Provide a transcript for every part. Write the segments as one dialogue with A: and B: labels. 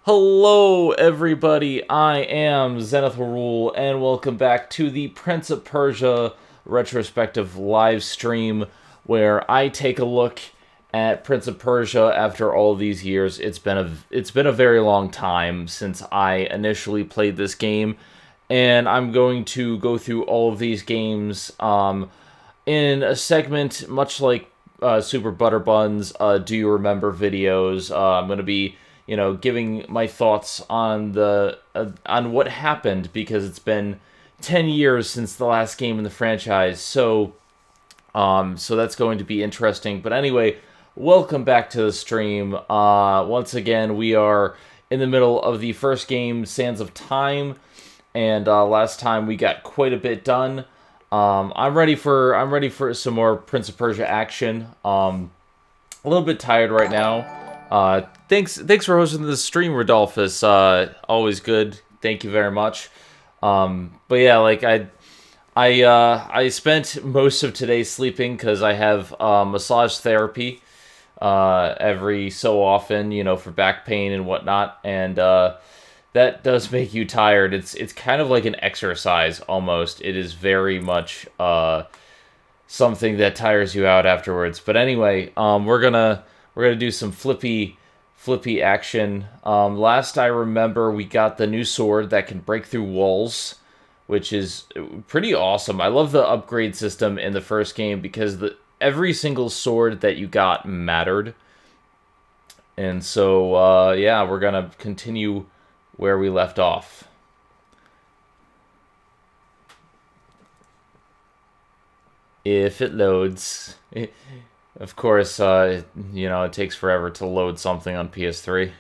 A: Hello, everybody. I am Zenith Warrior, and welcome back to the Prince of Persia retrospective live stream, where I take a look at Prince of Persia after all these years. It's been a very long time since I initially played this game, and I'm going to go through all of these games in a segment much like Super Butter Buns. Do you remember videos? I'm going to be giving my thoughts on on what happened, because it's been 10 years since the last game in the franchise. So that's going to be interesting. But anyway, welcome back to the stream. Once again, we are in the middle of the first game, Sands of Time, and last time we got quite a bit done. I'm ready for some more Prince of Persia action. A little bit tired right now. Thanks for hosting the stream, Rodolphus. Always good. Thank you very much. But yeah, like I spent most of today sleeping because I have massage therapy every so often, for back pain and whatnot, and that does make you tired. It's kind of like an exercise almost. It is very much something that tires you out afterwards. But anyway, we're gonna do some flippy action. Last I remember, we got the new sword that can break through walls, which is pretty awesome. I love the upgrade system in the first game because every single sword that you got mattered. And so, yeah, we're gonna continue where we left off. If it loads. Of course, it takes forever to load something on PS3.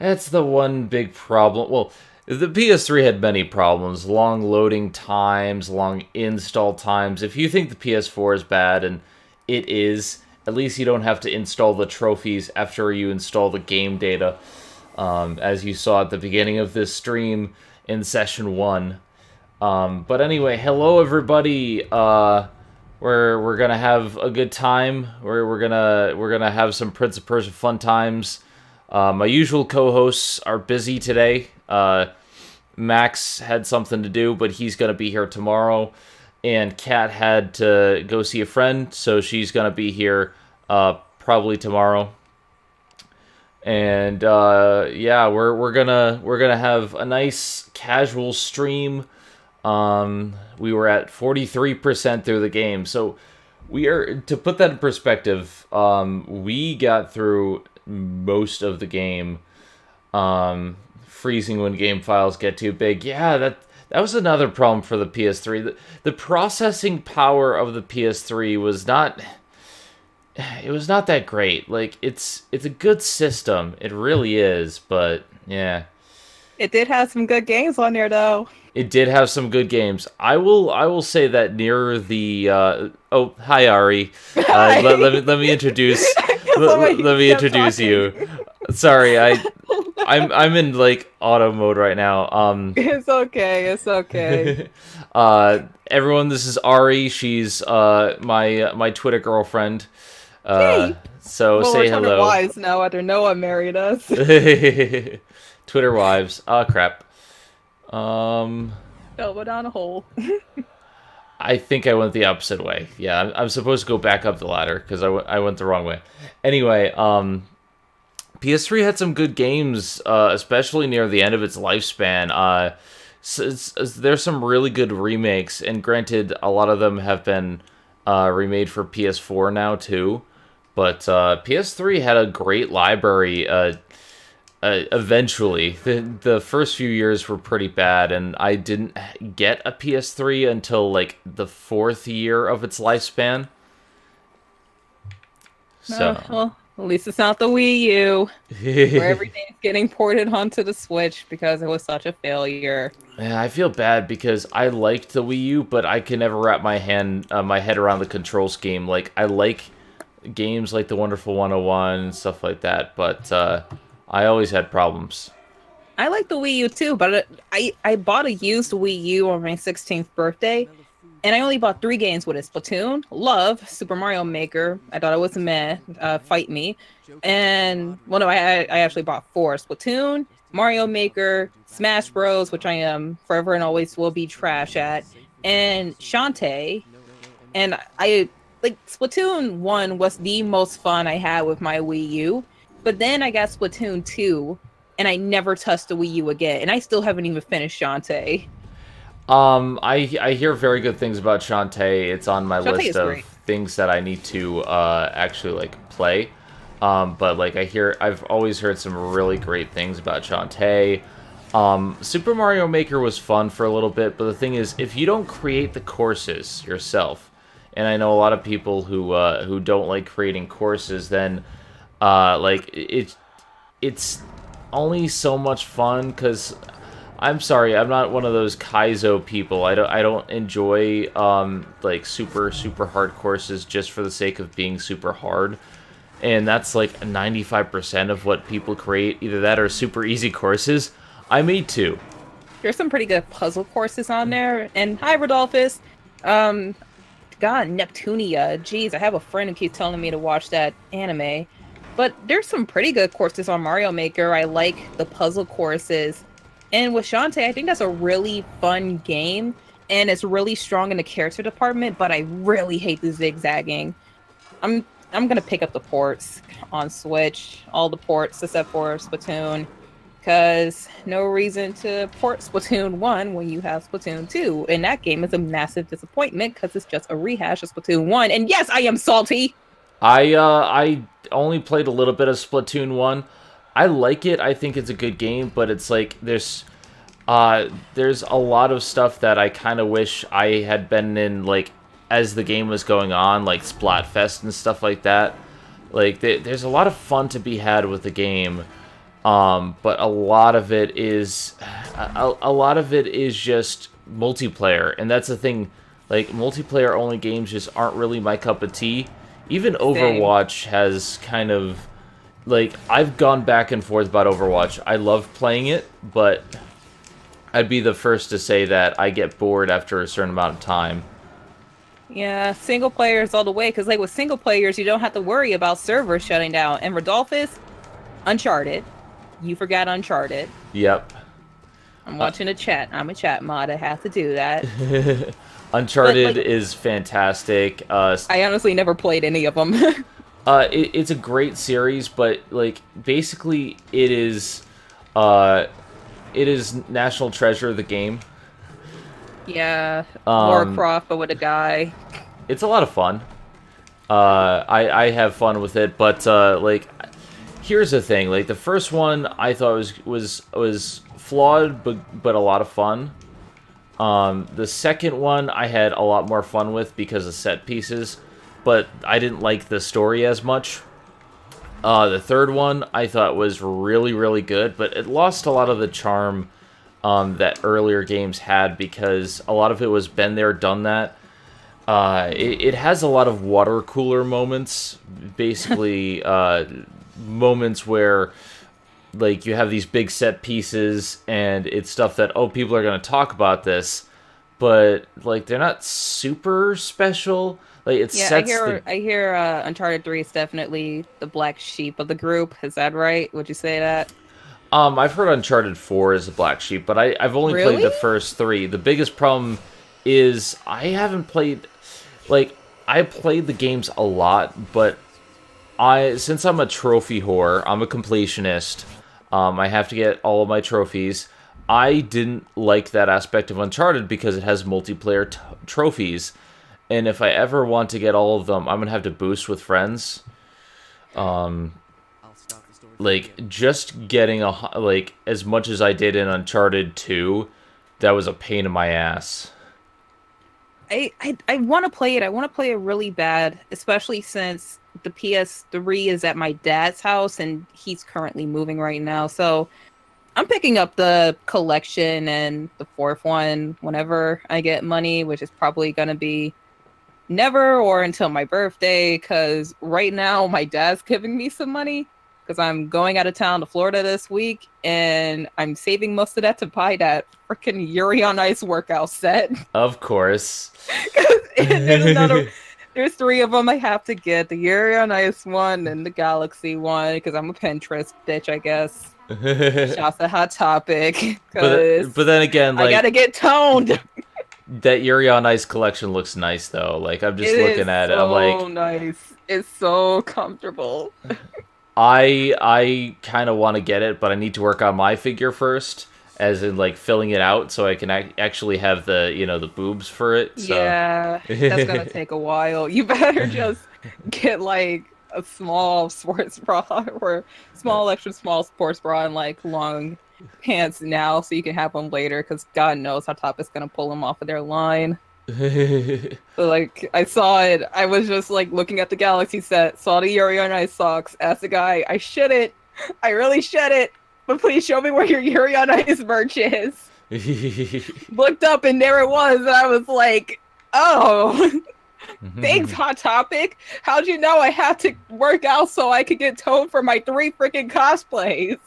A: That's the one big problem. Well, the PS3 had many problems. Long loading times, long install times. If you think the PS4 is bad, and it is, at least you don't have to install the trophies after you install the game data. As you saw at the beginning of this stream in session 1. But anyway, hello everybody. We're gonna have a good time. We're gonna have some Prince of Persia fun times. My usual co-hosts are busy today. Max had something to do, but he's gonna be here tomorrow. And Kat had to go see a friend, so she's gonna be here probably tomorrow. And yeah, we're gonna have a nice casual stream. We were at 43% through the game, so to put that in perspective, we got through most of the game, freezing when game files get too big. Yeah, that was another problem for the PS3. The processing power of the PS3 was not that great. Like, it's a good system, it really is, but yeah.
B: It did have some good games on there, though.
A: It did have some good games. I will say that near the oh, hi Ari. Let me introduce let me introduce you. Sorry, I'm in like auto mode right now.
B: It's okay.
A: Everyone, this is Ari. She's my Twitter girlfriend.
B: Hey.
A: So
B: Well,
A: say
B: we're Twitter
A: hello.
B: wives now after Noah married us.
A: Twitter wives. Oh crap.
B: Elbow down a hole.
A: I think I went the opposite way. Yeah, I'm supposed to go back up the ladder because I went the wrong way. Anyway, PS3 had some good games, especially near the end of its lifespan. There's some really good remakes, and granted, a lot of them have been remade for PS4 now too. But PS3 had a great library. Eventually, the first few years were pretty bad, and I didn't get a PS3 until like the 4th year of its lifespan. So,
B: Well, at least it's not the Wii U, where everything's getting ported onto the Switch because it was such a failure.
A: yeah, I feel bad because I liked the Wii U, but I can never wrap my head around the control scheme. Like, I like games like the Wonderful 101 and stuff like that, but I always had problems.
B: I like the Wii U too, but I bought a used Wii U on my 16th birthday, And I only bought 3 games with it. Splatoon, Love, Super Mario Maker. I thought it was meh. Fight Me. And, well, no, I actually bought 4. Splatoon, Mario Maker, Smash Bros, which I am forever and always will be trash at, and Shantae. And like, Splatoon 1 was the most fun I had with my Wii U. But then I got Splatoon 2, and I never touched the Wii U again. And I still haven't even finished Shantae.
A: I hear very good things about Shantae. It's on my
B: Shantae
A: list
B: is
A: of
B: great.
A: things that I need to actually like play. But like I've always heard some really great things about Shantae. Super Mario Maker was fun for a little bit, but the thing is, if you don't create the courses yourself, and I know a lot of people who don't like creating courses, then like it's only so much fun because. I'm sorry, I'm not one of those Kaizo people. I don't enjoy like super hard courses just for the sake of being super hard. And that's like 95% of what people create, either that or super easy courses. I made 2.
B: There's some pretty good puzzle courses on there. And hi, Rodolphus. God, Neptunia. Jeez, I have a friend who keeps telling me to watch that anime. But there's some pretty good courses on Mario Maker. I like the puzzle courses. And with Shantae, I think that's a really fun game, and it's really strong in the character department, but I really hate the zigzagging. I'm gonna pick up the ports on Switch, all the ports except for Splatoon, because no reason to port Splatoon 1 when you have Splatoon 2, and that game is a massive disappointment because it's just a rehash of Splatoon 1, and yes, I am salty!
A: I only played a little bit of Splatoon 1. I like it. I think it's a good game, but it's like there's a lot of stuff that I kind of wish I had been in like as the game was going on, like Splatfest and stuff like that. Like there's a lot of fun to be had with the game, but a lot of it is just multiplayer, and that's the thing. Like multiplayer only games just aren't really my cup of tea. Even Overwatch has kind of. Like, I've gone back and forth about Overwatch. I love playing it, but I'd be the first to say that I get bored after a certain amount of time.
B: Yeah, single players all the way, because like with single players, you don't have to worry about servers shutting down. And Rodolphus, Uncharted. You forgot Uncharted.
A: Yep.
B: I'm watching the chat. I'm a chat mod. I have to do that.
A: Uncharted is fantastic.
B: I honestly never played any of them.
A: It's a great series, but like basically it is National Treasure the game.
B: Yeah, Lara Croft, but with a guy.
A: It's a lot of fun. I have fun with it, but like here's the thing: like the first one I thought was flawed, but a lot of fun. The second one I had a lot more fun with because of set pieces. But I didn't like the story as much. The third one I thought was really, really good, but it lost a lot of the charm that earlier games had because a lot of it was been there, done that. It has a lot of water cooler moments, basically moments where like you have these big set pieces and it's stuff that, oh, people are going to talk about this, but like they're not super special. Like it sets
B: I hear Uncharted 3 is definitely the black sheep of the group. Is that right? Would you say that?
A: I've heard Uncharted 4 is the black sheep, but I've only played the first 3. The biggest problem is I haven't played, like, I played the games a lot, but since I'm a trophy whore, I'm a completionist, I have to get all of my trophies. I didn't like that aspect of Uncharted because it has multiplayer trophies. And if I ever want to get all of them, I'm going to have to boost with friends. Like, just getting, like, as much as I did in Uncharted 2, that was a pain in my ass.
B: I want to play it. I want to play it really bad, especially since the PS3 is at my dad's house, and he's currently moving right now. So I'm picking up the collection and the 4th one whenever I get money, which is probably going to be never or until my birthday, because right now my dad's giving me some money because I'm going out of town to Florida this week, and I'm saving most of that to buy that freaking Yuri on Ice workout set.
A: Of course.
B: There's 3 of them I have to get: the Yuri on Ice one and the Galaxy one, because I'm a Pinterest bitch, I guess. Shouts to Hot Topic,
A: but then again, like,
B: I gotta get toned.
A: That Yuri on Ice collection looks nice though. Like, I'm just looking at it. I'm like,
B: so nice. It's so comfortable.
A: I kind of want to get it, but I need to work on my figure first, as in like filling it out so I can actually have the the boobs for it. So.
B: Yeah, that's gonna take a while. You better just get like a small sports bra or extra small sports bra and like long pants now, so you can have them later. Because God knows how Top is gonna pull them off of their line. So, like, I saw it. I was just like looking at the Galaxy set, saw the Yuri on Ice socks, asked the guy, I should it. I really should it. But please show me where your Yuri on Ice merch is. Looked up and there it was. And I was like, oh, thanks, Hot Topic. How'd you know I had to work out so I could get toned for my 3 freaking cosplays?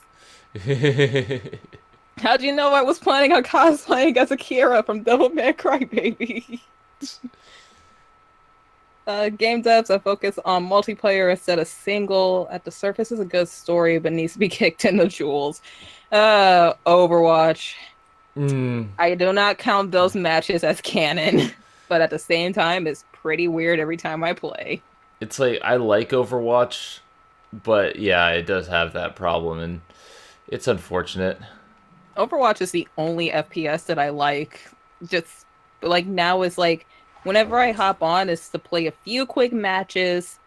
B: How'd you know I was planning on cosplaying as Akira from Devilman Crybaby? Game devs that focus on multiplayer instead of single. At the surface is a good story, but needs to be kicked in the jewels. Overwatch. I do not count those matches as canon, but at the same time, it's pretty weird every time I play.
A: It's like, I like Overwatch, but yeah, it does have that problem, and it's unfortunate.
B: Overwatch is the only FPS that I like. Just like now is like whenever I hop on is to play a few quick matches,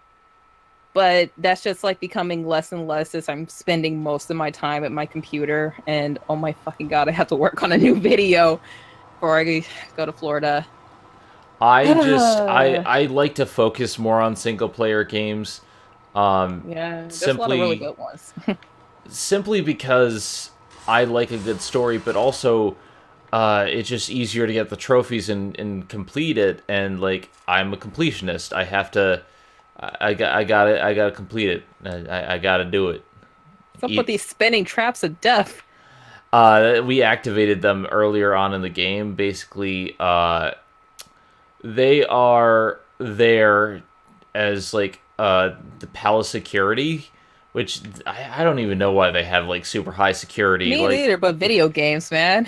B: but that's just like becoming less and less as I'm spending most of my time at my computer. And oh my fucking God, I have to work on a new video before I go to Florida.
A: I like to focus more on single player games.
B: Yeah, there's a lot of really good ones.
A: Simply because I like a good story, but also it's just easier to get the trophies and complete it. And like, I'm a completionist. I have to. I gotta complete it. I gotta do it.
B: What's up with these spinning traps of death?
A: We activated them earlier on in the game. Basically, they are there as like the palace security. Which, I don't even know why they have, like, super high security.
B: Me neither, but video games, man.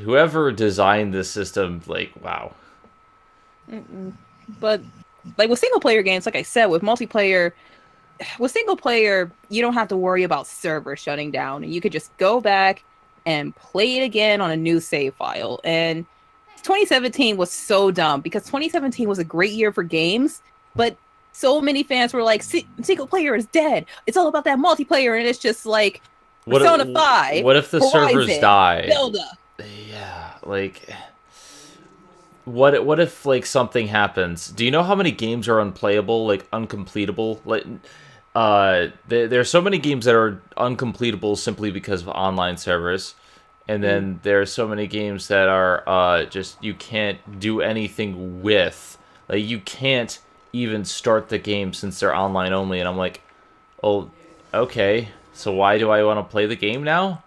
A: Whoever designed this system, like, wow.
B: But, like, with single-player games, like I said, with multiplayer, with single-player, you don't have to worry about servers shutting down. And you could just go back and play it again on a new save file. And 2017 was so dumb, because 2017 was a great year for games, but so many fans were like, single player is dead. It's all about that multiplayer, and it's just like Persona 5.
A: What if the
B: Horizon,
A: servers die?
B: Zelda.
A: Yeah, like, what if like something happens? Do you know how many games are unplayable, like uncompletable? Like, there's so many games that are uncompletable simply because of online servers, and then there's so many games that are just you can't do anything with. Like, you can't even start the game since they're online only, and I'm like, oh, okay, so why do I want to play the game now?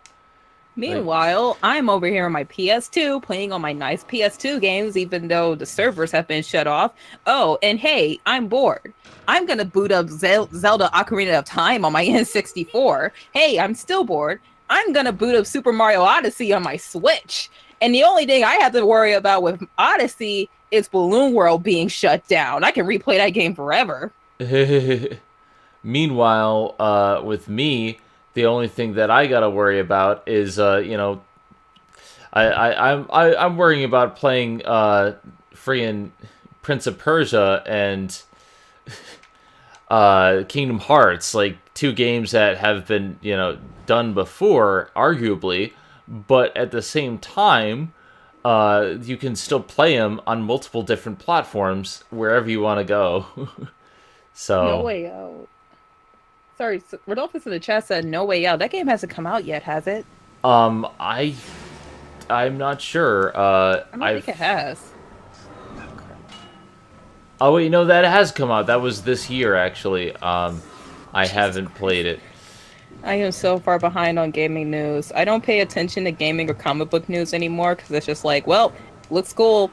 B: Meanwhile, I'm over here on my PS2 playing on my nice PS2 games, even though the servers have been shut off. Oh, and hey, I'm bored. I'm gonna boot up Zelda Ocarina of Time on my N64. Hey, I'm still bored. I'm gonna boot up Super Mario Odyssey on my Switch. And the only thing I have to worry about with Odyssey is Balloon World being shut down. I can replay that game forever.
A: Meanwhile, with me, the only thing that I gotta worry about is, I'm worrying about playing freaking Prince of Persia and Kingdom Hearts, like 2 games that have been, done before, arguably, but at the same time, you can still play them on multiple different platforms wherever you want to go. So
B: No Way Out. Sorry, Rodolphus in the chat said No Way Out. That game hasn't come out yet, has it?
A: I'm not sure.
B: I don't think it has.
A: Oh wait, no, that has come out. That was this year, actually. I
B: Jesus
A: haven't played
B: Christ.
A: it.
B: I am so far behind on gaming news. I don't pay attention to gaming or comic book news anymore because it's just like, well, looks cool.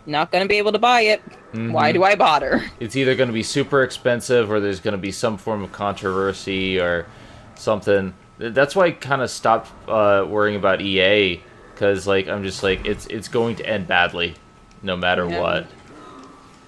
B: Not gonna be able to buy it. Why
A: Mm-hmm.
B: do I bother?
A: It's either going to be super expensive or there's going to be some form of controversy or something. That's why I kind of stopped worrying about EA, because like I'm just like it's going to end badly, no matter
B: Yeah.
A: what.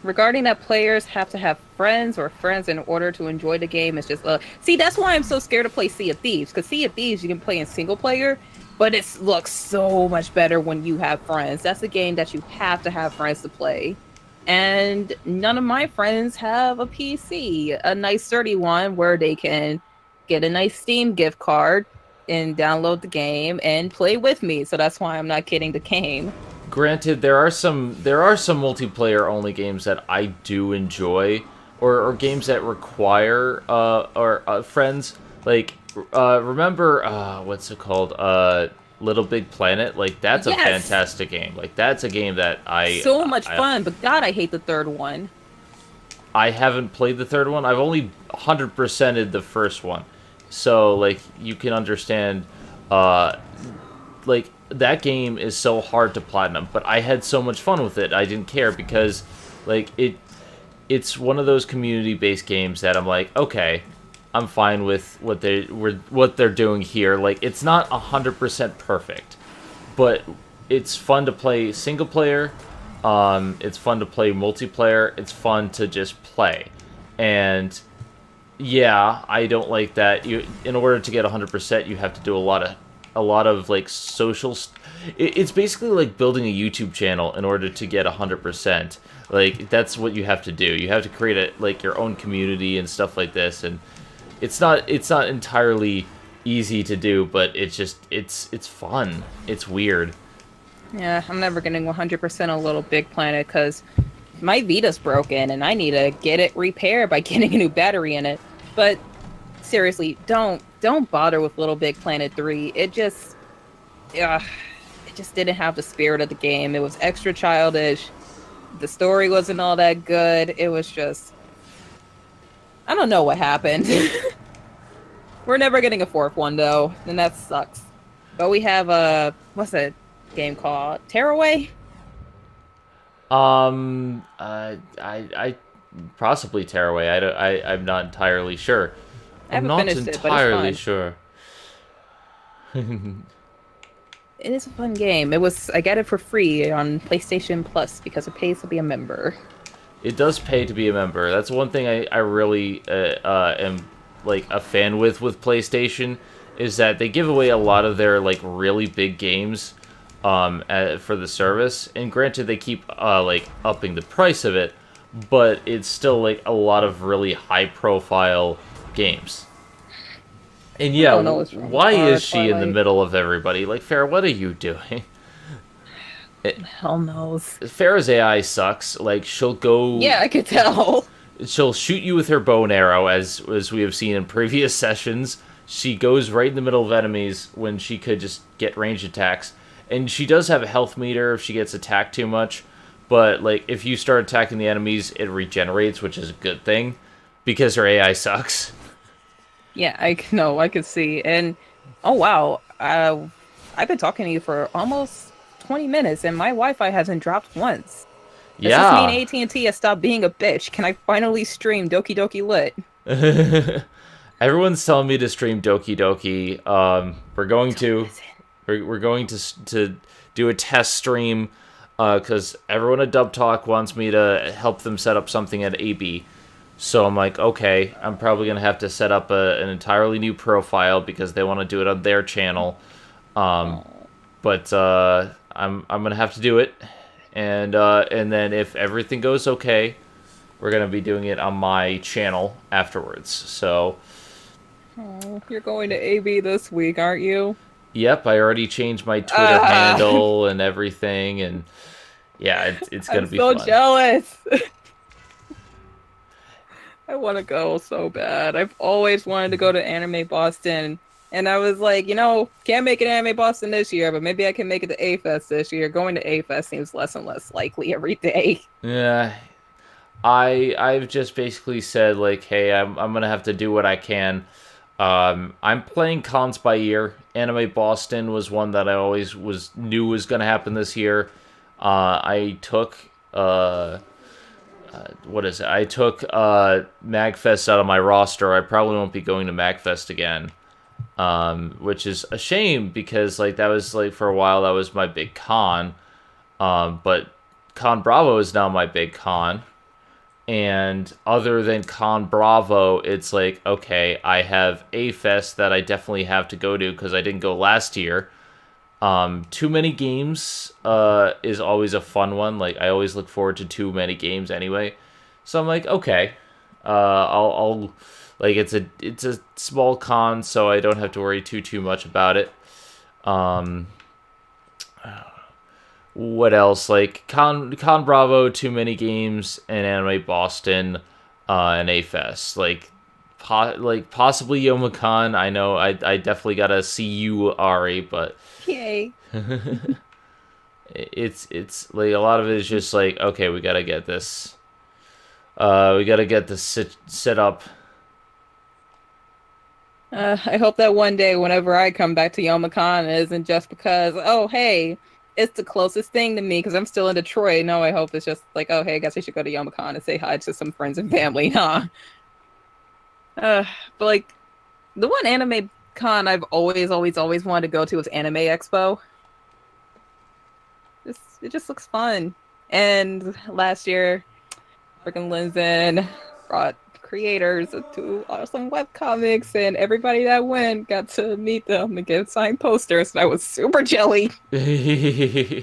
B: Regarding that players have to have friends or friends in order to enjoy the game, it's just see, that's why I'm so scared to play Sea of Thieves, because Sea of Thieves you can play in single player, but it looks so much better when you have friends. That's a game that you have to have friends to play, and none of my friends have a PC, a nice sturdy one where they can get a nice Steam gift card and download the game and play with me. So that's why I'm not getting the game.
A: Granted, there are some multiplayer only games that I do enjoy, or games that require or friends. Like remember what's it called? Little Big Planet. Like that's a
B: Yes,
A: fantastic game. Like that's a game that
B: so much fun, but God, I hate the third one.
A: I haven't played the third one. I've only 100%ed the first one. So, like, you can understand, like, that game is so hard to platinum, but I had so much fun with it. I didn't care because, like, it's one of those community-based games that I'm like, okay, I'm fine with what they're doing here. Like, it's not 100% perfect, but it's fun to play single player. It's fun to play multiplayer. It's fun to just play. And yeah, I don't like that. In order to get 100%, you have to do a lot of like it's basically like building a YouTube channel in order to get 100%. Like that's what you have to do. You have to create like your own community and stuff like this, and it's not entirely easy to do, but it's fun. It's weird.
B: Yeah, I'm never getting 100% a Little Big Planet because my Vita's broken and I need to get it repaired by getting a new battery in it. But seriously, don't bother with Little Big Planet 3. It just didn't have the spirit of the game. It was extra childish. The story wasn't all that good. It was just, I don't know what happened. We're never getting a fourth one though, and that sucks. But we have what's that game called? Tearaway?
A: I possibly Tearaway. I'm not entirely sure.
B: I
A: I'm
B: haven't
A: not
B: finished it, but
A: entirely
B: it's fun.
A: sure.
B: It is a fun game. I got it for free on PlayStation Plus because it pays to be a member.
A: It does pay to be a member. That's one thing I really am like a fan with PlayStation, is that they give away a lot of their like really big games for the service. And granted, they keep like upping the price of it, but it's still like a lot of really high profile games. And
B: I
A: yeah,
B: don't know what's wrong
A: why
B: with
A: is she in the
B: Twilight.
A: middle of everybody? Like, Farrah, what are you doing?
B: Hell knows.
A: Farrah's AI sucks. Like,
B: Yeah, I could tell.
A: she'll shoot you with her bow and arrow, as we have seen in previous sessions. She goes right in the middle of enemies when she could just get ranged attacks. And she does have a health meter if she gets attacked too much. But, like, if you start attacking the enemies, it regenerates, which is a good thing, because her AI sucks.
B: Yeah, I know. I could see. And oh wow, I've been talking to you for almost 20 minutes, and my Wi-Fi hasn't dropped once. Does this mean
A: Yeah.
B: AT&T has stopped being a bitch? Can I finally stream Doki Doki Lit?
A: Everyone's telling me to stream Doki Doki. We're going to.
B: Listen.
A: We're going to do a test stream because everyone at Dub Talk wants me to help them set up something at AB. So I'm like, okay, I'm probably gonna have to set up an entirely new profile because they want to do it on their channel. But I'm gonna have to do it, and then if everything goes okay, we're gonna be doing it on my channel afterwards. So.
B: Oh, you're going to AB this week, aren't you?
A: Yep, I already changed my Twitter handle and everything, and yeah, it's gonna
B: I'm
A: be
B: so
A: fun.
B: jealous. I want to go so bad. I've always wanted to go to Anime Boston. And I was like, can't make it Anime Boston this year, but maybe I can make it to A-Fest this year. Going to A-Fest seems less and less likely every day.
A: Yeah, I've just basically said like, hey, I'm gonna have to do what I can. I'm playing cons by ear. Anime Boston was one that I always knew was gonna happen this year. I took what is it? I took MagFest out of my roster. I probably won't be going to MagFest again, which is a shame because like that was like for a while that was my big con. But Con Bravo is now my big con. And other than Con Bravo, it's like, okay, I have A-Fest that I definitely have to go to because I didn't go last year. Too Many Games is always a fun one. Like, I always look forward to Too Many Games anyway. So I'm like, okay, I'll like, it's a small con, so I don't have to worry too much about it. What else? Like Con Bravo, Too Many Games, and Anime Boston, and A-Fest. Like possibly Youmacon. I know I definitely gotta see you, Ari, but
B: Yay.
A: it's like a lot of it is just like, okay, we gotta get this. We gotta get this set up.
B: I hope that one day, whenever I come back to Youmacon, it isn't just because, oh, hey, it's the closest thing to me because I'm still in Detroit. No, I hope it's just like, oh, hey, I guess I should go to Youmacon and say hi to some friends and family, huh? But like, the one anime con I've always wanted to go to is Anime Expo. It just looks fun. And last year, freaking Linzen brought creators to awesome webcomics, and everybody that went got to meet them and get signed posters, and I was super jelly. You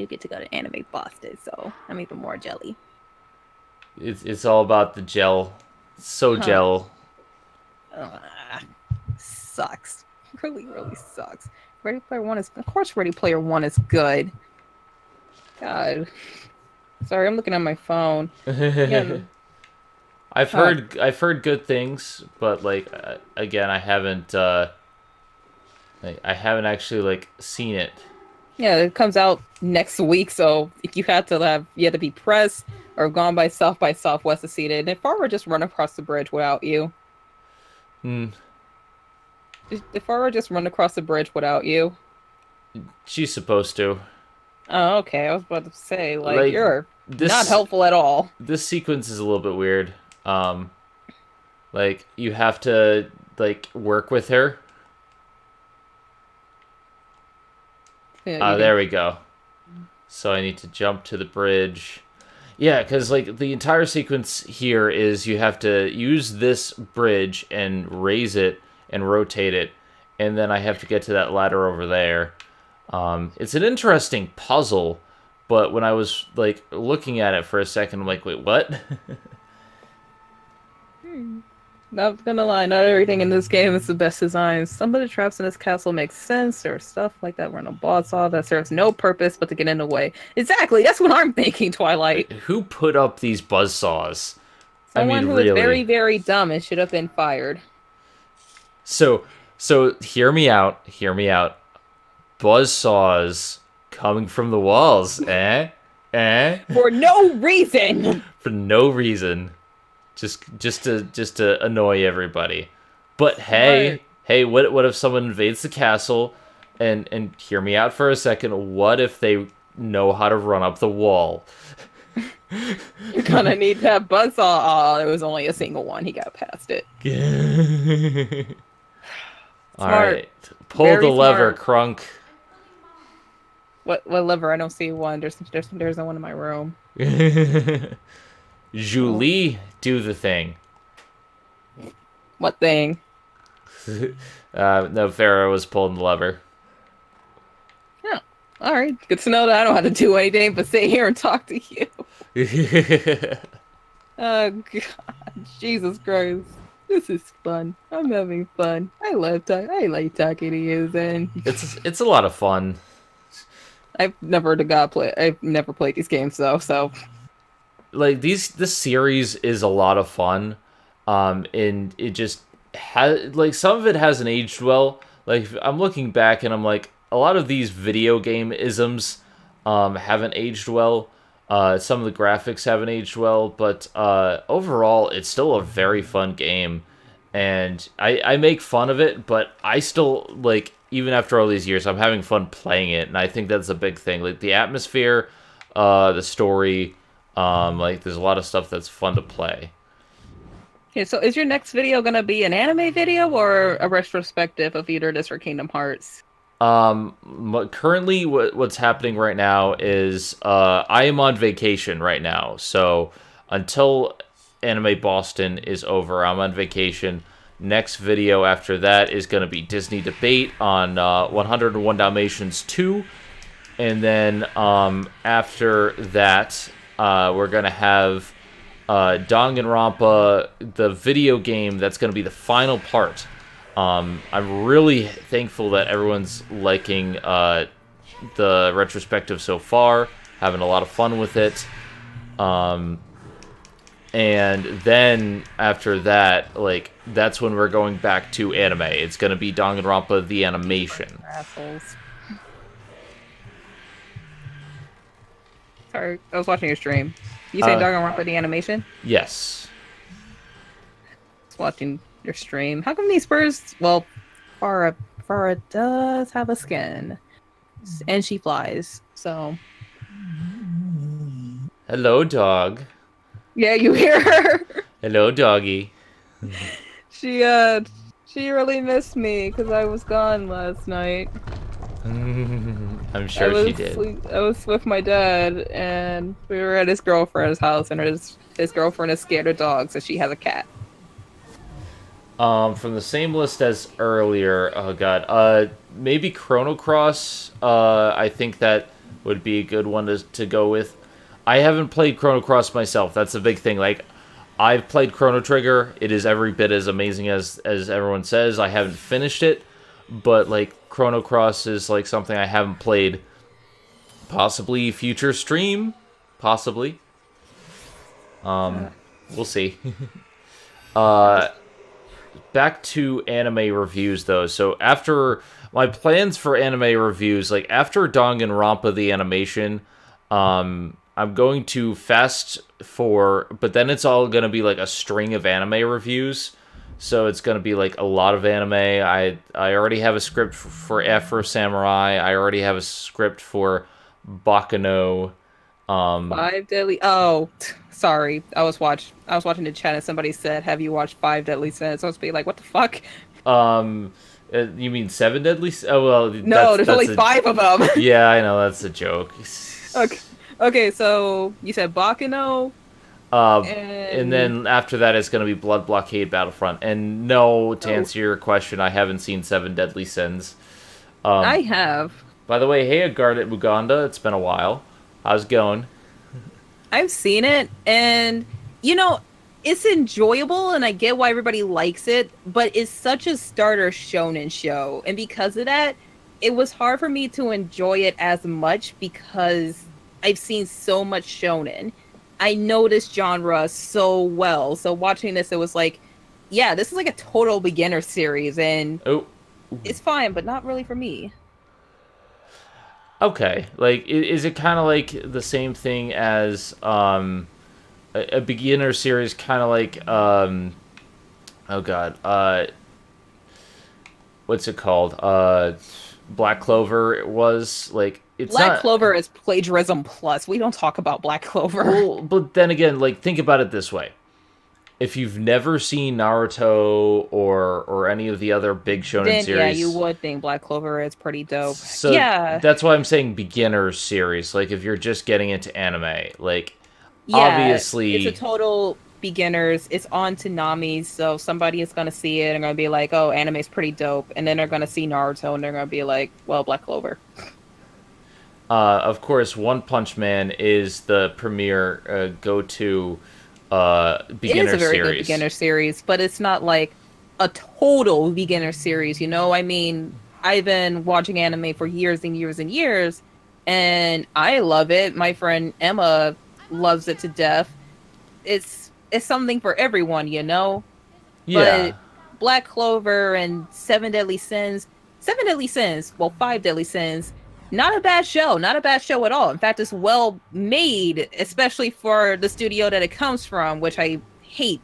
B: get to go to Anime Boston, so I'm even more jelly.
A: It's all about the gel. So gel.
B: Sucks. Really sucks. Ready Player One is, of course, Ready Player One is good. God. Sorry, I'm looking at my phone. Yeah.
A: I've heard good things, but like again, I haven't actually like seen it.
B: Yeah, it comes out next week, so if you had to be pressed or gone by Southwest to see it. And if I were just run across the bridge without you. If I were just run across the bridge without you.
A: She's supposed to.
B: Oh, okay. I was about to say, like you're not helpful at all.
A: This sequence is a little bit weird. Like you have to like work with her. Yeah, there we go. So I need to jump to the bridge. Yeah, because like the entire sequence here is you have to use this bridge and raise it and rotate it, and then I have to get to that ladder over there. It's an interesting puzzle, but when I was like looking at it for a second, I'm like, wait, what?
B: Not gonna lie, not everything in this game is the best design. Some of the traps in this castle make sense, or stuff like that run a boss saw that serves no purpose but to get in the way. Exactly, that's what I'm thinking, Twilight.
A: Who put up these buzzsaws?
B: Someone who is very, very dumb and should have been fired.
A: So hear me out. Buzzsaws coming from the walls, eh?
B: For no reason.
A: For no reason. Just to annoy everybody. But hey, what if someone invades the castle and hear me out for a second, what if they know how to run up the wall?
B: You're gonna need that buzzsaw. Oh, there was only a single one. He got past it.
A: Alright. Pull the lever, Crunk.
B: What lever? I don't see one. There's no one in my room.
A: Julie, do the thing.
B: What thing?
A: No, Farrah was pulling the lever.
B: Oh, alright. Good to know that I don't have to do anything but sit here and talk to you. Oh, God. Jesus Christ. This is fun. I'm having fun. I like talking to you, Zen.
A: It's a lot of fun.
B: I've never played these games though, so
A: like this series is a lot of fun. And it just has like some of it hasn't aged well. Like I'm looking back and I'm like a lot of these video game isms haven't aged well. Some of the graphics haven't aged well, but overall, it's still a very fun game. And I make fun of it, but I still, like, even after all these years, I'm having fun playing it, and I think that's a big thing. Like, the atmosphere, the story, like, there's a lot of stuff that's fun to play.
B: Okay, so is your next video gonna be an anime video or a retrospective of either this or Kingdom Hearts?
A: Currently, what's happening right now is I am on vacation right now, so until Anime Boston is over, I'm on vacation. Next video after that is going to be Disney Debate on 101 Dalmatians 2, and then after that, we're going to have Danganronpa, the video game that's going to be the final part. I'm really thankful that everyone's liking the retrospective so far, having a lot of fun with it. And then after that, like, that's when we're going back to anime. It's going to be Danganronpa the animation.
B: Assholes. Sorry, I was watching your stream. You say Danganronpa the animation?
A: Yes.
B: I was watching your stream. How come these birds? Well, Farah does have a skin, and she flies. So.
A: Hello, dog.
B: Yeah, you hear her.
A: Hello, doggy.
B: She really missed me because I was gone last night.
A: I'm sure she did.
B: I was with my dad, and we were at his girlfriend's house, and his girlfriend is scared of dogs, so she has a cat.
A: From the same list as earlier, oh god, maybe Chrono Cross. I think that would be a good one to go with. I haven't played Chrono Cross myself. That's a big thing. Like, I've played Chrono Trigger. It is every bit as amazing as everyone says. I haven't finished it, but like Chrono Cross is like something I haven't played. Possibly future stream, possibly. We'll see. Back to anime reviews though. So after my plans for anime reviews, like after Danganronpa the animation, I'm going to fast for, but then it's all going to be like a string of anime reviews. So it's going to be like a lot of anime. I already have a script for Afro Samurai. I already have a script for Baccano.
B: Five Deadly. Oh, sorry. I was watching the chat and somebody said, "Have you watched Five Deadly Sins?" I was being like, "What the fuck?"
A: You mean Seven Deadly? Oh well.
B: No, there's only 5 of them.
A: Yeah, I know, that's a joke.
B: Okay, so you said Baccano.
A: And then after that, it's going to be Blood Blockade Battlefront. And no, to answer your question, I haven't seen Seven Deadly Sins.
B: I have.
A: By the way, hey, Agardet Muganda, it's been a while. How's it going?
B: I've seen it, and, you know, it's enjoyable, and I get why everybody likes it, but it's such a starter shonen show. And because of that, it was hard for me to enjoy it as much because I've seen so much shonen. I know this genre so well. So watching this, it was like, yeah, this is like a total beginner series, and it's fine, but not really for me.
A: Okay, like, is it kind of like the same thing as a beginner series, kind of like oh god, what's it called? Black Clover was like.
B: Black Clover is plagiarism plus. We don't talk about Black Clover.
A: Well, but then again, like, think about it this way. If you've never seen Naruto or any of the other big shonen
B: then,
A: series...
B: yeah, you would think Black Clover is pretty dope.
A: So
B: yeah.
A: That's why I'm saying beginner series. Like, if you're just getting into anime. Like,
B: yeah,
A: obviously...
B: it's a total beginners. It's on Toonami, so somebody is going to see it and going to be like, oh, anime's pretty dope. And then they're going to see Naruto and they're going to be like, well, Black Clover.
A: Of course, One Punch Man is the premier go-to beginner series.
B: It is a very good beginner series, but it's not like a total beginner series, you know? I mean, I've been watching anime for years and years and years, and I love it. My friend Emma loves it to death. It's something for everyone, you know?
A: Yeah.
B: But Black Clover and Five Deadly Sins, Not a bad show. Not a bad show at all. In fact, it's well made, especially for the studio that it comes from, which I hate.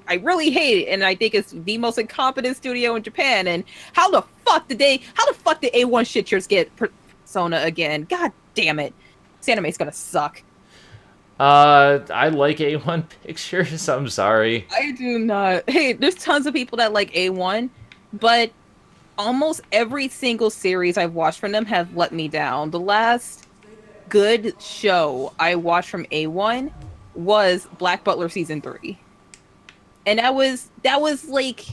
B: I really hate it, and I think it's the most incompetent studio in Japan. And how the fuck did A1 shitchers get Persona again? God damn it. This anime's gonna suck.
A: I like A1 Pictures. I'm sorry.
B: I do not. Hey, there's tons of people that like A1, but almost every single series I've watched from them have let me down. The last good show I watched from A1 was Black Butler season 3. And that was like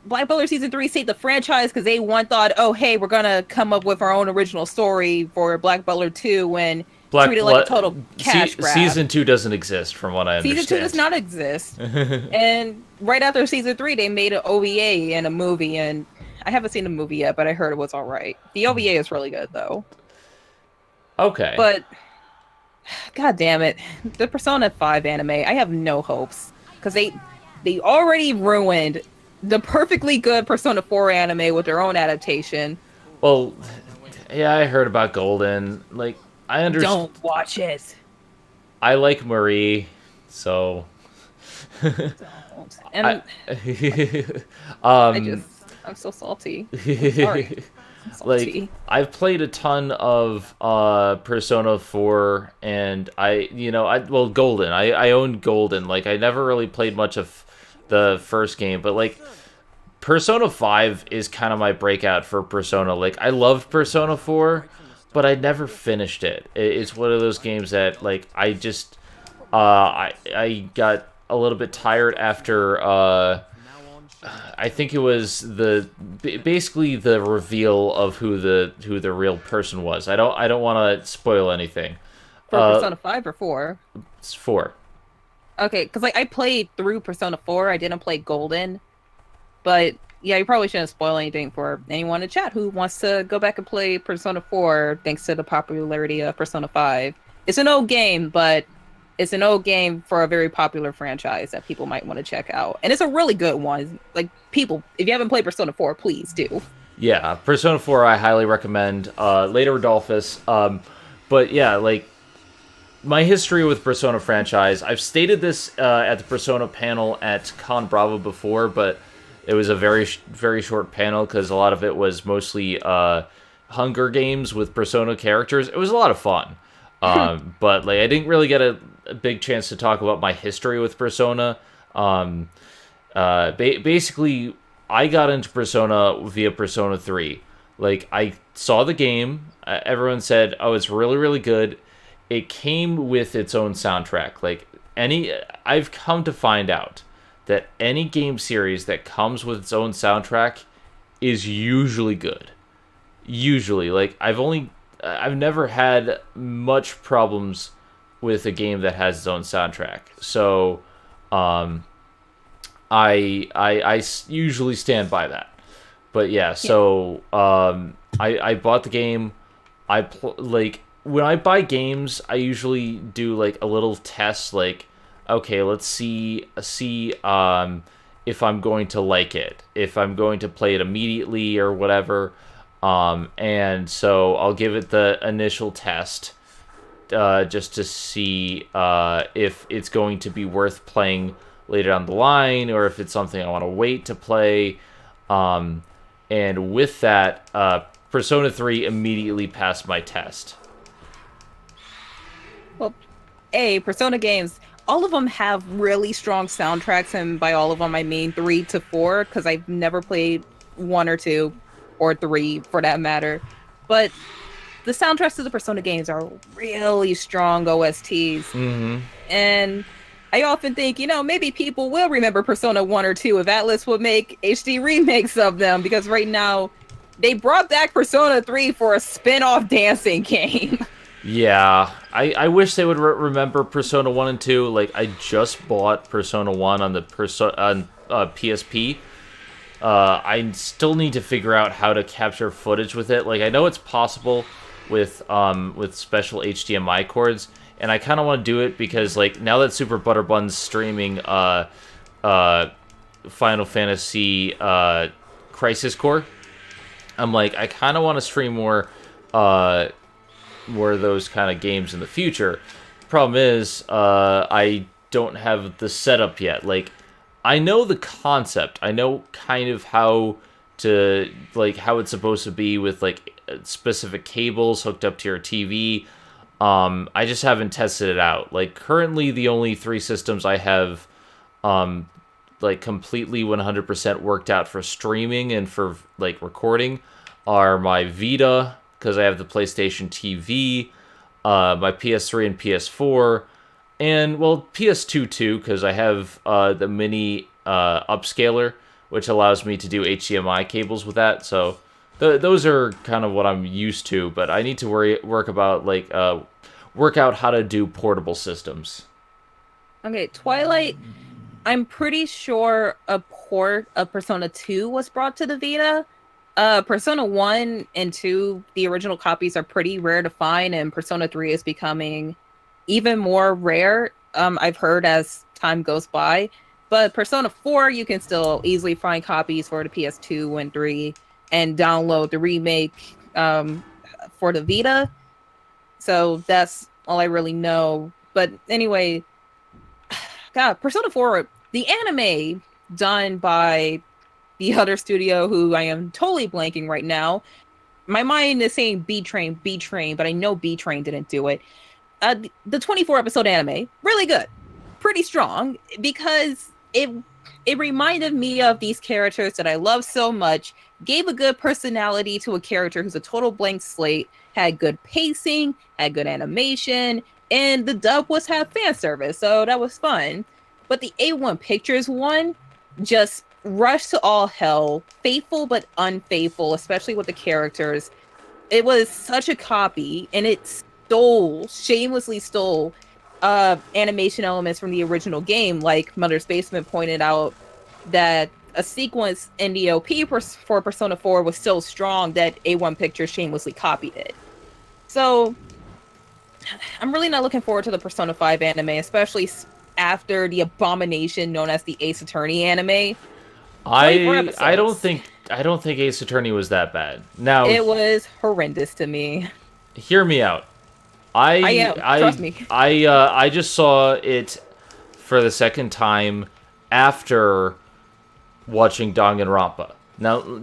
B: Black Butler season 3 saved the franchise because A1 thought, oh hey, we're gonna come up with our own original story for Black Butler 2 when treated like a total cash grab.
A: Season 2 doesn't exist, from what I understand.
B: Season 2 does not exist. And right after season 3, they made an OVA and a movie, and I haven't seen the movie yet, but I heard it was all right. The OVA is really good, though.
A: Okay.
B: But, god damn it. The Persona 5 anime, I have no hopes. Because they already ruined the perfectly good Persona 4 anime with their own adaptation.
A: Well, yeah, I heard about Golden. Like, I understand.
B: Don't watch it.
A: I like Marie, so.
B: Don't. And I'm so salty. Sorry. Salty.
A: Like, I've played a ton of Persona 4, and Golden. I owned Golden. Like, I never really played much of the first game, but like, Persona 5 is kind of my breakout for Persona. Like, I loved Persona 4, but I never finished it. It's one of those games that, like, I just, I got a little bit tired after, I think it was basically the reveal of who the real person was. I don't want to spoil anything.
B: For Persona 5 or 4?
A: It's 4.
B: Okay, because like I played through Persona 4. I didn't play Golden, but yeah, you probably shouldn't spoil anything for anyone in chat who wants to go back and play Persona 4 thanks to the popularity of Persona 5. It's an old game, but it's an old game for a very popular franchise that people might want to check out. And it's a really good one. Like, people, if you haven't played Persona 4, please do.
A: Yeah, Persona 4 I highly recommend. Later Rodolphus. But yeah, like, my history with Persona franchise, I've stated this at the Persona panel at Con Bravo before, but it was a very, very short panel because a lot of it was mostly Hunger Games with Persona characters. It was a lot of fun. But like, I didn't really get a big chance to talk about my history with Persona. Basically, I got into Persona via Persona 3. Like, I saw the game. Everyone said, oh, it's really, really good. It came with its own soundtrack. Like, I've come to find out that any game series that comes with its own soundtrack is usually good. Usually. Like, I've never had much problems with a game that has its own soundtrack. So, I usually stand by that. But yeah, so I bought the game. When I buy games, I usually do like a little test. Like, okay, let's see if I'm going to like it, if I'm going to play it immediately or whatever. And so I'll give it the initial test, just to see if it's going to be worth playing later down the line, or if it's something I want to wait to play. And with that, Persona 3 immediately passed my test.
B: Well, Persona games, all of them have really strong soundtracks, and by all of them I mean 3 to 4, because I've never played 1 or 2, or 3 for that matter. But the soundtracks to the Persona games are really strong OSTs.
A: Mm-hmm.
B: And I often think, maybe people will remember Persona 1 or 2 if Atlas would make HD remakes of them, because right now they brought back Persona 3 for a spin-off dancing game.
A: Yeah, I wish they would remember Persona 1 and 2. Like, I just bought Persona 1 on the PSP. I still need to figure out how to capture footage with it. Like, I know it's possible with special HDMI cords, and I kind of want to do it because, like, now that Super Butterbun's streaming Final Fantasy Crisis Core, I'm like, I kind of want to stream more were those kind of games in the future. Problem is, I don't have the setup yet. Like, I know the concept. I know kind of how to, like, how it's supposed to be with, like, specific cables hooked up to your TV. I just haven't tested it out. Like, currently the only 3 systems I have, like, completely 100% worked out for streaming and for, like, recording are my Vita, because I have the PlayStation TV, my PS3 and PS4, and, well, PS2 too, because I have the mini upscaler, which allows me to do HDMI cables with that, so those are kind of what I'm used to, but I need to work out how to do portable systems.
B: Okay, Twilight, I'm pretty sure a port of Persona 2 was brought to the Vita. Persona 1 and 2, the original copies are pretty rare to find, and Persona 3 is becoming even more rare, I've heard, as time goes by. But Persona 4, you can still easily find copies for the PS2 and 3 and download the remake for the Vita. So that's all I really know. But anyway, God, Persona 4, the anime done by the other studio, who I am totally blanking right now. My mind is saying B-Train, but I know B-Train didn't do it. The 24-episode anime, really good. Pretty strong, because it reminded me of these characters that I love so much, gave a good personality to a character who's a total blank slate, had good pacing, had good animation, and the dub was half fan service, so that was fun. But the A1 Pictures one just rushed to all hell, faithful but unfaithful, especially with the characters. It was such a copy, and it shamelessly stole animation elements from the original game. Like Mother's Basement pointed out, that a sequence in the OP for Persona 4 was so strong that A1 Pictures shamelessly copied it. So I'm really not looking forward to the Persona 5 anime, especially after the abomination known as the Ace Attorney anime.
A: I don't think Ace Attorney was that bad. Now,
B: it was horrendous to me.
A: Hear me out.
B: Trust me.
A: I just saw it for the second time after watching Danganronpa. Now,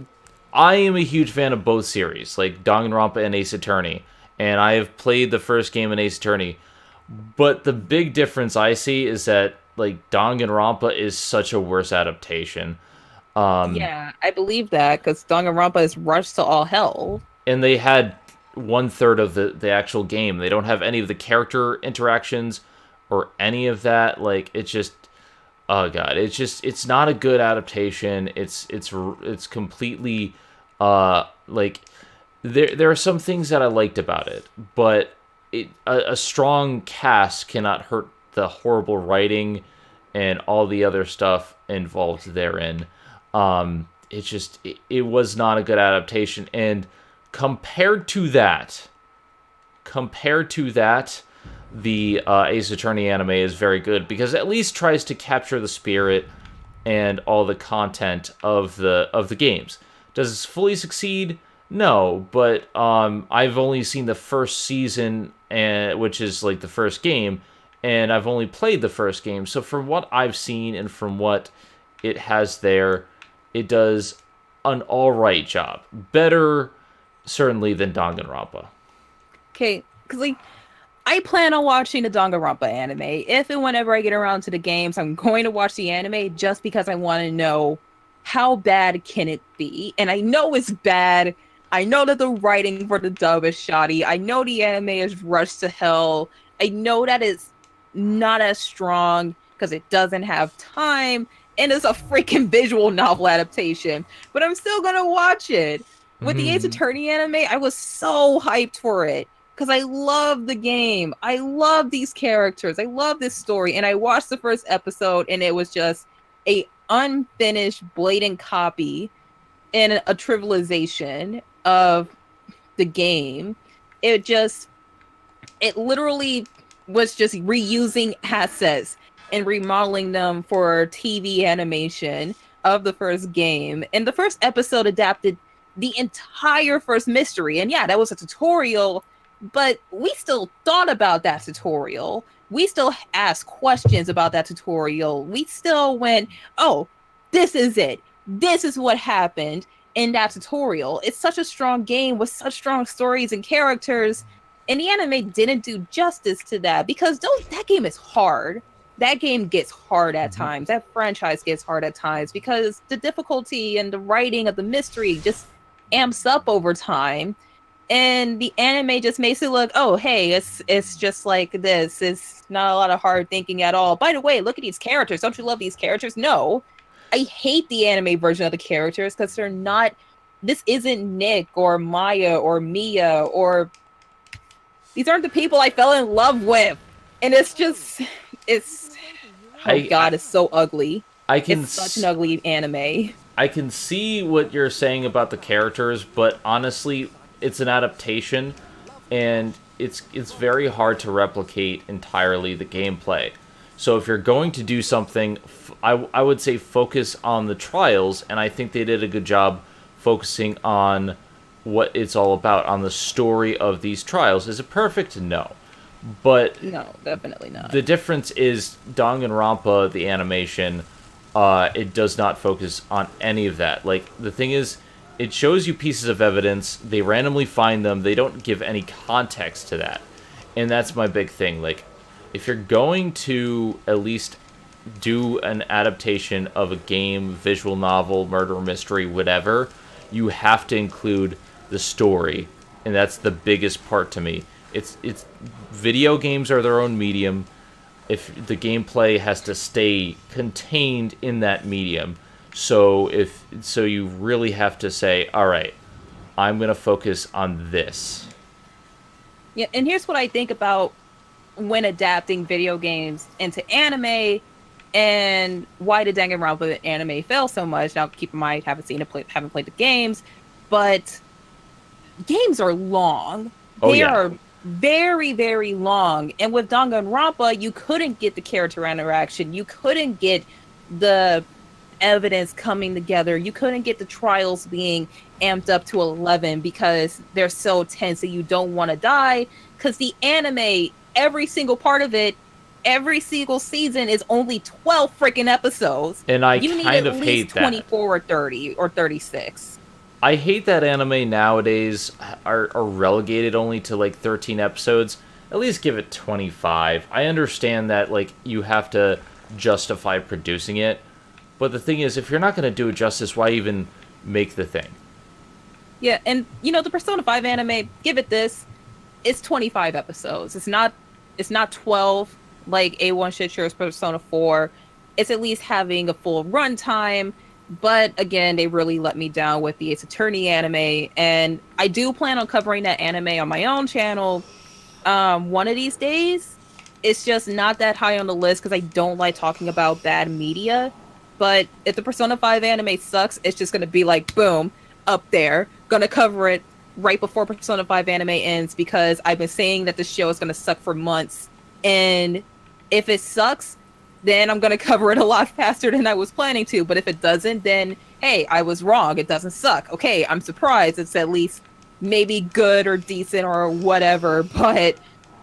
A: I am a huge fan of both series, like Danganronpa and Ace Attorney, and I have played the first game in Ace Attorney. But the big difference I see is that, like, Danganronpa is such a worse adaptation.
B: Yeah, I believe that, because Danganronpa is rushed to all hell.
A: And they had 1/3 of the actual game. They don't have any of the character interactions or any of that. Like, it's just, oh god, it's not a good adaptation. It's completely, like, there are some things that I liked about it, but a strong cast cannot hurt the horrible writing and all the other stuff involved therein. It was not a good adaptation, and compared to that, the Ace Attorney anime is very good, because it at least tries to capture the spirit and all the content of the games. Does it fully succeed? No, but I've only seen the first season, which is like the first game, and I've only played the first game. So from what I've seen and from what it has there, it does an alright job. Better, certainly, than Danganronpa.
B: Okay, because, like, I plan on watching the Danganronpa anime. If and whenever I get around to the games, I'm going to watch the anime just because I want to know how bad can it be. And I know it's bad. I know that the writing for the dub is shoddy. I know the anime is rushed to hell. I know that it's not as strong because it doesn't have time. And it's a freaking visual novel adaptation. But I'm still going to watch it. With the Ace Attorney anime, I was so hyped for it. Because I love the game. I love these characters. I love this story. And I watched the first episode, and it was just a unfinished, blatant copy and a trivialization of the game. It literally was just reusing assets and remodeling them for TV animation of the first game. And the first episode adapted the entire first mystery. And yeah, that was a tutorial, but we still thought about that tutorial. We still asked questions about that tutorial. We still went, oh, this is it. This is what happened in that tutorial. It's such a strong game with such strong stories and characters. And the anime didn't do justice to that because that game is hard. That game gets hard at times. That franchise gets hard at times because the difficulty and the writing of the mystery just amps up over time. And the anime just makes it look, oh, hey, it's just like this. It's not a lot of hard thinking at all. By the way, look at these characters. Don't you love these characters? No. I hate the anime version of the characters because they're not... This isn't Nick or Maya or Mia or... These aren't the people I fell in love with. And it's just... It's... Oh, God, it's so ugly. It's such an ugly anime.
A: I can see what you're saying about the characters, but honestly... It's an adaptation, and it's very hard to replicate entirely the gameplay. So if you're going to do something, I would say focus on the trials, and I think they did a good job focusing on what it's all about, on the story of these trials. Is it perfect? No. But
B: no, definitely not.
A: The difference is Danganronpa, the animation, it does not focus on any of that. Like, the thing is, it shows you pieces of evidence, they randomly find them, they don't give any context to that. And that's my big thing. Like, if you're going to at least do an adaptation of a game, visual novel, murder mystery, whatever, you have to include the story. And that's the biggest part to me. It's video games are their own medium. If the gameplay has to stay contained in that medium. So you really have to say, all right, I'm going to focus on this.
B: Yeah, and here's what I think about when adapting video games into anime and why did Danganronpa anime fail so much. Now, keep in mind, haven't played the games, but games are long. They are very, very long. And with Danganronpa, you couldn't get the character interaction. You couldn't get the evidence coming together. You couldn't get the trials being amped up to 11 because they're so tense that you don't want to die. Because the anime, every single part of it, every single season is only 12 freaking episodes.
A: And I kind of hate that.
B: 24 or 30 or 36.
A: I hate that anime nowadays are relegated only to like 13 episodes. At least give it 25. I understand that like you have to justify producing it. But the thing is, if you're not going to do it justice, why even make the thing?
B: Yeah, and the Persona 5 anime, give it this, it's 25 episodes. It's not 12 like A1 Shitshore's Persona 4. It's at least having a full runtime. But again, they really let me down with the Ace Attorney anime, and I do plan on covering that anime on my own channel one of these days. It's just not that high on the list because I don't like talking about bad media. But if the Persona 5 anime sucks, it's just going to be like, boom, up there. Gonna cover it right before Persona 5 anime ends because I've been saying that the show is going to suck for months. And if it sucks, then I'm going to cover it a lot faster than I was planning to. But if it doesn't, then, hey, I was wrong. It doesn't suck. Okay, I'm surprised. It's at least maybe good or decent or whatever. But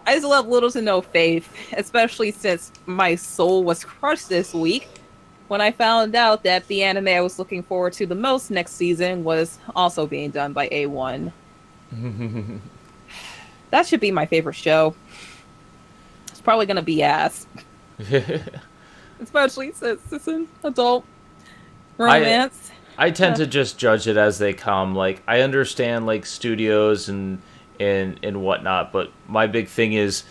B: I just have little to no faith, especially since my soul was crushed this week when I found out that the anime I was looking forward to the most next season was also being done by A1. That should be my favorite show. It's probably going to be ass. Especially since it's an adult romance.
A: I tend to just judge it as they come. Like, I understand, like, studios and whatnot, but my big thing is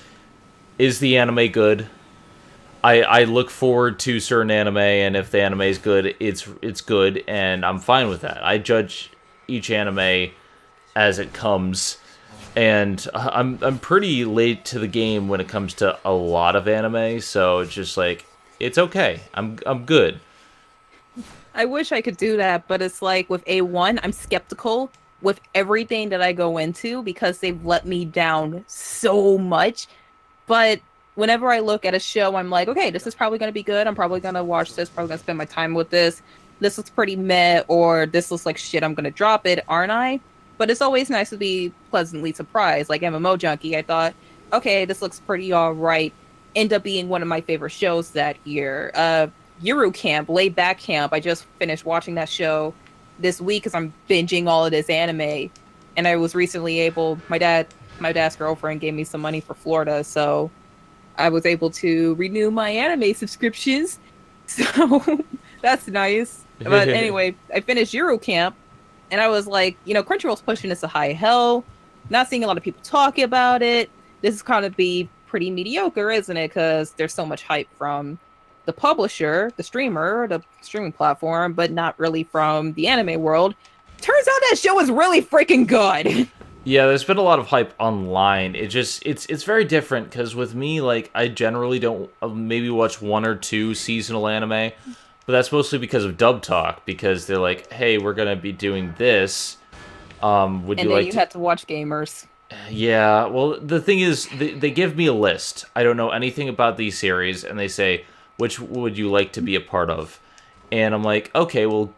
A: the anime good? I look forward to certain anime, and if the anime is good, it's good, and I'm fine with that. I judge each anime as it comes, and I'm pretty late to the game when it comes to a lot of anime, so it's just like, it's okay. I'm good.
B: I wish I could do that, but it's like with A1, I'm skeptical with everything that I go into because they've let me down so much. But whenever I look at a show, I'm like, okay, this is probably going to be good. I'm probably going to watch this, probably going to spend my time with this. this looks pretty meh, or this looks like shit, I'm gonna drop it, aren't I? But it's always nice to be pleasantly surprised. Like MMO Junkie, I thought, okay, this looks pretty alright. End up being one of my favorite shows that year. Yuru Camp, Laid Back Camp, I just finished watching that show this week because I'm binging all of this anime. And I was recently able, my dad's girlfriend gave me some money for Florida, so I was able to renew my anime subscriptions. So that's nice. But anyway, I finished Euro Camp, and I was like, Crunchyroll's pushing this to high hell. Not seeing a lot of people talking about it. This is kind of be pretty mediocre, isn't it? Because there's so much hype from the publisher, the streamer, the streaming platform, but not really from the anime world. Turns out that show is really freaking good.
A: Yeah, there's been a lot of hype online. It's very different because with me, like, I generally don't maybe watch one or two seasonal anime, but that's mostly because of Dub Talk, because they're like, hey, we're gonna be doing this. Would you like? And then
B: you had to watch Gamers.
A: Yeah, well, the thing is, they give me a list. I don't know anything about these series, and they say, which would you like to be a part of? And I'm like, okay, well,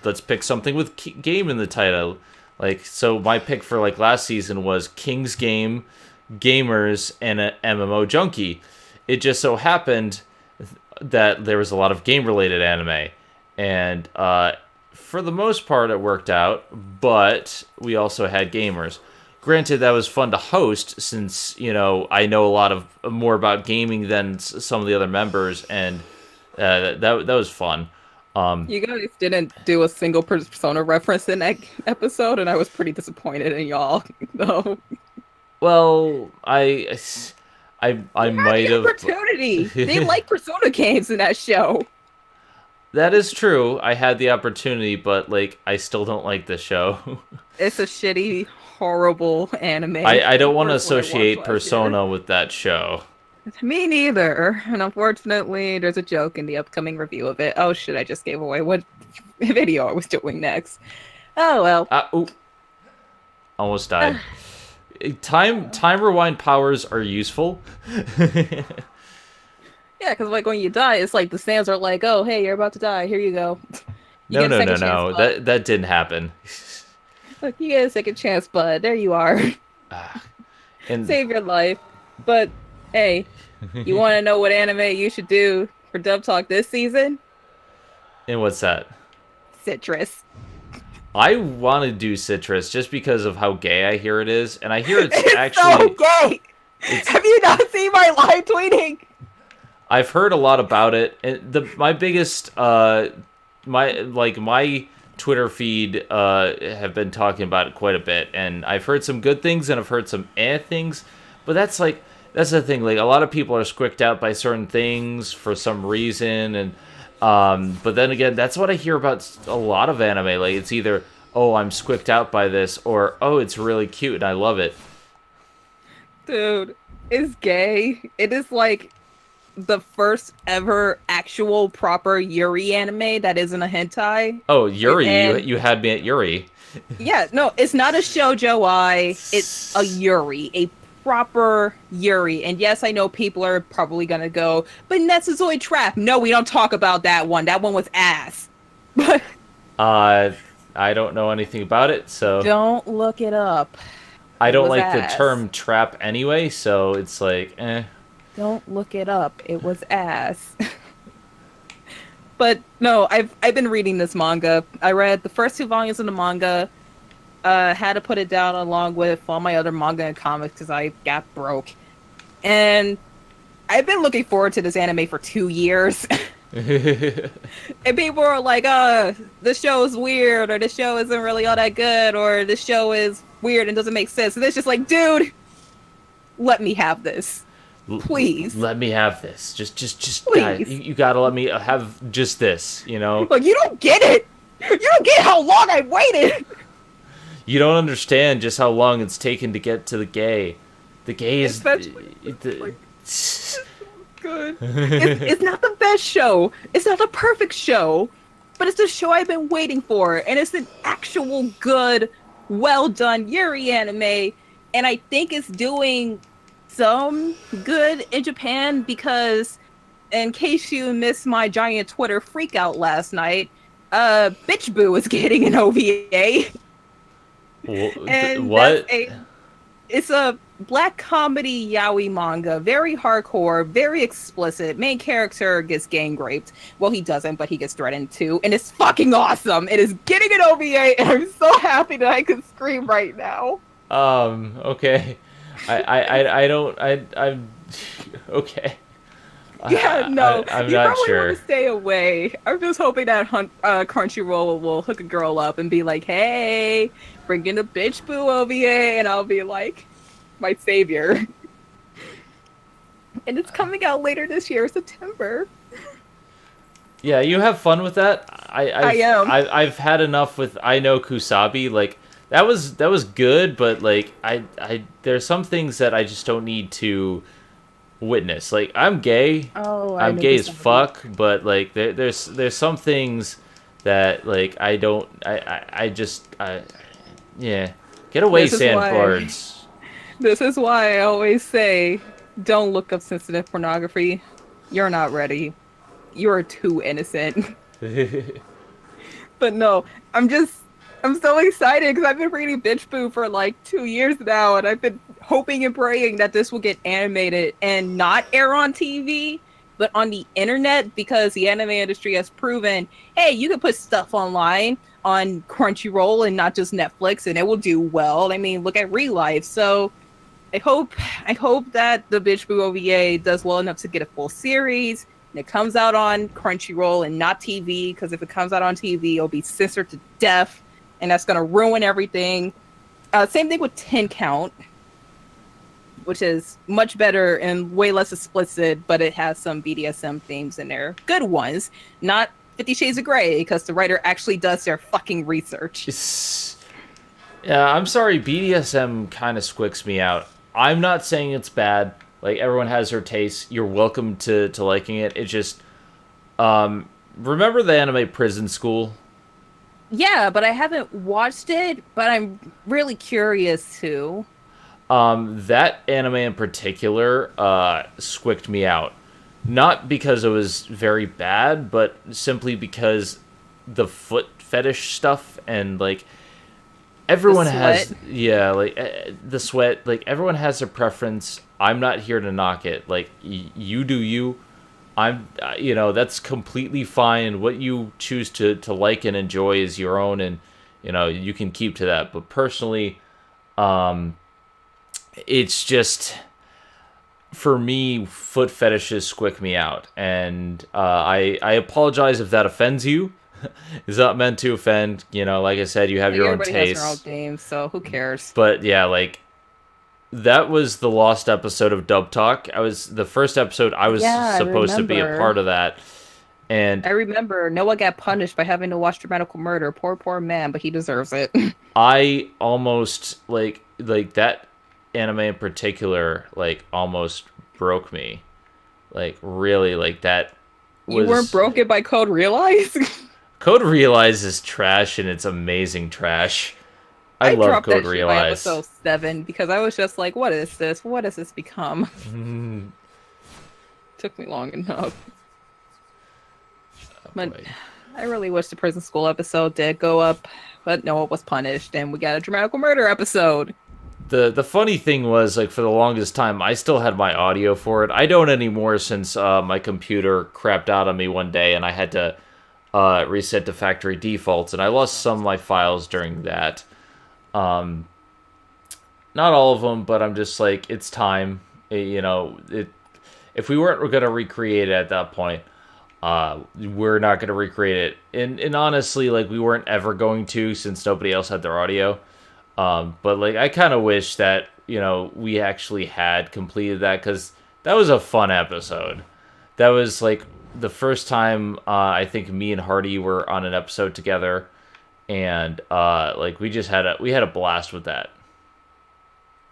A: let's pick something with game in the title. Like, so my pick for, like, last season was King's Game, Gamers, and a MMO Junkie. It just so happened that there was a lot of game-related anime. And for the most part, it worked out, but we also had Gamers. Granted, that was fun to host since, I know a lot more about gaming than some of the other members, and that was fun.
B: You guys didn't do a single Persona reference in that episode, and I was pretty disappointed in y'all. No.
A: Well, I might have
B: opportunity. They like Persona games in that show.
A: That is true. I had the opportunity, but like, I still don't like the show.
B: It's a shitty, horrible anime.
A: I don't want to associate Persona with that show.
B: Me neither. And unfortunately, there's a joke in the upcoming review of it. Oh shit, I just gave away what video I was doing next. Oh well.
A: Almost died. Time rewind powers are useful.
B: Yeah, because like when you die, it's like the stands are like, oh hey, you're about to die, here you go.
A: No. That didn't happen.
B: Look, you get a second chance, bud. There you are. And save your life. But hey, you want to know what anime you should do for Dub Talk this season?
A: And what's that?
B: Citrus.
A: I want to do Citrus just because of how gay I hear it is, and I hear it's actually
B: so gay. Have you not seen my live tweeting?
A: I've heard a lot about it, and my biggest my Twitter feed have been talking about it quite a bit, and I've heard some good things and I've heard some things, but that's the thing, like a lot of people are squicked out by certain things for some reason, and but then again, that's what I hear about a lot of anime. Like, it's either, oh, I'm squicked out by this, or, oh, it's really cute and I love it.
B: Dude, it's gay. It is like the first ever actual proper Yuri anime that isn't a hentai.
A: Oh, Yuri, you had me at Yuri.
B: Yeah, no, it's not a shoujo-ai. It's a Yuri, a proper Yuri. And yes, I know people are probably gonna go, but Netsuzoid Trap. No, we don't talk about that one. That one was ass.
A: I don't know anything about it, so
B: don't look it up.
A: I don't like the term trap anyway, so it's like, eh.
B: Don't look it up. It was ass. But no, I've been reading this manga. I read the first 2 volumes of the manga. Had to put it down along with all my other manga and comics because I got broke. And I've been looking forward to this anime for 2 years. And people are like, this show is weird, or this show isn't really all that good, or this show is weird and doesn't make sense. And it's just like, dude, let me have this. Please.
A: Let me have this. Just guys, you gotta let me have just this,
B: Like, you don't get it! You don't get how long I waited!
A: You don't understand just how long it's taken to get to the gay. The gay is...
B: good. It's not the best show. It's not the perfect show. But it's the show I've been waiting for. And it's an actual good, well-done Yuri anime. And I think it's doing some good in Japan because, in case you missed my giant Twitter freakout last night, Bitch Boo is getting an OVA, and
A: What?
B: it's a black comedy yaoi manga, very hardcore, very explicit. Main character gets gang raped. Well, he doesn't, but he gets threatened too, and it's fucking awesome. It is getting an OVA, and I'm so happy that I can scream right now.
A: Okay. I'm okay.
B: Yeah, no,
A: I'm
B: you
A: not
B: probably
A: sure.
B: want to stay away. I'm just hoping that Crunchyroll will hook a girl up and be like, "Hey, bring in a bitch boo OVA," and I'll be like, "My savior." And it's coming out later this year, September.
A: Yeah, you have fun with that.
B: I am.
A: I've had enough with I know Kusabi. Like that was good, but like there's some things that I just don't need to witness. Like I'm gay.
B: Oh, I
A: I'm
B: know
A: gay as
B: Kusabi.
A: fuck, but like there's some things that like I don't yeah. Get away,
B: This is why-
A: sandboards.
B: This is why I always say, don't look up sensitive pornography. You're not ready. You're too innocent. But no, I'm so excited because I've been reading Bitch Boo for like 2 years now, and I've been hoping and praying that this will get animated and not air on TV, but on the internet, because the anime industry has proven, hey, you can put stuff online on Crunchyroll and not just Netflix, and it will do well. I mean, look at Real Life. So I hope that the Bitch Boo OVA does well enough to get a full series. And it comes out on Crunchyroll and not TV, because if it comes out on TV, it'll be censored to death, and that's gonna ruin everything. Same thing with 10 Count, which is much better and way less explicit, but it has some BDSM themes in there. Good ones, not 50 Shades of Grey, because the writer actually does their fucking research.
A: Yeah, I'm sorry, BDSM kind of squicks me out. I'm not saying it's bad. Like, everyone has their taste. You're welcome to liking it. It just, remember the anime Prison School?
B: Yeah, but I haven't watched it, but I'm really curious to.
A: That anime in particular, squicked me out. Not because it was very bad, but simply because the foot fetish stuff and, like, everyone has, yeah, like, the sweat, like, everyone has their preference. I'm not here to knock it. Like, you do you. I'm, that's completely fine. What you choose to like and enjoy is your own, and, you can keep to that. But personally, it's just, for me, foot fetishes squick me out. And I apologize if that offends you. It's not meant to offend. Like I said, you have your own taste.
B: Everybody has their own game, so who cares?
A: But yeah, like, that was the lost episode of Dub Talk. The first episode. I was supposed to be a part of that, and
B: I remember Noah got punished by having to watch Dramatical Murder. Poor man, but he deserves it.
A: I almost like that anime in particular, like, almost broke me. Like, really, like, that was...
B: You weren't broken by Code Realize?
A: Code Realize is trash, and it's amazing trash. I love
B: dropped
A: Code
B: that
A: Realize.
B: Shit by episode 7 because I was just like, what is this? What has this become? Took me long enough. But I really wish the Prison School episode did go up, but Noah was punished, and we got a Dramatical Murder episode.
A: The funny thing was, like, for the longest time, I still had my audio for it. I don't anymore since my computer crapped out on me one day, and I had to reset to factory defaults, and I lost some of my files during that. Not all of them, but I'm just like, it's time. If we weren't going to recreate it at that point, we're not going to recreate it. And honestly, like, we weren't ever going to, since nobody else had their audio. But, like, I kind of wish that, we actually had completed that, because that was a fun episode. That was, like, the first time I think me and Hardy were on an episode together. And like, we had a blast with that.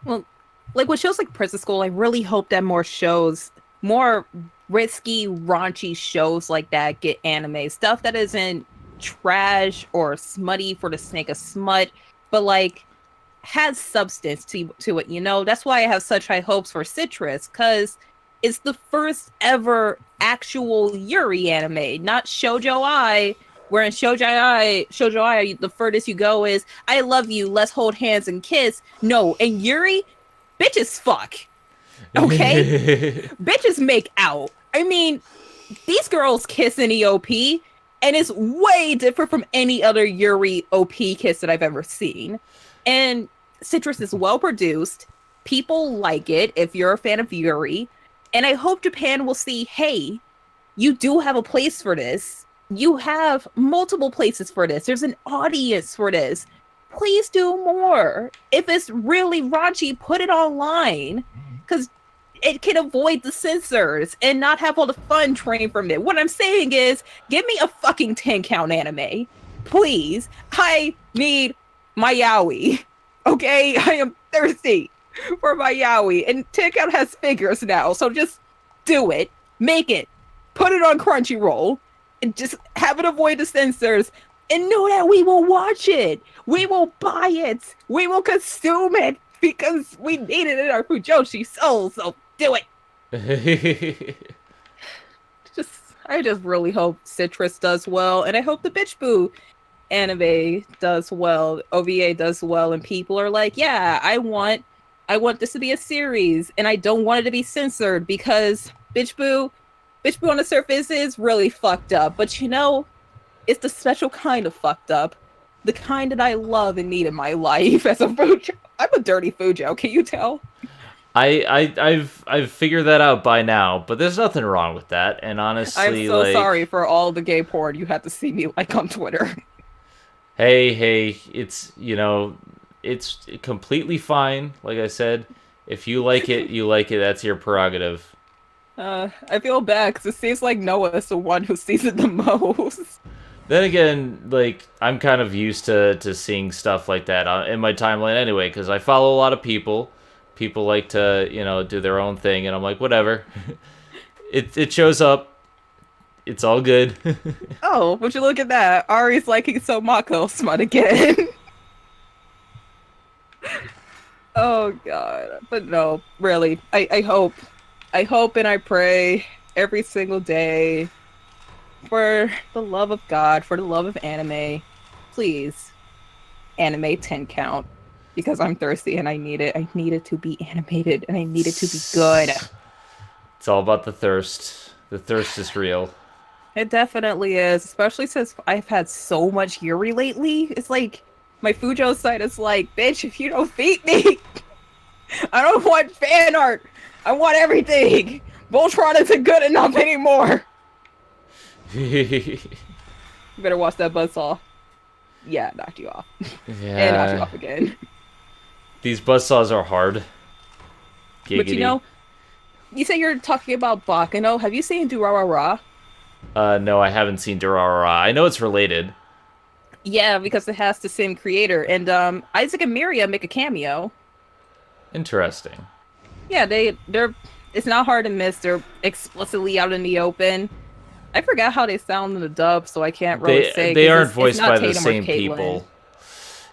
B: Well, like, with shows like Prison School, I really hope that more risky, raunchy shows like that get anime. Stuff that isn't trash or smutty for the sake of smut, but, like, has substance to it, That's why I have such high hopes for Citrus, because it's the first ever actual Yuri anime, not Shoujo Ai, Where in Shoujo Ai, the furthest you go is, I love you, let's hold hands and kiss. No, and Yuri, bitches fuck. Okay? Bitches make out. I mean, these girls kiss in EOP, and it's way different from any other Yuri OP kiss that I've ever seen. And Citrus is well produced. People like it if you're a fan of Yuri. And I hope Japan will see, hey, you do have a place for this. You have multiple places for this. There's an audience for this. Please do more. If it's really raunchy, put it online. Because it can avoid the censors and not have all the fun trained from it. What I'm saying is, give me a fucking 10 count anime. Please. I need my yaoi. Okay? I am thirsty for my yaoi. And 10 count has figures now, so just do it. Make it. Put it on Crunchyroll. And just have it avoid the censors, and know that we will watch it. We will buy it. We will consume it because we need it in our Fujoshi soul. So do it. I just really hope Citrus does well, and I hope the Bitch Boo anime does well, OVA does well, and people are like, yeah, I want this to be a series, and I don't want it to be censored because Bitch Boo on the surface is really fucked up, but you know, it's the special kind of fucked up. The kind that I love and need in my life as a Fujo. I'm a dirty Fujo, can you tell?
A: I've figured that out by now, but there's nothing wrong with that, and honestly,
B: I'm so sorry for all the gay porn you had to see me like on Twitter.
A: Hey, it's, you know, it's completely fine, like I said. If you like it, you like it, that's your prerogative.
B: I feel bad because it seems like Noah is the one who sees it the most.
A: Then again, like, I'm kind of used to seeing stuff like that in my timeline anyway, because I follow a lot of people. People like to, you know, do their own thing, and I'm like, whatever. It shows up. It's all good.
B: Oh, would you look at that? Ari's liking Somako smut again. Oh, God. But no, really, I hope and I pray every single day for the love of God, for the love of anime. Please, anime 10 count. Because I'm thirsty and I need it. I need it to be animated and I need it to be good.
A: It's all about the thirst. The thirst is real.
B: It definitely is. Especially since I've had so much Yuri lately. It's like, my Fujo site is like, bitch, if you don't feed me, I don't want fan art. I want everything. Voltron isn't good enough anymore. You better watch that buzzsaw. Yeah, it knocked you off.
A: Yeah.
B: And knocked you off again.
A: These buzzsaws are hard. Giggity.
B: But you know, you say you're talking about Baccano. Have you seen Durarara?
A: No, I haven't seen Durarara. I know it's related.
B: Yeah, because it has the same creator. And Isaac and Miria make a cameo.
A: Interesting.
B: Yeah, they're it's not hard to miss. They're explicitly out in the open. I forgot how they sound in the dub, so I can't really say.
A: They aren't voiced by the same people.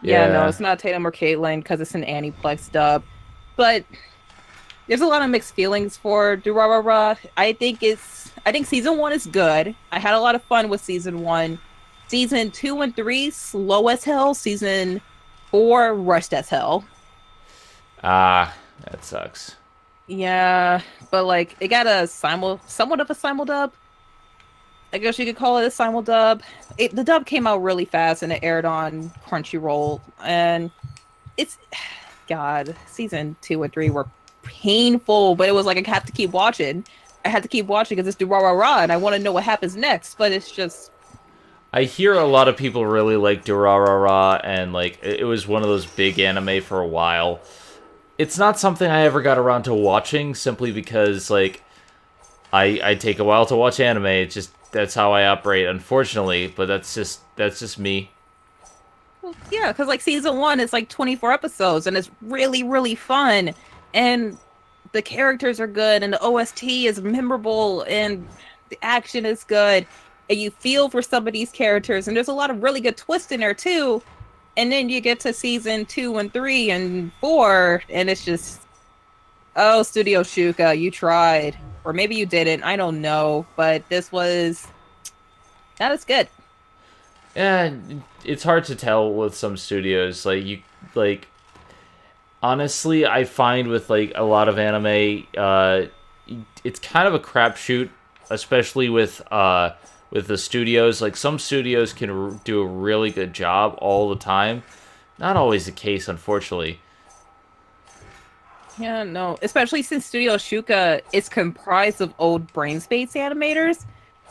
B: Yeah, no, it's not Tatum or Caitlin because it's an Aniplex dub. But there's a lot of mixed feelings for Durarara. I think season 1 is good. I had a lot of fun with season 1. Season 2 and 3, slow as hell. Season 4, rushed as hell.
A: Ah, that sucks.
B: Yeah, but like it got a somewhat of a simuldub. I guess you could call it a simuldub. The dub came out really fast and it aired on Crunchyroll. And it's, God, season 2 and 3 were painful, but it was like I have to keep watching. I had to keep watching because it's Durarara and I want to know what happens next. But it's just,
A: I hear a lot of people really like Durarara, and like it was one of those big anime for a while. It's not something I ever got around to watching simply because like I take a while to watch anime. It's just that's how I operate, unfortunately. But that's just me.
B: well, yeah, because like season 1 is like 24 episodes and it's really, really fun. And the characters are good and the OST is memorable and the action is good. And you feel for some of these characters, and there's a lot of really good twists in there too. And then you get to season 2 and 3 and 4, and it's just, oh, Studio Shuka, you tried, or maybe you didn't. I don't know, but this was not as good.
A: Yeah, it's hard to tell with some studios. Like honestly, I find with like a lot of anime, it's kind of a crapshoot, especially with the studios. Like some studios can do a really good job all the time. Not always the case, unfortunately.
B: Yeah, no, especially since Studio Shuka is comprised of old brain space animators.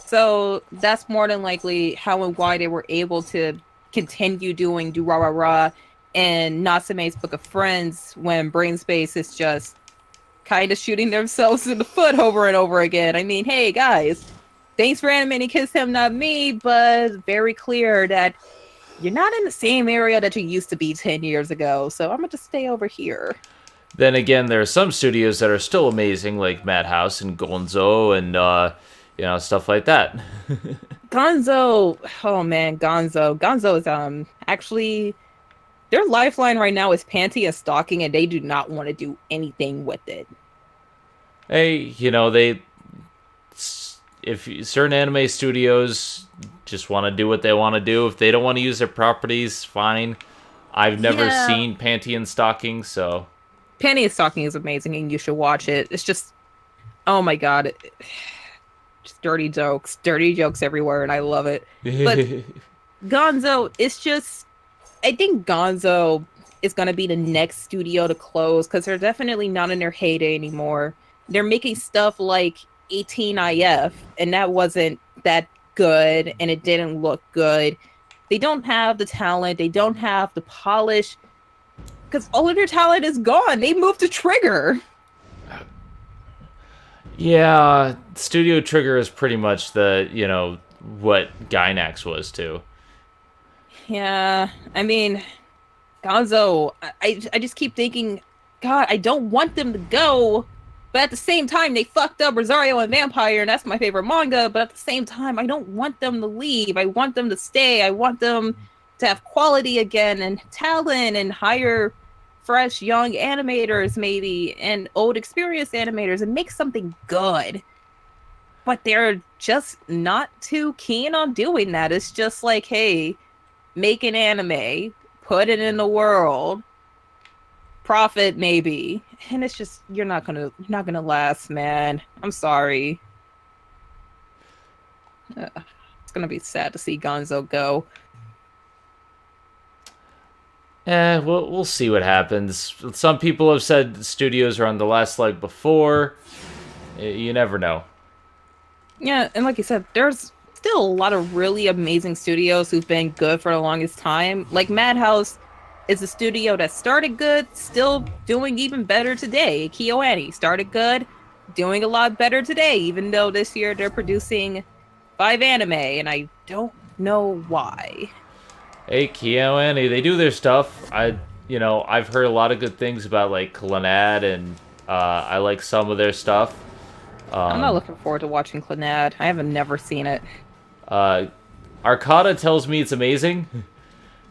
B: So that's more than likely how and why they were able to continue doing Durarara and Natsume's Book of Friends when brain space is just kind of shooting themselves in the foot over and over again. I mean, hey guys, thanks for animating Kiss Him Not Me, but very clear that you're not in the same area that you used to be 10 years ago, so I'm gonna just stay over here.
A: Then again, there are some studios that are still amazing, like Madhouse and Gonzo and stuff like that.
B: Gonzo, oh man, Gonzo is actually their lifeline right now is panty and stocking, and they do not want to do anything with it.
A: Hey, if certain anime studios just want to do what they want to do, if they don't want to use their properties, fine. I've never seen Panty and Stocking, so
B: Panty and Stocking is amazing, and you should watch it. It's just, oh my god, just dirty jokes everywhere, and I love it. But Gonzo, it's just, I think Gonzo is gonna be the next studio to close because they're definitely not in their heyday anymore. They're making stuff like 18IF, and that wasn't that good, and it didn't look good. They don't have the talent, they don't have the polish, because all of their talent is gone. They moved to Trigger.
A: Yeah, Studio Trigger is pretty much what Gainax was too.
B: Yeah, I mean, Gonzo, I just keep thinking, God, I don't want them to go, but at the same time, they fucked up Rosario and Vampire, and that's my favorite manga, but at the same time, I don't want them to leave. I want them to stay. I want them to have quality again, and talent, and hire fresh, young animators, maybe, and old, experienced animators, and make something good. But they're just not too keen on doing that. It's just like, hey, make an anime, put it in the world, profit maybe, and it's just you're not gonna last, man. I'm sorry. It's gonna be sad to see Gonzo go.
A: We'll see what happens. Some people have said studios are on the last leg before. You never know.
B: Yeah, and like you said, there's still a lot of really amazing studios who've been good for the longest time. Like Madhouse is a studio that started good, still doing even better today. KyoAni started good, doing a lot better today, even though this year they're producing 5 anime, and I don't know why.
A: Hey, KyoAni, they do their stuff. I've heard a lot of good things about like Clannad, and I like some of their stuff.
B: I'm not looking forward to watching Clannad. I haven't never seen it.
A: Arcada tells me it's amazing.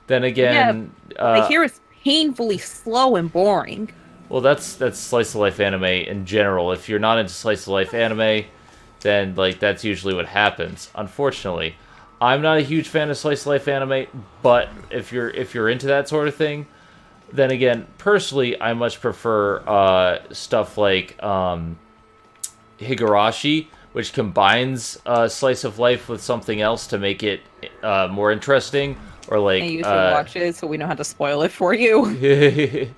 A: Then again,
B: I hear it's painfully slow and boring.
A: Well, that's slice of life anime in general. If you're not into slice of life anime, then like that's usually what happens. Unfortunately, I'm not a huge fan of slice of life anime, but if you're into that sort of thing, then again, personally, I much prefer stuff like Higurashi, which combines slice of life with something else to make it more interesting. Or like,
B: and you should watch it so we know how to spoil it for you.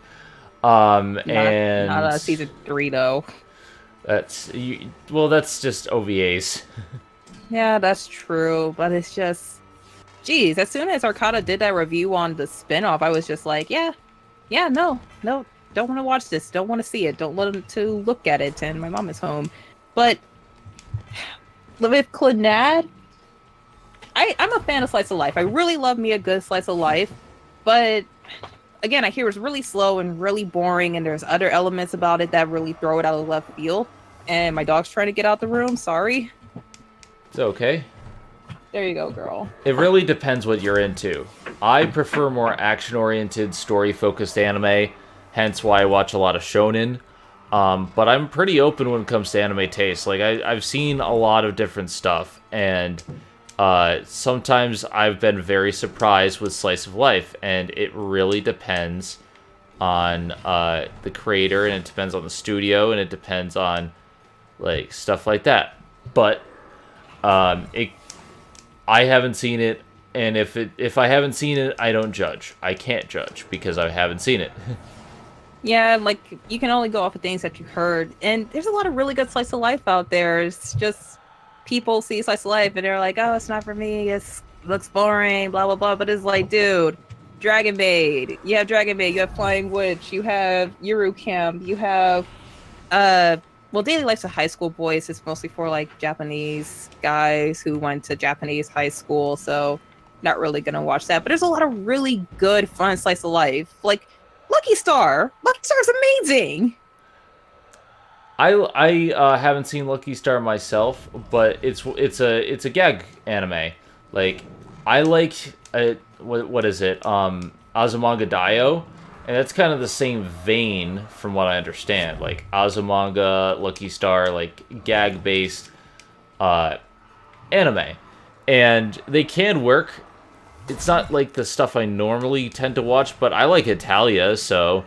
B: Not season 3 though.
A: That's just OVAs.
B: Yeah, that's true, but it's just, geez, as soon as Arcada did that review on the spinoff, I was just like, no, don't want to watch this, don't want to see it, don't want to look at it, and my mom is home. But with Clannad, I'm a fan of slice of life. I really love me a good slice of life, but again, I hear it's really slow and really boring, and there's other elements about it that really throw it out of left field. And my dog's trying to get out the room. Sorry.
A: It's okay.
B: There you go, girl.
A: It really depends what you're into. I prefer more action-oriented, story-focused anime, hence why I watch a lot of shonen. But I'm pretty open when it comes to anime taste. Like, I've seen a lot of different stuff, and Sometimes I've been very surprised with slice of life, and it really depends on the creator, and it depends on the studio, and it depends on like stuff like that. But I haven't seen it, and if I haven't seen it, I don't judge. I can't judge because I haven't seen it.
B: Yeah, like you can only go off of things that you heard, and there's a lot of really good slice of life out there. It's just people see slice of life and they're like, "Oh, it's not for me. It looks boring." Blah blah blah. But it's like, dude, Dragon Maid. You have Dragon Maid. You have Flying Witch. You have Yuru Camp. You have well, Daily Life's a high school boys. It's mostly for like Japanese guys who went to Japanese high school, so not really gonna watch that. But there's a lot of really good fun slice of life, like Lucky Star. Lucky Star is amazing.
A: I haven't seen Lucky Star myself, but it's a gag anime. Like I like what is it? Azumanga Daioh, and that's kind of the same vein from what I understand. Like Azumanga, Lucky Star, like gag based anime, and they can work. It's not like the stuff I normally tend to watch, but I like Italia, so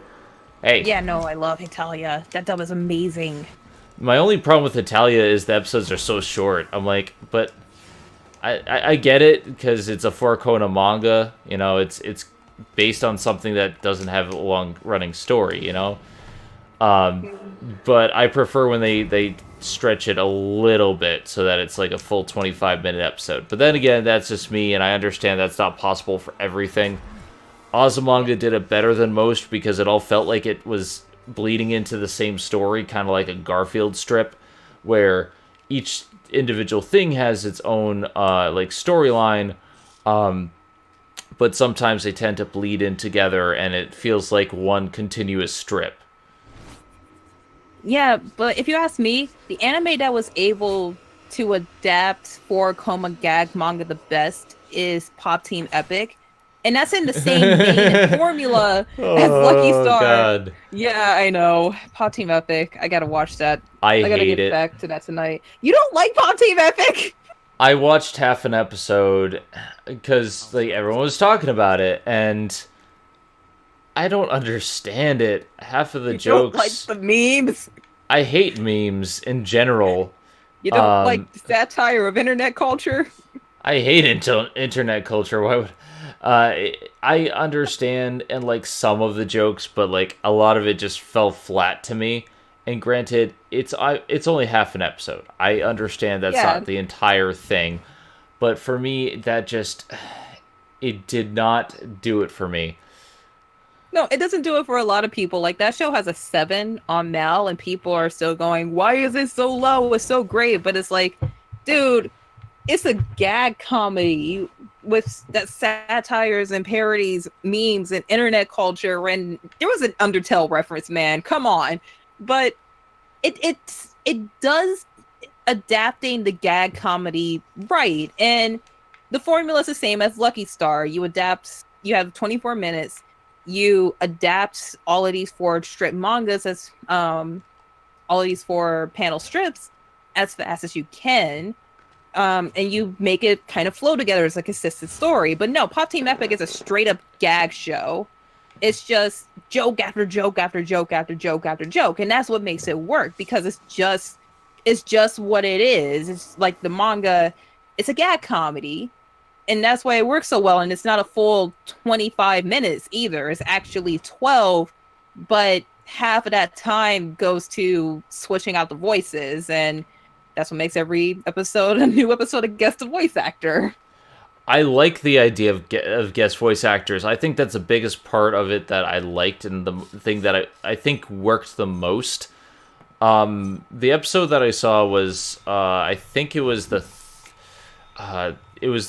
A: hey.
B: Yeah, no, I love Italia. That dub is amazing.
A: My only problem with Italia is the episodes are so short. I'm like, but I get it because it's a four-kona manga. You know, it's based on something that doesn't have a long-running story. You know, but I prefer when they stretch it a little bit so that it's like a full 25-minute episode. But then again, that's just me, and I understand that's not possible for everything. Azumanga did it better than most because it all felt like it was bleeding into the same story, kind of like a Garfield strip, where each individual thing has its own like storyline, but sometimes they tend to bleed in together, and it feels like one continuous strip.
B: Yeah, but if you ask me, the anime that was able to adapt for Koma gag manga the best is Pop Team Epic. And that's in the same vein and formula as Lucky Star. God. Yeah, I know. Pop Team Epic. I gotta watch that. I gotta
A: hate
B: get back to that tonight. You don't like Pop Team Epic?
A: I watched half an episode because like everyone was talking about it, and I don't understand it. Half of the jokes.
B: Don't like the memes?
A: I hate memes in general.
B: You don't like satire of internet culture?
A: I hate internet culture. Why would... I understand and like some of the jokes, but like a lot of it just fell flat to me. And granted, it's only half an episode. I understand that's not the entire thing, but for me, that just it did not do it for me.
B: No, it doesn't do it for a lot of people. Like that show has a 7 on Mal, and people are still going, "Why is it so low? It's so great." But it's like, dude, it's a gag comedy with that satires and parodies, memes, and internet culture. And there was an Undertale reference, man. Come on. But it does adapting the gag comedy right. And the formula is the same as Lucky Star. You have 24 minutes. You adapt all of these 4 strip mangas as all of these 4 panel strips as fast as you can. And you make it kind of flow together as a consistent story. But no, Pop Team Epic is a straight up gag show. It's just joke after joke after joke after joke after joke. And that's what makes it work, because it's just what it is. It's like the manga, it's a gag comedy. And that's why it works so well. And it's not a full 25 minutes either. It's actually 12, but half of that time goes to switching out the voices, and that's what makes every episode a new episode of guest voice actor.
A: I like the idea of guest voice actors. I think that's the biggest part of it that I liked, and the thing that I think worked the most. The episode that I saw was, I think it was the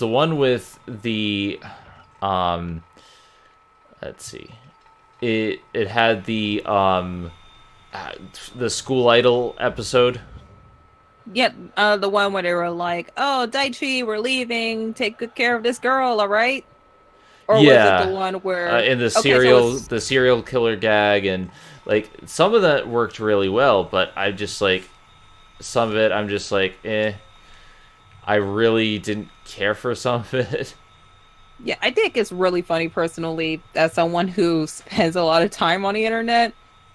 A: one with the, let's see, it had the school idol episode.
B: Yeah, the one where they were like, "Oh, Daichi, we're leaving. Take good care of this girl, all right?" Or
A: yeah.
B: Was it the one where
A: in the the serial killer gag, and like some of that worked really well, but I just like some of it. I'm just like, eh. I really didn't care for some of it.
B: Yeah, I think it's really funny personally as someone who spends a lot of time on the internet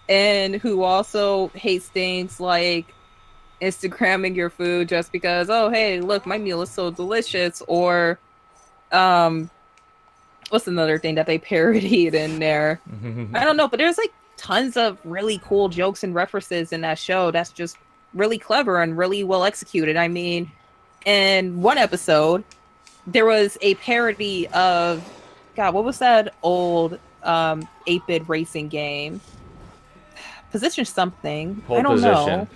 B: and who also hates things like Instagramming your food just because, oh hey, look, my meal is so delicious, or um what's another thing that they parodied in there? I don't know, but there's like tons of really cool jokes and references in that show that's just really clever and really well executed. I mean, in one episode, there was a parody of, God, what was that old 8-bit racing game? Position something.
A: Pole
B: I don't
A: position.
B: know.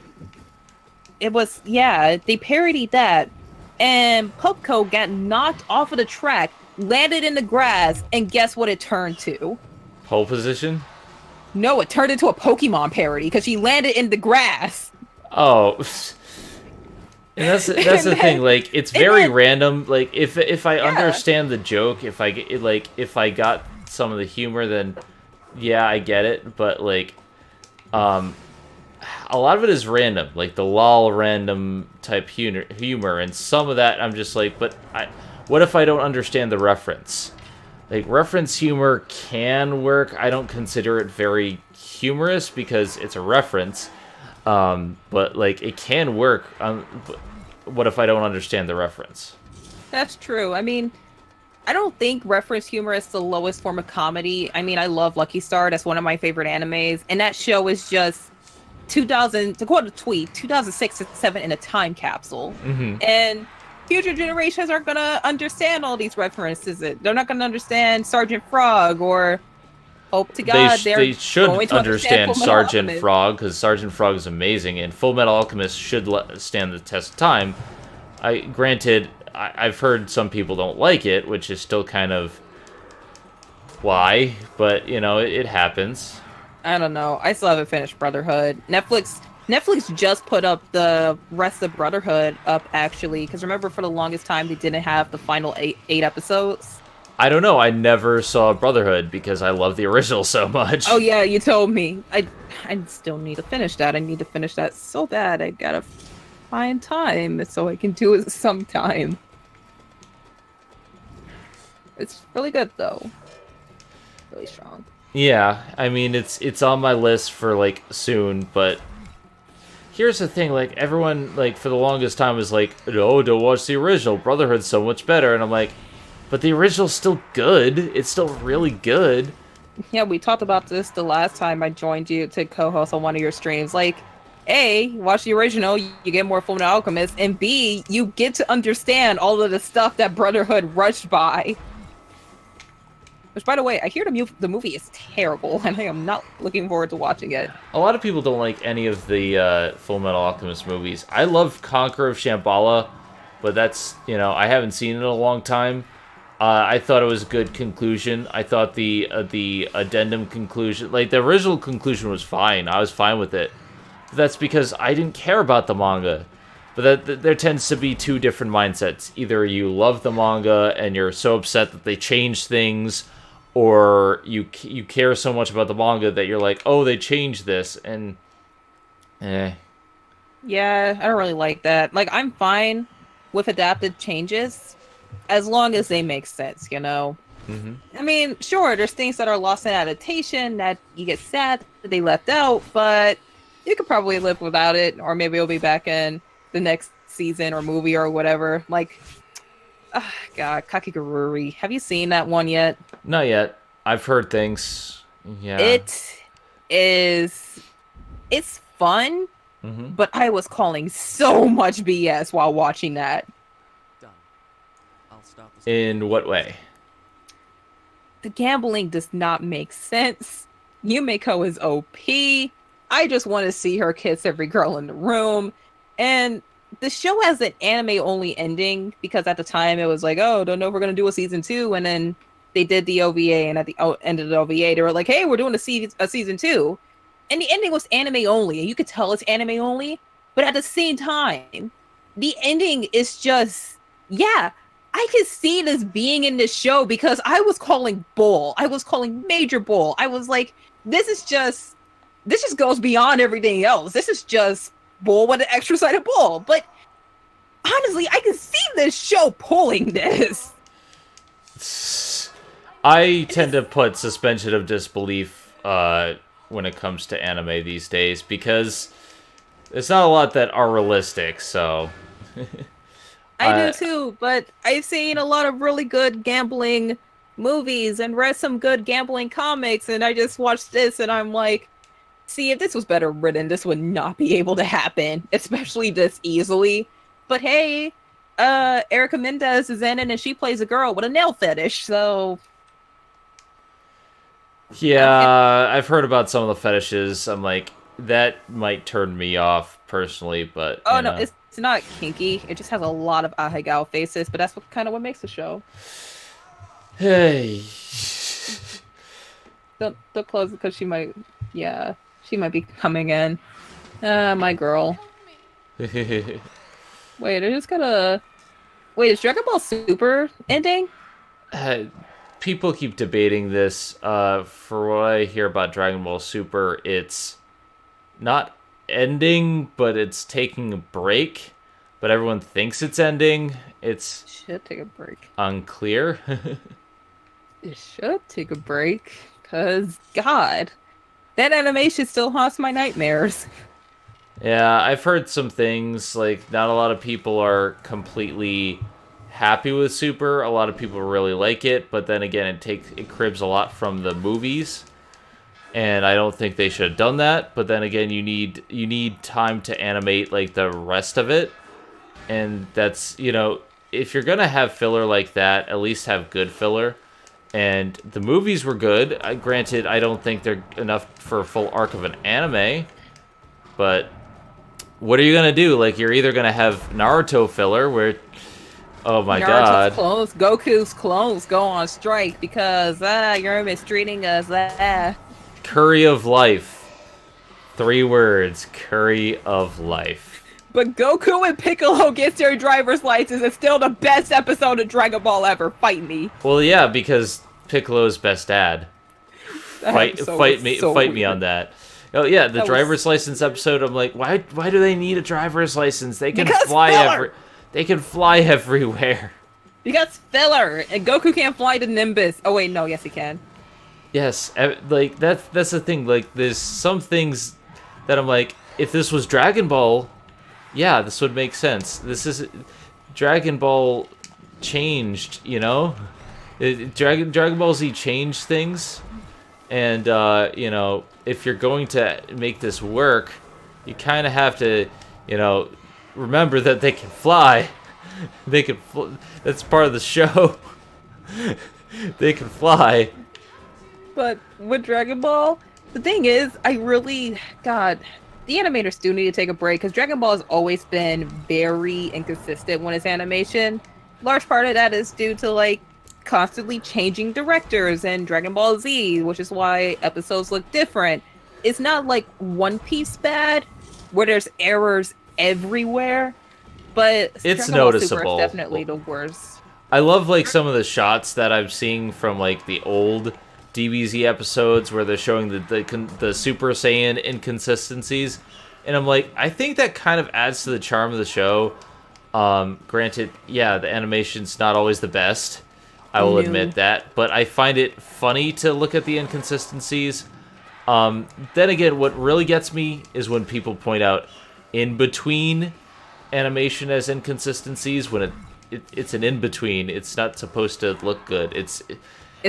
B: It was, yeah, they parodied that. And Popco got knocked off of the track, landed in the grass, and guess what it turned to?
A: Pole position?
B: No, it turned into a Pokemon parody because she landed in the grass.
A: Oh. And that's the thing, like, it's very random. Like, if I understand the joke, if I got some of the humor, then yeah, I get it. But like, a lot of it is random, like the lol random type humor, and some of that I'm just like, but what if I don't understand the reference? Like, reference humor can work. I don't consider it very humorous because it's a reference, but like it can work. But what if I don't understand the reference?
B: That's true. I mean, I don't think reference humor is the lowest form of comedy. I mean, I love Lucky Star. That's one of my favorite animes, and that show is just 2000, to quote a tweet, 2006 and 2007 in a time capsule.
A: Mm-hmm.
B: And future generations aren't going to understand all these references. They're not going to understand Sergeant Frog, or hope to God
A: they should understand Sergeant Frog, because Sergeant Frog is amazing, and Full Metal Alchemist should stand the test of time. Granted, I've heard some people don't like it, which is still kind of why, but you know, it happens.
B: I don't know. I still haven't finished Brotherhood. Netflix just put up the rest of Brotherhood up, actually, because remember, for the longest time they didn't have the final eight episodes.
A: I don't know. I never saw Brotherhood because I love the original so much.
B: Oh yeah, you told me. I still need to finish that. I need to finish that so bad. I gotta find time so I can do it sometime. It's really good though. Really strong.
A: Yeah, I mean, it's on my list for, like, soon, but here's the thing, like, everyone, like, for the longest time was like, oh, don't watch the original, Brotherhood's so much better, and I'm like, but the original's still good, it's still really good.
B: Yeah, we talked about this the last time I joined you to co-host on one of your streams, like, A, watch the original, you get more Fullmetal Alchemist, and B, you get to understand all of the stuff that Brotherhood rushed by. Which, by the way, I hear the movie is terrible, and I am not looking forward to watching it.
A: A lot of people don't like any of the Full Metal Alchemist movies. I love Conqueror of Shambhala, but that's, you know, I haven't seen it in a long time. I thought it was a good conclusion. I thought the addendum conclusion, like, the original conclusion was fine. I was fine with it. But that's because I didn't care about the manga. But there tends to be two different mindsets. Either you love the manga and you're so upset that they changed things, or you care so much about the manga that you're like, oh, they changed this, and
B: Yeah, I don't really like that. Like, I'm fine with adapted changes as long as they make sense, you know?
A: Mm-hmm.
B: I mean, sure, there's things that are lost in adaptation that you get sad that they left out, but you could probably live without it, or maybe it'll be back in the next season or movie or whatever. Like, God, Kakigururi. Have you seen that one yet?
A: Not yet. I've heard things. Yeah.
B: It's fun,
A: mm-hmm.
B: but I was calling so much BS while watching that.
C: Done. I'll stop this.
A: In what way?
B: The gambling does not make sense. Yumeko is OP. I just want to see her kiss every girl in the room. And the show has an anime-only ending, because at the time it was like, oh, don't know if we're going to do a season 2. And then they did the OVA, and at the end of the OVA, they were like, hey, we're doing a season 2. And the ending was anime-only, and you could tell it's anime-only. But at the same time, the ending is just, yeah, I could see this being in this show, because I was calling bull. I was calling major bull. I was like, this just goes beyond everything else. This is just bull with an extra side of bull. But honestly, I can see this show pulling this.
A: I tend to put suspension of disbelief when it comes to anime these days because there's not a lot that are realistic, so...
B: I do too, but I've seen a lot of really good gambling movies and read some good gambling comics, and I just watched this and I'm like, see, if this was better written, this would not be able to happen, especially this easily. But hey, Erica Mendez is in it and she plays a girl with a nail fetish, so...
A: Yeah, I've heard about some of the fetishes. I'm like, that might turn me off personally, but...
B: Oh, no, it's not kinky. It just has a lot of ahegao faces, but that's what makes the show.
A: Hey.
B: Don't close it because she might be coming in. My girl. Wait, I just gotta... Wait, is Dragon Ball Super ending?
A: People keep debating this. For what I hear about Dragon Ball Super, it's not ending, but it's taking a break. But everyone thinks it's ending. It's
B: should take a break.
A: Unclear.
B: It should take a break, cause God, that animation still haunts my nightmares.
A: Yeah, I've heard some things, like not a lot of people are completely happy with Super. A lot of people really like it, but then again, it cribs a lot from the movies. And I don't think they should have done that. But then again, you need time to animate like the rest of it. And that's, if you're going to have filler like that, at least have good filler. And the movies were good. Granted, I don't think they're enough for a full arc of an anime. But what are you going to do? Like, you're either going to have Naruto filler where... Oh my God.
B: Clones, Goku's clones go on strike because, you're mistreating us,
A: Curry of life. 3 words. Curry of life.
B: But Goku and Piccolo gets their driver's license. It's still the best episode of Dragon Ball ever. Fight me.
A: Well, yeah, because Piccolo's best dad. Fight me on that. Oh yeah, the driver's license episode. I'm like, why do they need a driver's license? They can fly everywhere.
B: Because filler, and Goku can't fly to Nimbus. Oh wait, no, yes he can.
A: Yes, like that's the thing. Like, there's some things that I'm like, if this was Dragon Ball, yeah, this would make sense. This is Dragon Ball changed, Dragon Ball Z changed things, and if you're going to make this work, you kind of have to, remember that they can fly. They can. That's part of the show. They can fly.
B: But with Dragon Ball, the thing is, God, the animators do need to take a break because Dragon Ball has always been very inconsistent when it's animation. Large part of that is due to constantly changing directors and Dragon Ball Z, which is why episodes look different. It's not like One Piece bad, where there's errors everywhere, but
A: it's
B: Dragon
A: noticeable.
B: Ball Super is definitely the worst.
A: I love some of the shots that I'm seeing from the old DBZ episodes where they're showing the Super Saiyan inconsistencies, and I'm like, I think that kind of adds to the charm of the show. Granted, yeah, the animation's not always the best. I will admit that, but I find it funny to look at the inconsistencies. Then again, what really gets me is when people point out in between animation as inconsistencies when it's an in between. It's not supposed to look good. It's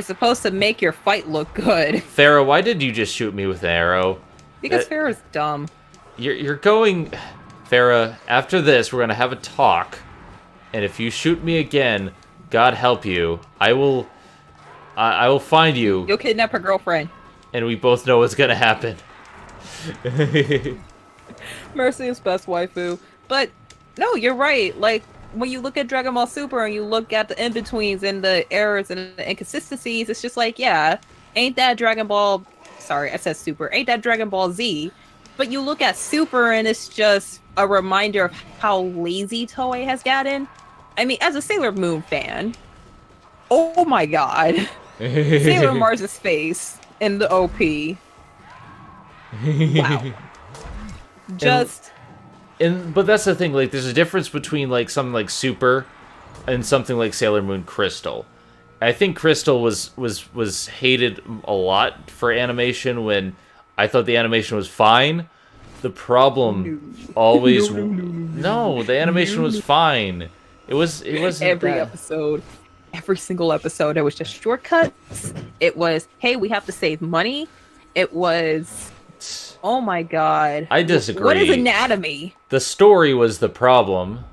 B: supposed to make your fight look good.
A: Farrah, why did you just shoot me with an arrow?
B: Because Farrah's dumb.
A: You're going, Farrah. After this, we're gonna have a talk, and if you shoot me again, God help you, I will find you.
B: You'll kidnap her girlfriend.
A: And we both know what's gonna happen.
B: Mercy is best waifu. But no, you're right. When you look at Dragon Ball Super and you look at the in-betweens and the errors and the inconsistencies, it's just ain't that Dragon Ball... Sorry, I said Super. Ain't that Dragon Ball Z? But you look at Super and it's just a reminder of how lazy Toei has gotten. I mean, as a Sailor Moon fan, oh my God. Sailor Mars' face in the OP. Wow. Just...
A: but that's the thing. Like, there's a difference between like something like Super and something like Sailor Moon Crystal. I think Crystal was hated a lot for animation when I thought the animation was fine. The problem always no, the animation was fine. It wasn't
B: Every
A: that.
B: episode, every single episode, it was just shortcuts. It was, hey, we have to save money. It was, oh my god.
A: I disagree.
B: What is anatomy?
A: The story was the problem.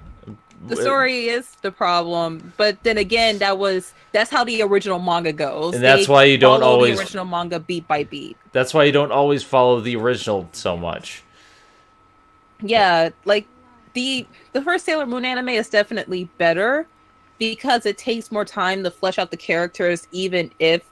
B: The story is the problem, but then again, that's how the original manga goes.
A: And that's why you don't
B: follow
A: always
B: the original manga beat by beat.
A: That's why you don't always follow the original so much.
B: Yeah, like the first Sailor Moon anime is definitely better because it takes more time to flesh out the characters, even if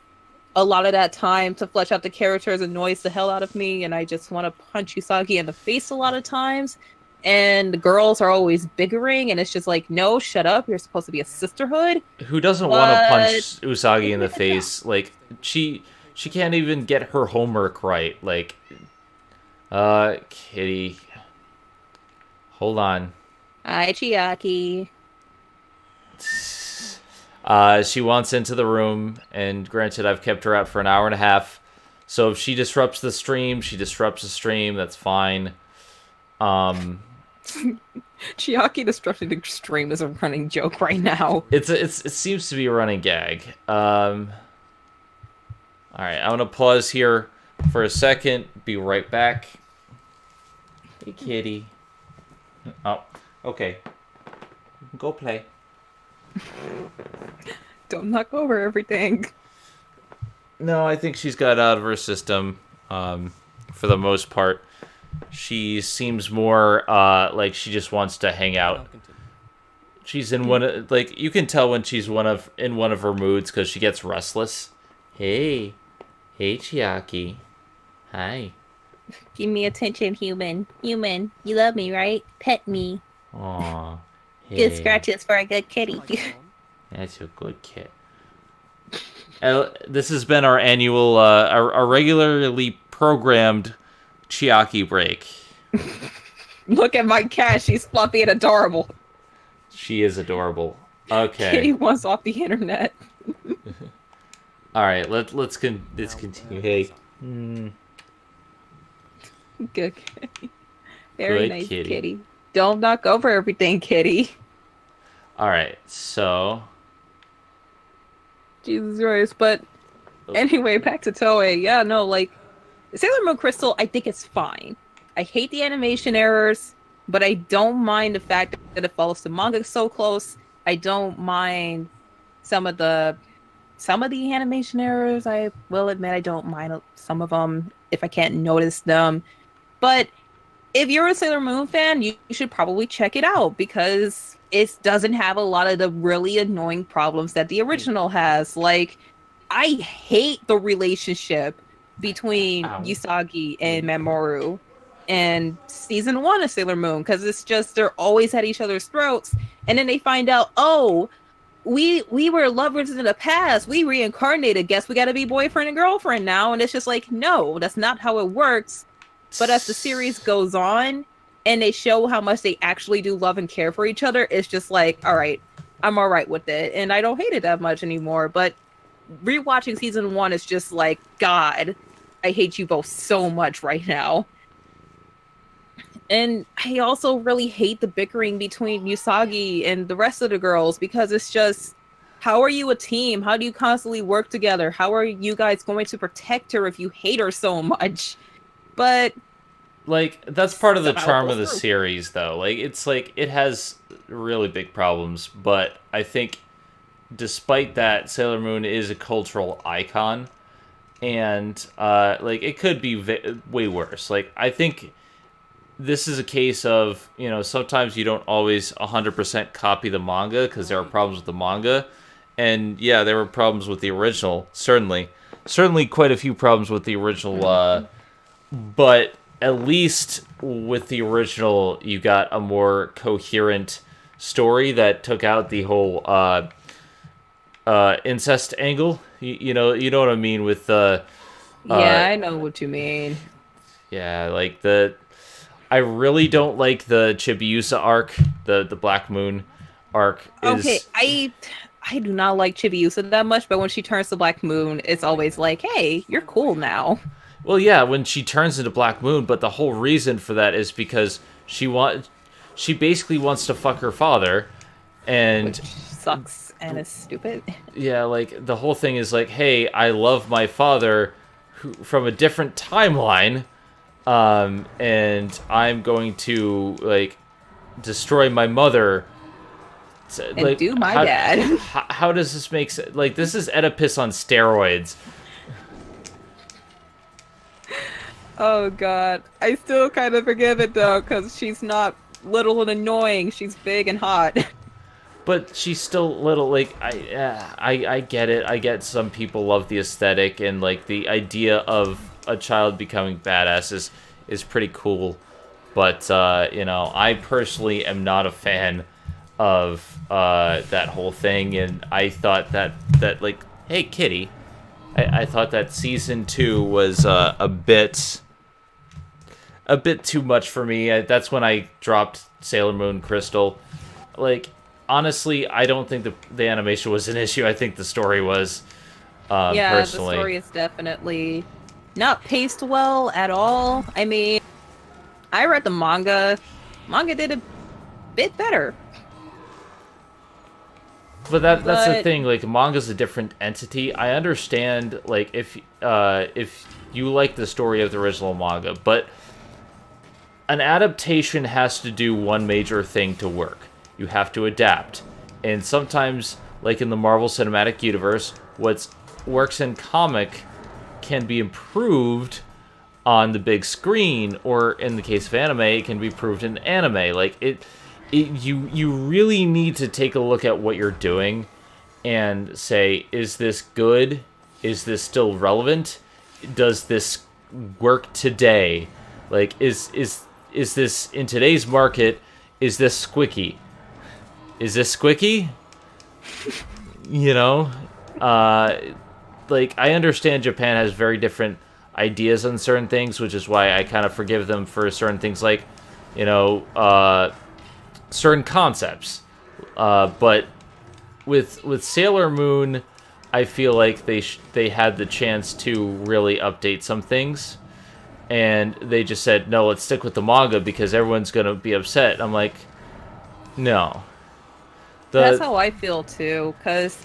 B: a lot of that time to flesh out the characters annoys the hell out of me, and I just want to punch Usagi in the face a lot of times. And the girls are always bickering, and it's just like, no, shut up. You're supposed to be a sisterhood.
A: Who doesn't want to punch Usagi in the face? Like, she can't even get her homework right. Like, Kitty. Hold on.
B: Hi, Chiaki.
A: She wants into the room, and granted, I've kept her out for an hour and a half. So if she disrupts the stream, she disrupts the stream. That's fine.
B: Chiaki disrupting the stream is a running joke right now.
A: It seems to be a running gag. All right, I'm gonna pause here for a second. Be right back. Hey, kitty. Oh, okay. Go play.
B: Don't knock over everything.
A: No, I think she's got out of her system. For the most part, she seems more like she just wants to hang out. She's in one of, like, you can tell when she's in one of her moods because she gets restless. Hey, Chiaki. Hi.
B: Give me attention, human. Human, you love me, right? Pet me.
A: Aw. Hey.
B: Good scratches for a good kitty.
A: That's a good kid. This has been our annual, our regularly programmed Chiaki break.
B: Look at my cat. She's fluffy and adorable.
A: She is adorable. Okay.
B: Kitty wants off the internet.
A: All right. Let's continue. Hey.
B: Good kitty. Very
A: Good
B: nice
A: kitty.
B: kitty. Don't knock over everything, kitty.
A: All right. So.
B: Jesus Christ. But anyway, back to Toei. Yeah, no, like, Sailor Moon Crystal, I think it's fine. I hate the animation errors, but I don't mind the fact that it follows the manga so close. I don't mind some of the animation errors. I will admit I don't mind some of them if I can't notice them. But if you're a Sailor Moon fan, you should probably check it out because it doesn't have a lot of the really annoying problems that the original has. Like, I hate the relationship between Usagi and Mamoru in season 1 of Sailor Moon because it's just they're always at each other's throats, and then they find out, oh, we were lovers in the past, we reincarnated, guess we gotta be boyfriend and girlfriend now. And it's just like, no, that's not how it works. But as the series goes on and they show how much they actually do love and care for each other, it's just like, all right, I'm all right with it, and I don't hate it that much anymore. But rewatching season 1 is just like, God, I hate you both so much right now. And I also really hate the bickering between Usagi and the rest of the girls because it's just, how are you a team? How do you constantly work together? How are you guys going to protect her if you hate her so much? But
A: like, that's part of the
B: somehow
A: charm
B: it
A: of the
B: goes through.
A: series, though. Like, it's like, it has really big problems, but I think despite that, Sailor Moon is a cultural icon, and like, it could be way worse. Like, I think this is a case of, you know, sometimes you don't always 100% copy the manga because there are problems with the manga, and yeah, there were problems with the original, certainly quite a few problems with the original, but at least with the original, you got a more coherent story that took out the whole incest angle. You know what I mean with
B: yeah, I know what you mean.
A: yeah, like the I really don't like the Chibiusa arc, the Black Moon arc.
B: Okay, I do not like Chibiusa that much, but when she turns to Black Moon, it's always like, hey, you're cool now.
A: Well, yeah, when she turns into Black Moon, but the whole reason for that is because she basically wants to fuck her father, and
B: Which sucks and is stupid.
A: yeah, like the whole thing is like, hey, I love my father from a different timeline, and I'm going to like destroy my mother.
B: And
A: Like,
B: do my dad.
A: How does this make sense? Like, this is Oedipus on steroids.
B: Oh god. I still kind of forgive it though, because she's not little and annoying. She's big and hot.
A: But she's still little. Like, I get it. I get some people love the aesthetic and like the idea of a child becoming badass is pretty cool. But you know, I personally am not a fan of that whole thing, and I thought that like, hey kitty, I thought that season 2 was a bit too much for me. That's when I dropped Sailor Moon Crystal. Like, honestly, I don't think the animation was an issue. I think the story was.
B: Yeah,
A: Personally,
B: the story is definitely not paced well at all. I mean, I read the manga. Manga did a bit better.
A: But that's the thing. Like, manga's a different entity. I understand, like, if you like the story of the original manga, but an adaptation has to do one major thing to work. You have to adapt, and sometimes, like in the Marvel Cinematic Universe, what works in comic can be improved on the big screen, or in the case of anime, it can be improved in anime. Like you really need to take a look at what you're doing and say, is this good? Is this still relevant? Does this work today? Like, is this in today's market? Is this squicky? Is this squicky? You know, like, I understand Japan has very different ideas on certain things, which is why I kind of forgive them for certain things, like, you know, certain concepts. But with Sailor Moon, I feel like they had the chance to really update some things, and they just said, no, let's stick with the manga because everyone's gonna be upset. I'm like, no.
B: That's how I feel too, because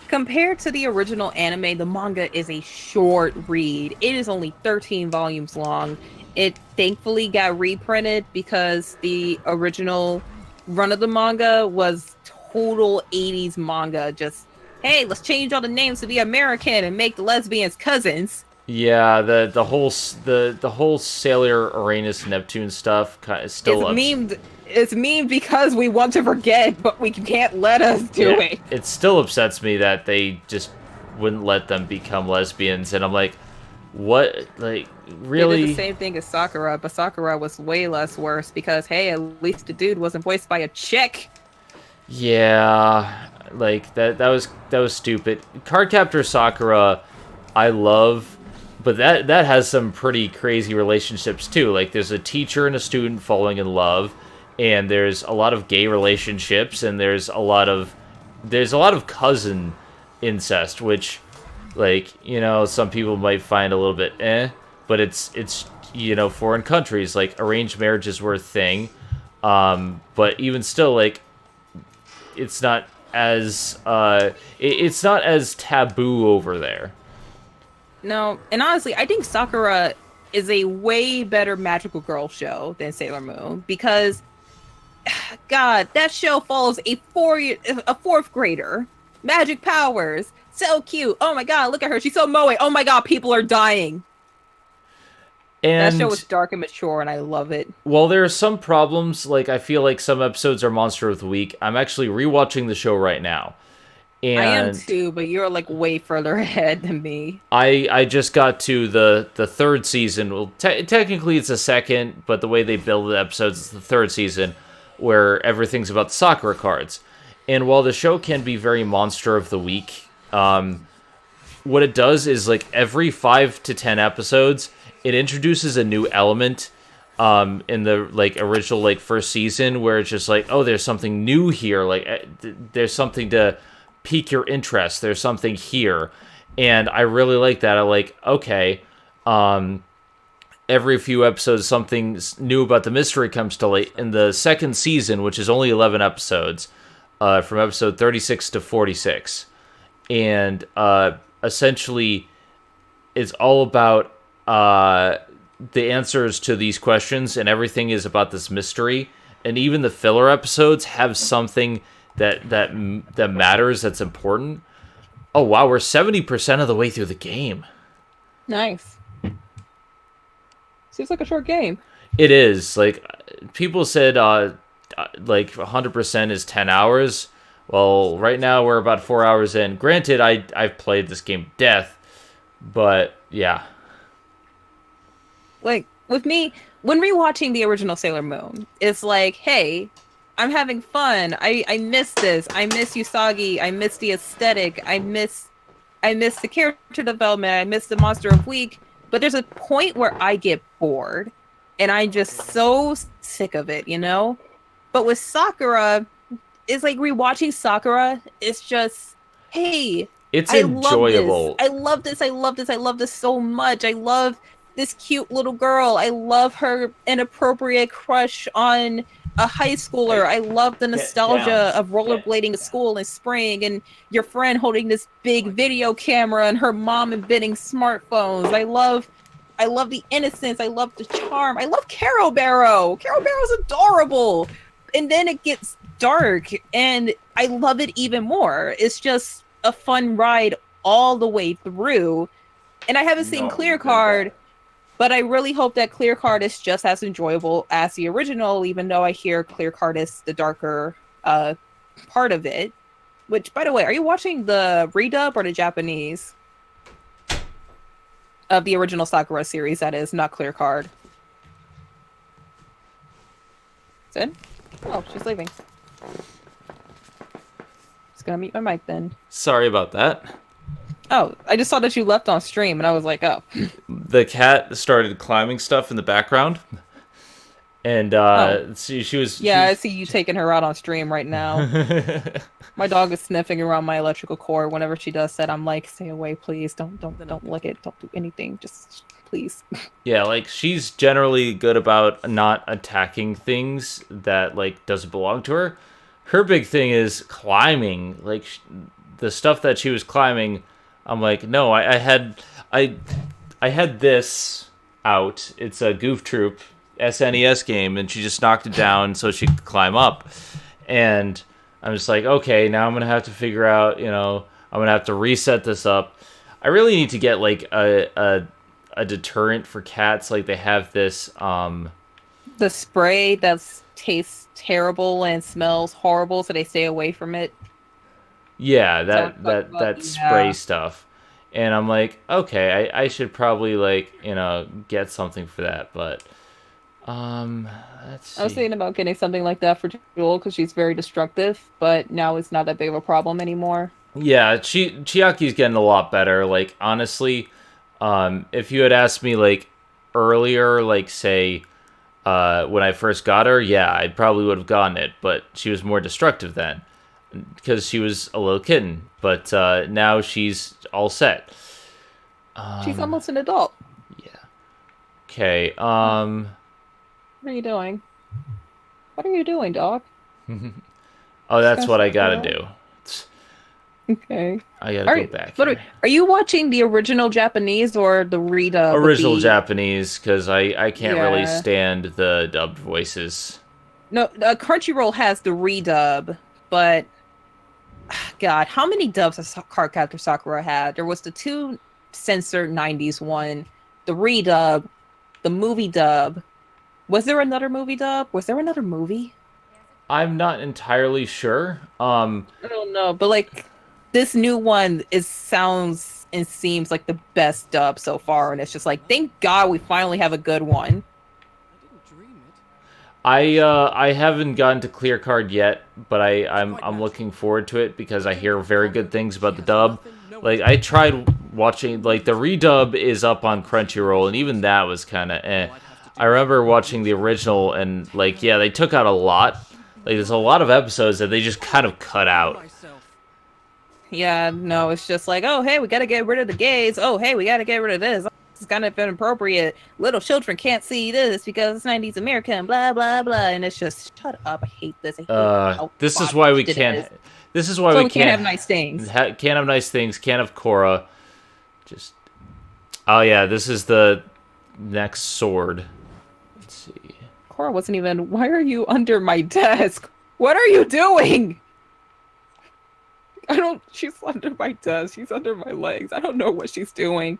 B: compared to the original anime, the manga is a short read. It is only 13 volumes long. It thankfully got reprinted because the original run of the manga was total 80s manga. Just, hey, let's change all the names to be American and make the lesbians cousins.
A: Yeah, the whole Sailor Uranus Neptune stuff is still
B: It's memed because we want to forget, but we can't let us do it.
A: It still upsets me that they just wouldn't let them become lesbians, and I'm like, what? Like, really?
B: They did the same thing as Sakura, but Sakura was way less worse because, hey, at least the dude wasn't voiced by a chick.
A: Yeah, like that was stupid. Cardcaptor Sakura, I love, but that has some pretty crazy relationships too. Like, there's a teacher and a student falling in love, and there's a lot of gay relationships, and there's a lot of cousin incest, which, like, you know, some people might find a little bit but it's you know, foreign countries, like, arranged marriages were a thing, but even still, like, it's not as taboo over there.
B: No, and honestly, I think Sakura is a way better magical girl show than Sailor Moon because, God, that show follows a fourth grader, magic powers, so cute. Oh my God, look at her, she's so moe. Oh my God, people are dying. And that show is dark and mature, and I love it.
A: Well, there are some problems. Like, I feel like some episodes are Monster of the Week. I'm actually rewatching the show right now. And
B: I am too, but you're like way further ahead than me.
A: I just got to the third season. Well, technically it's a second, but the way they build the episodes is the third season, where everything's about the Sakura cards. And while the show can be very Monster of the Week, what it does is, like, every 5 to 10 episodes, it introduces a new element in the like original like first season, where it's just like, oh, there's something new here, like there's something to pique your interest, there's something here, and I really like that. I like, okay, every few episodes something new about the mystery comes to light. In the second season, which is only 11 episodes, from episode 36 to 46, and essentially it's all about the answers to these questions, and everything is about this mystery. And even the filler episodes have something that matters, that's important. Oh wow, we're 70% of the way through the game.
B: Nice. Seems like a short game.
A: It is. Like, people said like 100% is 10 hours. Well, right now we're about 4 hours in. Granted, I've played this game to death, but yeah.
B: Like, with me, when rewatching the original Sailor Moon, it's like, hey, I'm having fun. I miss this. I miss Usagi. I miss the aesthetic. I miss the character development. I miss the Monster of Week. But there's a point where I get bored, and I'm just so sick of it, you know? But with Sakura, it's like rewatching Sakura, it's just, hey,
A: it's enjoyable.
B: I love this. I love this. I love this so much. I love this cute little girl. I love her inappropriate crush on a high schooler. I love the nostalgia of rollerblading to school in spring, and your friend holding this big video camera, and her mom inventing smartphones. I love the innocence. I love the charm. I love Carol Barrow. Carol Barrow's adorable. And then it gets dark, and I love it even more. It's just a fun ride all the way through. And I haven't seen Clear Card, but I really hope that Clear Card is just as enjoyable as the original, even though I hear Clear Card is the darker part of it. Which, by the way, are you watching the redub or the Japanese of the original Sakura series? That is, not Clear Card. Sid? Oh, she's leaving. Just gonna mute my mic then.
A: Sorry about that.
B: Oh, I just saw that you left on stream, and I was like, oh.
A: The cat started climbing stuff in the background, and she was...
B: Yeah, I see you taking her out on stream right now. My dog is sniffing around my electrical cord. Whenever she does that, I'm like, stay away, please. Don't lick it. Don't do anything. Just, please.
A: Yeah, like, she's generally good about not attacking things that, like, doesn't belong to her. Her big thing is climbing. Like, the stuff that she was climbing... I'm like, no, I had this out. It's a Goof Troop SNES game, and she just knocked it down so she could climb up. And I'm just like, okay, now I'm gonna have to figure out, you know, I'm gonna have to reset this up. I really need to get like a deterrent for cats. Like, they have this
B: the spray that tastes terrible and smells horrible, so they stay away from it.
A: Yeah, that spray stuff. And I'm like, okay, I should probably, like, you know, get something for that. But, let's see.
B: I was thinking about getting something like that for Jewel, because she's very destructive, but now it's not that big of a problem anymore.
A: Yeah, Chiaki's getting a lot better. Like, honestly, if you had asked me, like, earlier, like, say, when I first got her, yeah, I probably would have gotten it. But she was more destructive then, because she was a little kitten, but now she's all set.
B: She's almost an adult.
A: Yeah. Okay.
B: What are you doing? What are you doing, dog?
A: Oh, that's what I gotta do.
B: Okay.
A: I gotta go back.
B: Are you watching the original Japanese or the redub?
A: Original Japanese, because I can't really stand the dubbed voices.
B: No, Crunchyroll has the redub, but God, how many dubs has Cardcaptor Sakura had? There was the 2 censored 90s one, the redub, the movie dub. Was there another movie dub? Was there another movie?
A: I'm not entirely sure.
B: I don't know, but like this new one sounds and seems like the best dub so far, and it's just like, thank God we finally have a good one.
A: I haven't gotten to Clear Card yet, but I'm looking forward to it because I hear very good things about the dub. Like, I tried watching, like, the redub is up on Crunchyroll, and even that was kind of eh. I remember watching the original, and, like, yeah, they took out a lot. Like, there's a lot of episodes that they just kind of cut out.
B: Yeah, no, it's just like, oh, hey, we gotta get rid of the gays. Oh, hey, we gotta get rid of this. This is kind of inappropriate. Little children can't see this because it's 90s America and blah, blah, blah. And it's just, shut up. I hate this. I hate how
A: This is why we
B: botched it
A: can't...
B: is.
A: This is why
B: So
A: we
B: we can't have
A: can't...
B: nice things.
A: Can't have nice things. Can't have Korra. Just... Oh, yeah, this is the next sword. Let's see.
B: Cora wasn't even, why are you under my desk? What are you doing? She's under my desk. She's under my legs. I don't know what she's doing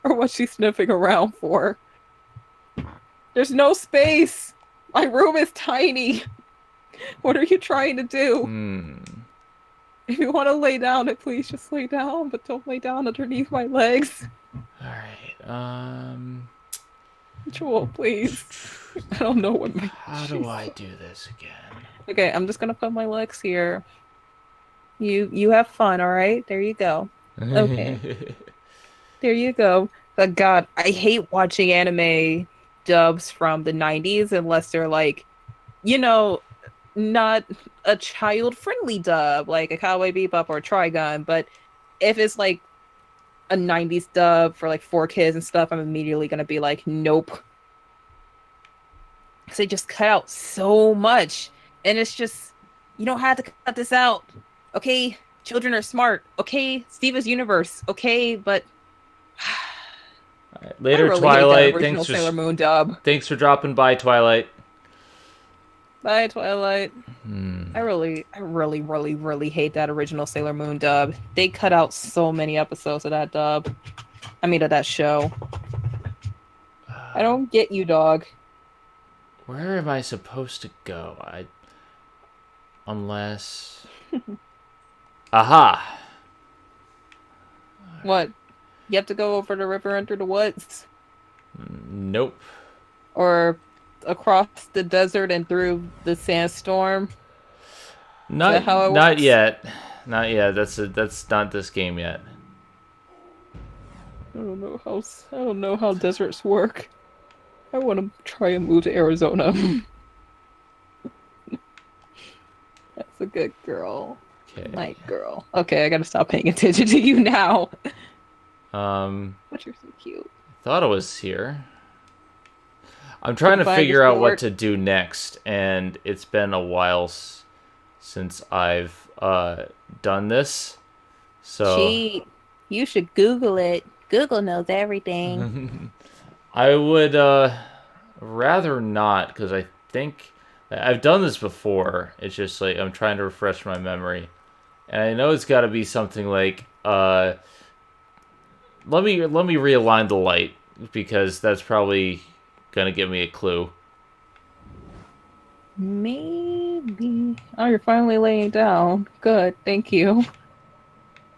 B: or what she's sniffing around for. There's no space. My room is tiny. What are you trying to do? If you want to lay down, then please just lay down, but don't lay down underneath my legs.
A: Alright,
B: Joel, please. I don't know what my...
A: How do I do this again?
B: Okay, I'm just gonna put my legs here. You have fun, alright? There you go. Okay. There you go. But God, I hate watching anime dubs from the 90s unless they're like, you know, not a child-friendly dub, like a Cowboy Bebop or a Trigun, but if it's like a 90s dub for like 4 kids and stuff, I'm immediately gonna be like, nope. Because they just cut out so much. And it's just, you don't have to cut this out. Okay, children are smart. Okay, Steve's Universe. Okay, but...
A: Right, later,
B: I really
A: Twilight.
B: hate that original Sailor Moon dub.
A: Thanks for dropping by, Twilight.
B: Bye, Twilight. I really hate that original Sailor Moon dub. They cut out so many episodes of that dub. I mean, of that show. I don't get you, dog.
A: Where am I supposed to go? Unless... Aha!
B: What? You have to go over the river under the woods?
A: Nope.
B: Or across the desert and through the sandstorm?
A: Not
B: how it
A: not
B: works?
A: yet. Not yet. That's not this game yet.
B: I don't know how deserts work. I want to try and move to Arizona. That's a good girl.
A: Okay.
B: My girl. Okay, I gotta stop paying attention to you now. But you're so cute.
A: Thought it was here. I'm trying to
B: Find
A: figure
B: your
A: out what
B: sword.
A: to do next, and it's been a while since I've done this. So
B: Cheat. You should Google it. Google knows everything.
A: I would rather not, because I think I've done this before. It's just like I'm trying to refresh my memory, and I know it's got to be something like let me realign the light, because that's probably gonna give me a clue.
B: Maybe. Oh, you're finally laying down. Good. Thank you.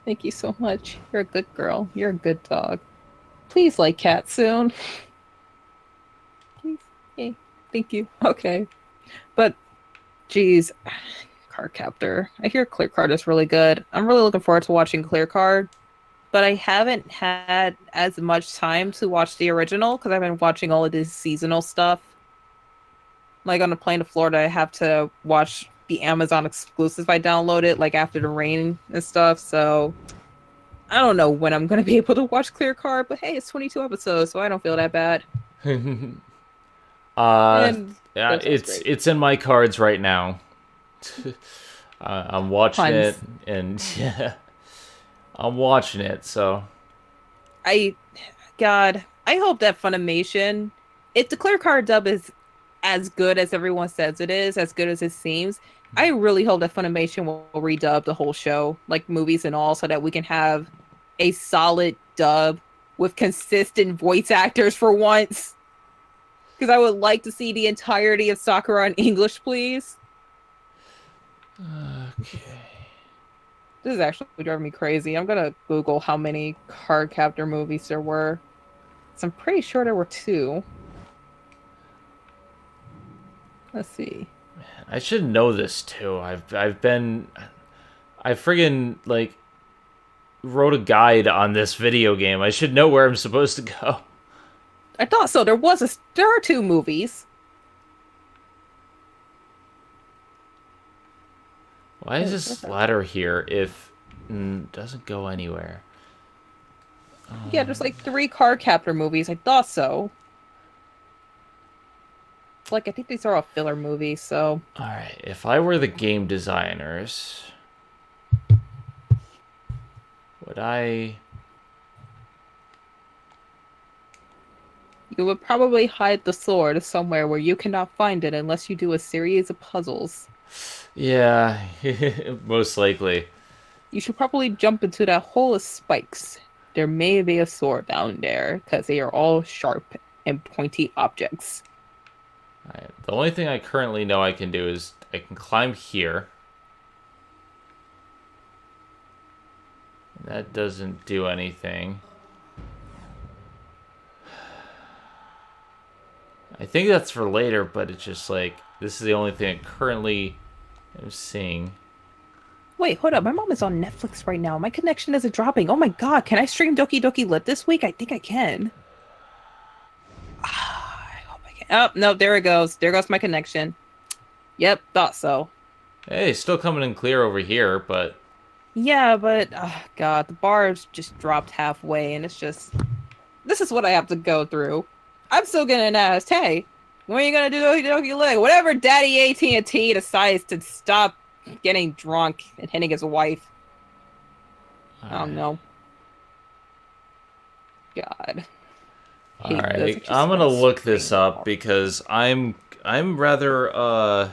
B: Thank you so much. You're a good girl. You're a good dog. Please like cat soon. Please. Yay. Thank you. Okay. But, geez. Card Captor. I hear Clear Card is really good. I'm really looking forward to watching Clear Card. But I haven't had as much time to watch the original because I've been watching all of this seasonal stuff. Like on the plane to Florida, I have to watch the Amazon exclusive I downloaded like after the rain and stuff. So I don't know when I'm going to be able to watch Clear Card, but hey, it's 22 episodes, so I don't feel that bad.
A: Yeah, it's in my cards right now. I'm watching
B: Puns.
A: it, and yeah, I'm watching it. So
B: I hope that Funimation, if the Clear Card dub is as good as everyone says it is, as good as it seems, I really hope that Funimation will redub the whole show, like movies and all, so that we can have a solid dub with consistent voice actors for once. Because I would like to see the entirety of Sakura in English, please.
A: okay.
B: This is actually driving me crazy. I'm gonna Google how many Card Captor movies there were. So I'm pretty sure there were 2. Let's see.
A: I should know this too. I friggin' like wrote a guide on this video game. I should know where I'm supposed to go.
B: I thought so. There are 2 movies.
A: Why is this ladder here if it doesn't go anywhere?
B: Yeah, there's like 3 card captor movies. I thought so. Like, I think these are all filler movies, so...
A: Alright, if I were the game designers, would I...
B: You would probably hide the sword somewhere where you cannot find it unless you do a series of puzzles.
A: Yeah, most likely.
B: You should probably jump into that hole of spikes. There may be a sword down there, because they are all sharp and pointy objects.
A: Alright, the only thing I currently know I can do is I can climb here. That doesn't do anything. I think that's for later, but it's just like, this is the only thing I currently am seeing.
B: Wait, hold up. My mom is on Netflix right now. My connection isn't dropping. Oh my god, can I stream Doki Doki Lit this week? I think I can. I hope I can. Oh, no, there it goes. There goes my connection. Yep, thought so.
A: Hey, still coming in clear over here, but...
B: Yeah, but, oh god, the bar's just dropped halfway, and it's just... This is what I have to go through. I'm still getting asked, hey, when are you gonna do Doki Doki Lit? Whatever Daddy AT&T decides to stop getting drunk and hitting his wife. I don't know. God.
A: Alright, I'm gonna look this up because I'm rather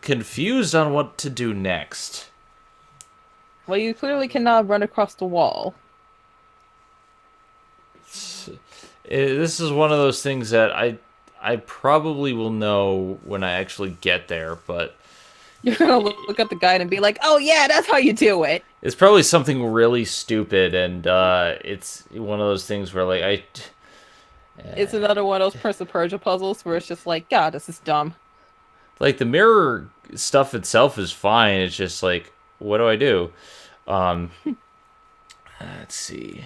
A: confused on what to do next.
B: Well, you clearly cannot run across the wall.
A: This is one of those things that I probably will know when I actually get there, but...
B: You're gonna look at the guide and be like, oh yeah, that's how you do it!
A: It's probably something really stupid, and it's one of those things where, like,
B: It's another one of those Prince of Persia puzzles where it's just like, God, this is dumb.
A: Like, the mirror stuff itself is fine, it's just like, what do I do? Let's see...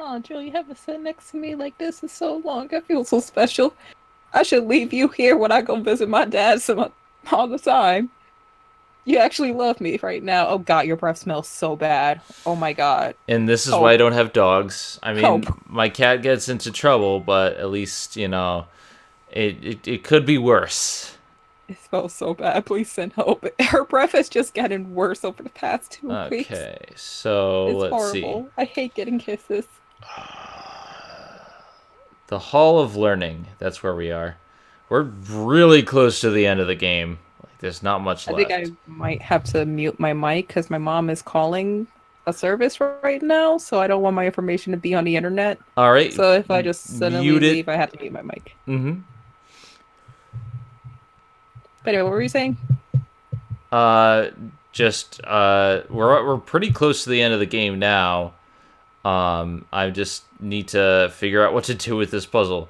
B: Oh, Jill, you haven't sat next to me like this in so long. I feel so special. I should leave you here when I go visit my dad all the time. You actually love me right now. Oh god, your breath smells so bad. Oh my god.
A: And this is why I don't have dogs. I mean, my cat gets into trouble, but at least, you know, it could be worse.
B: It smells so bad. Please send help. Her breath has just gotten worse over the past 2 weeks.
A: Okay, so
B: it's
A: let's see.
B: Horrible. I hate getting kisses.
A: The Hall of Learning. That's where we are. We're really close to the end of the game. Like, there's not much left.
B: I think I might have to mute my mic because my mom is calling a service right now, so I don't want my information to be on the internet.
A: All right.
B: So if I just suddenly leave, I have to mute my mic.
A: Mm-hmm.
B: But anyway, what were you saying?
A: We're pretty close to the end of the game now. I just need to figure out what to do with this puzzle.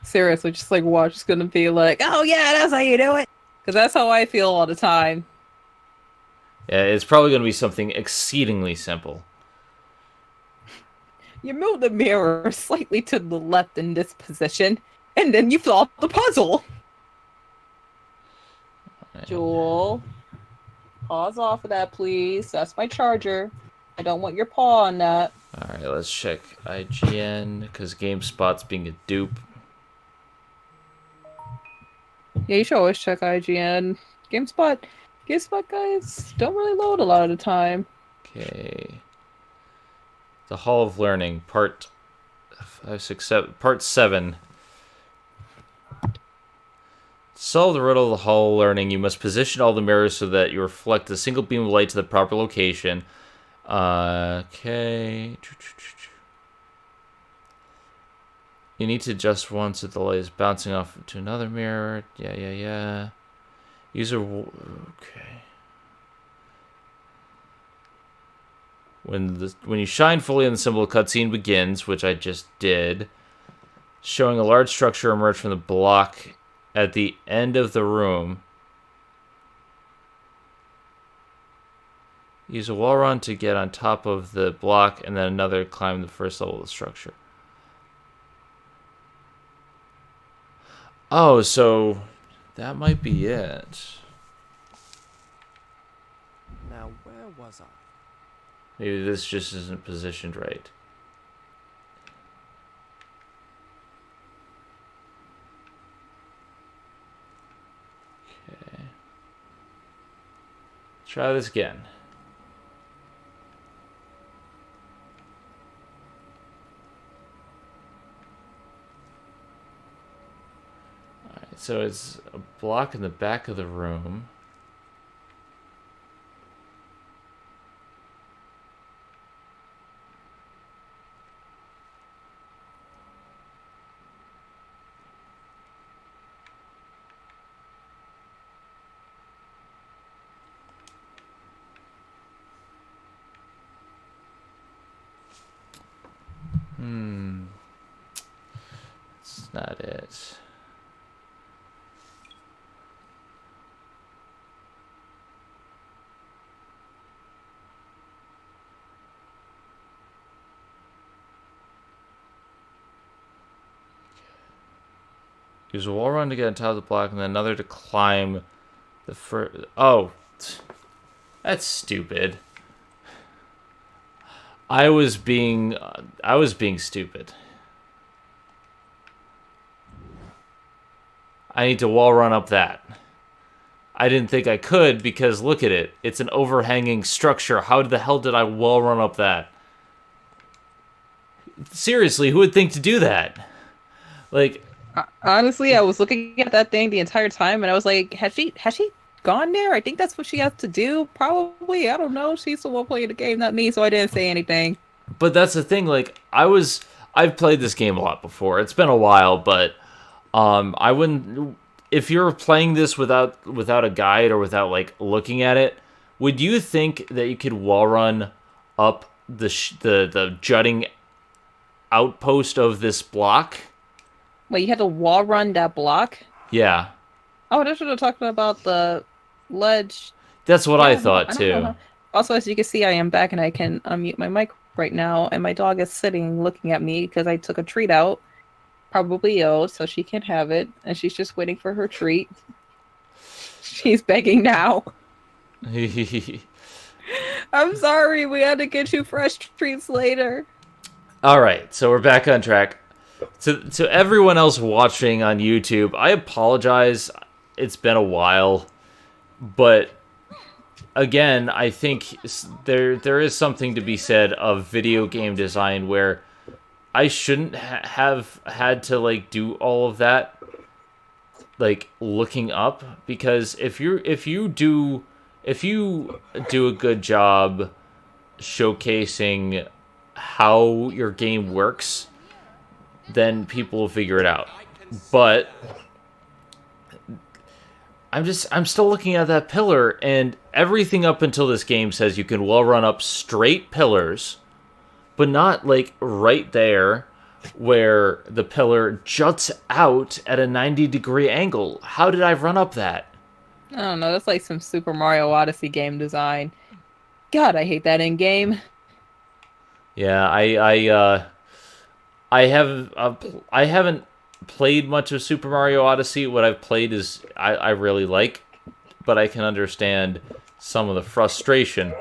B: Seriously, just like watch is gonna be like, oh yeah, that's how you do it. Because that's how I feel all the time.
A: Yeah, it's probably gonna be something exceedingly simple.
B: You move the mirror slightly to the left in this position, and then you solve the puzzle. Jewel, pause off of that, please. That's my charger. I don't want your paw on that.
A: Alright, let's check IGN, because GameSpot's being a dupe.
B: Yeah, you should always check IGN. GameSpot guys don't really load a lot of the time.
A: Okay. The Hall of Learning, Part 7. To solve the riddle of the Hall of Learning, you must position all the mirrors so that you reflect a single beam of light to the proper location. Okay. You need to adjust one so the light is bouncing off to another mirror. Yeah. Okay. When you shine fully on the symbol, cutscene begins, which I just did. Showing a large structure emerge from the block at the end of the room. Use a wall run to get on top of the block, and then another climb the first level of the structure. Oh, so that might be it.
C: Now, where was I?
A: Maybe this just isn't positioned right. Okay. Try this again. Alright, so it's a block in the back of the room. That's not it. Use a wall run to get on top of the block, and then another to climb the first. Oh, that's stupid. I was being stupid. I need to wall run up that. I didn't think I could because look at it. It's an overhanging structure. How the hell did I wall run up that? Seriously, who would think to do that? Like,
B: honestly, I was looking at that thing the entire time, and I was like, has she gone there? I think that's what she has to do. Probably. I don't know. She's the one playing the game, not me, so I didn't say anything.
A: but that's the thing. Like, I've played this game a lot before. It's been a while, but I wouldn't. If you're playing this without a guide or without like looking at it, would you think that you could wall run up the jutting outpost of this block?
B: Wait, you had to wall run that block?
A: Yeah.
B: Oh, that's what I'm talking about, the ledge.
A: That's what
B: Yeah,
A: I thought
B: don't
A: too.
B: know. Also, as you can see, I am back and I can unmute my mic right now, and my dog is sitting looking at me because I took a treat out. Probably ill, so she can have it, and she's just waiting for her treat. She's begging now. I'm sorry, we had to get you fresh treats later.
A: All right, so we're back on track. To everyone else watching on YouTube, I apologize. It's been a while, but again, I think there is something to be said of video game design where I shouldn't have had to like do all of that, like looking up, because if you do a good job showcasing how your game works, then people will figure it out. But I'm still looking at that pillar, and everything up until this game says you can well run up straight pillars, but not like right there where the pillar juts out at a 90-degree angle. How did I run up that?
B: I don't know, that's like some Super Mario Odyssey game design. God, I hate that in game.
A: Yeah, I haven't played much of Super Mario Odyssey. What I've played is I really like, but I can understand some of the frustration.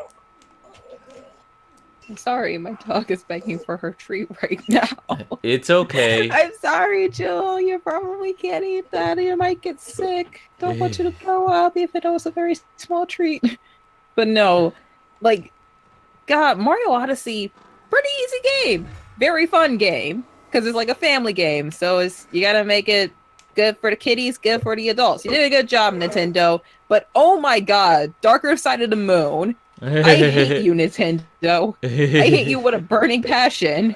B: I'm sorry, my dog is begging for her treat right now.
A: It's okay.
B: I'm sorry, Jill. You probably can't eat that. You might get sick. Don't want you to throw up, even though it's a very small treat. But no, like, God, Mario Odyssey, pretty easy game. Very fun game. Because it's like a family game. So you gotta make it good for the kiddies, good for the adults. You did a good job, Nintendo. But oh my God, Darker Side of the Moon. I hate you, Nintendo. I hate you with a burning passion.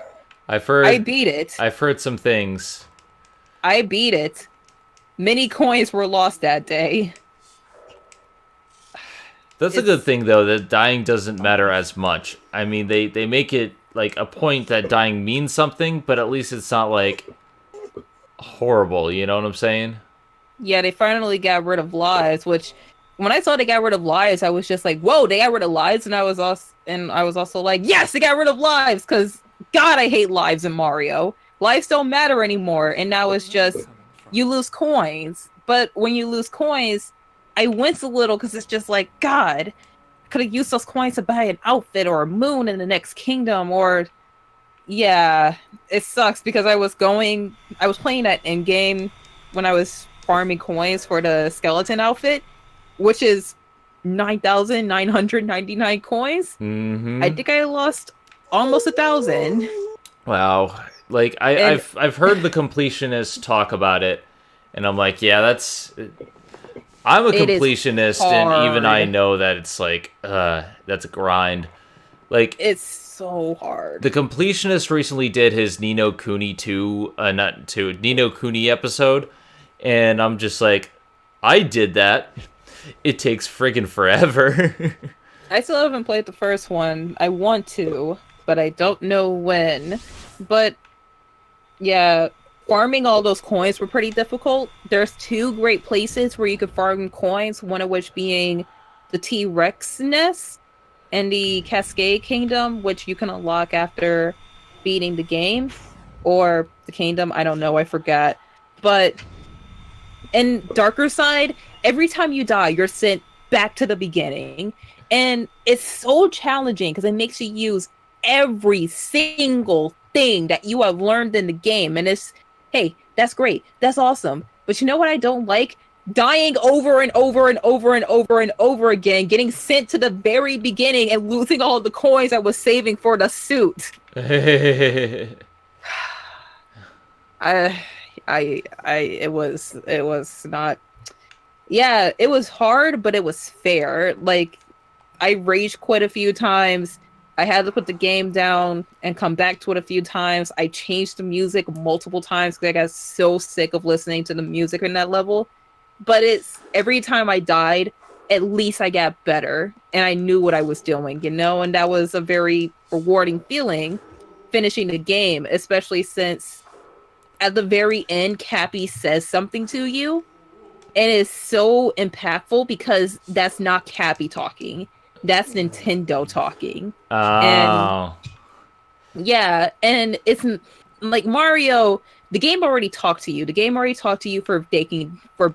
A: I
B: beat it.
A: I've heard some things.
B: I beat it. Many coins were lost that day.
A: That's a good thing, though, that dying doesn't matter as much. I mean, they make it like a point that dying means something, but at least it's not like horrible, you know what I'm saying?
B: Yeah, they finally got rid of lives, which when I saw they got rid of lives, I was just like, whoa, they got rid of lives, and I was also like, yes, they got rid of lives, because God, I hate lives in Mario. Lives don't matter anymore, and now it's just you lose coins. But when you lose coins, I wince a little because it's just like, God, could have used those coins to buy an outfit or a moon in the next kingdom, or yeah, it sucks because I was playing that in game when I was farming coins for the skeleton outfit, which is 9,999 coins.
A: Mm-hmm.
B: I think I lost almost 1,000.
A: Wow. Like I've heard the completionists talk about it, and I'm like, yeah, I'm a completionist, and even I know that it's like, that's a grind. Like,
B: it's so hard.
A: The completionist recently did his Ni no Kuni Ni no Kuni episode, and I'm just like, I did that. It takes friggin' forever.
B: I still haven't played the first one. I want to, but I don't know when. But yeah, farming all those coins were pretty difficult. There's 2 great places where you could farm coins, one of which being the T-Rex nest and the Cascade Kingdom, which you can unlock after beating the game. Or the kingdom, I don't know, I forgot. But in Darker Side, every time you die, you're sent back to the beginning. And it's so challenging because it makes you use every single thing that you have learned in the game. And it's, hey, that's great. That's awesome. But you know what I don't like? Dying over and over and over and over and over again, getting sent to the very beginning and losing all the coins I was saving for the suit. It was not, yeah, it was hard, but it was fair. Like, I raged quit a few times. I had to put the game down and come back to it a few times. I changed the music multiple times because I got so sick of listening to the music in that level. But it's every time I died, at least I got better and I knew what I was doing, you know? And that was a very rewarding feeling finishing the game, especially since at the very end, Cappy says something to you. And it's so impactful because that's not Cappy talking. That's Nintendo talking.
A: Oh.
B: And yeah, and it's like Mario, the game already talked to you. The game already talked to you for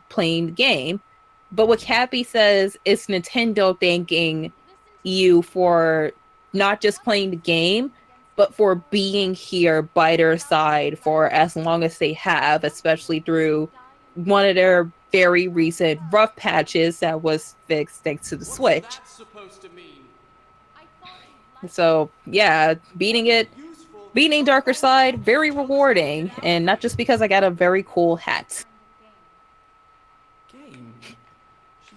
B: playing the game. But what Cappy says is Nintendo thanking you for not just playing the game, but for being here by their side for as long as they have, especially through one of their very recent rough patches that was fixed thanks to the Switch. So yeah, beating Darker Side, very rewarding, and not just because I got a very cool hat.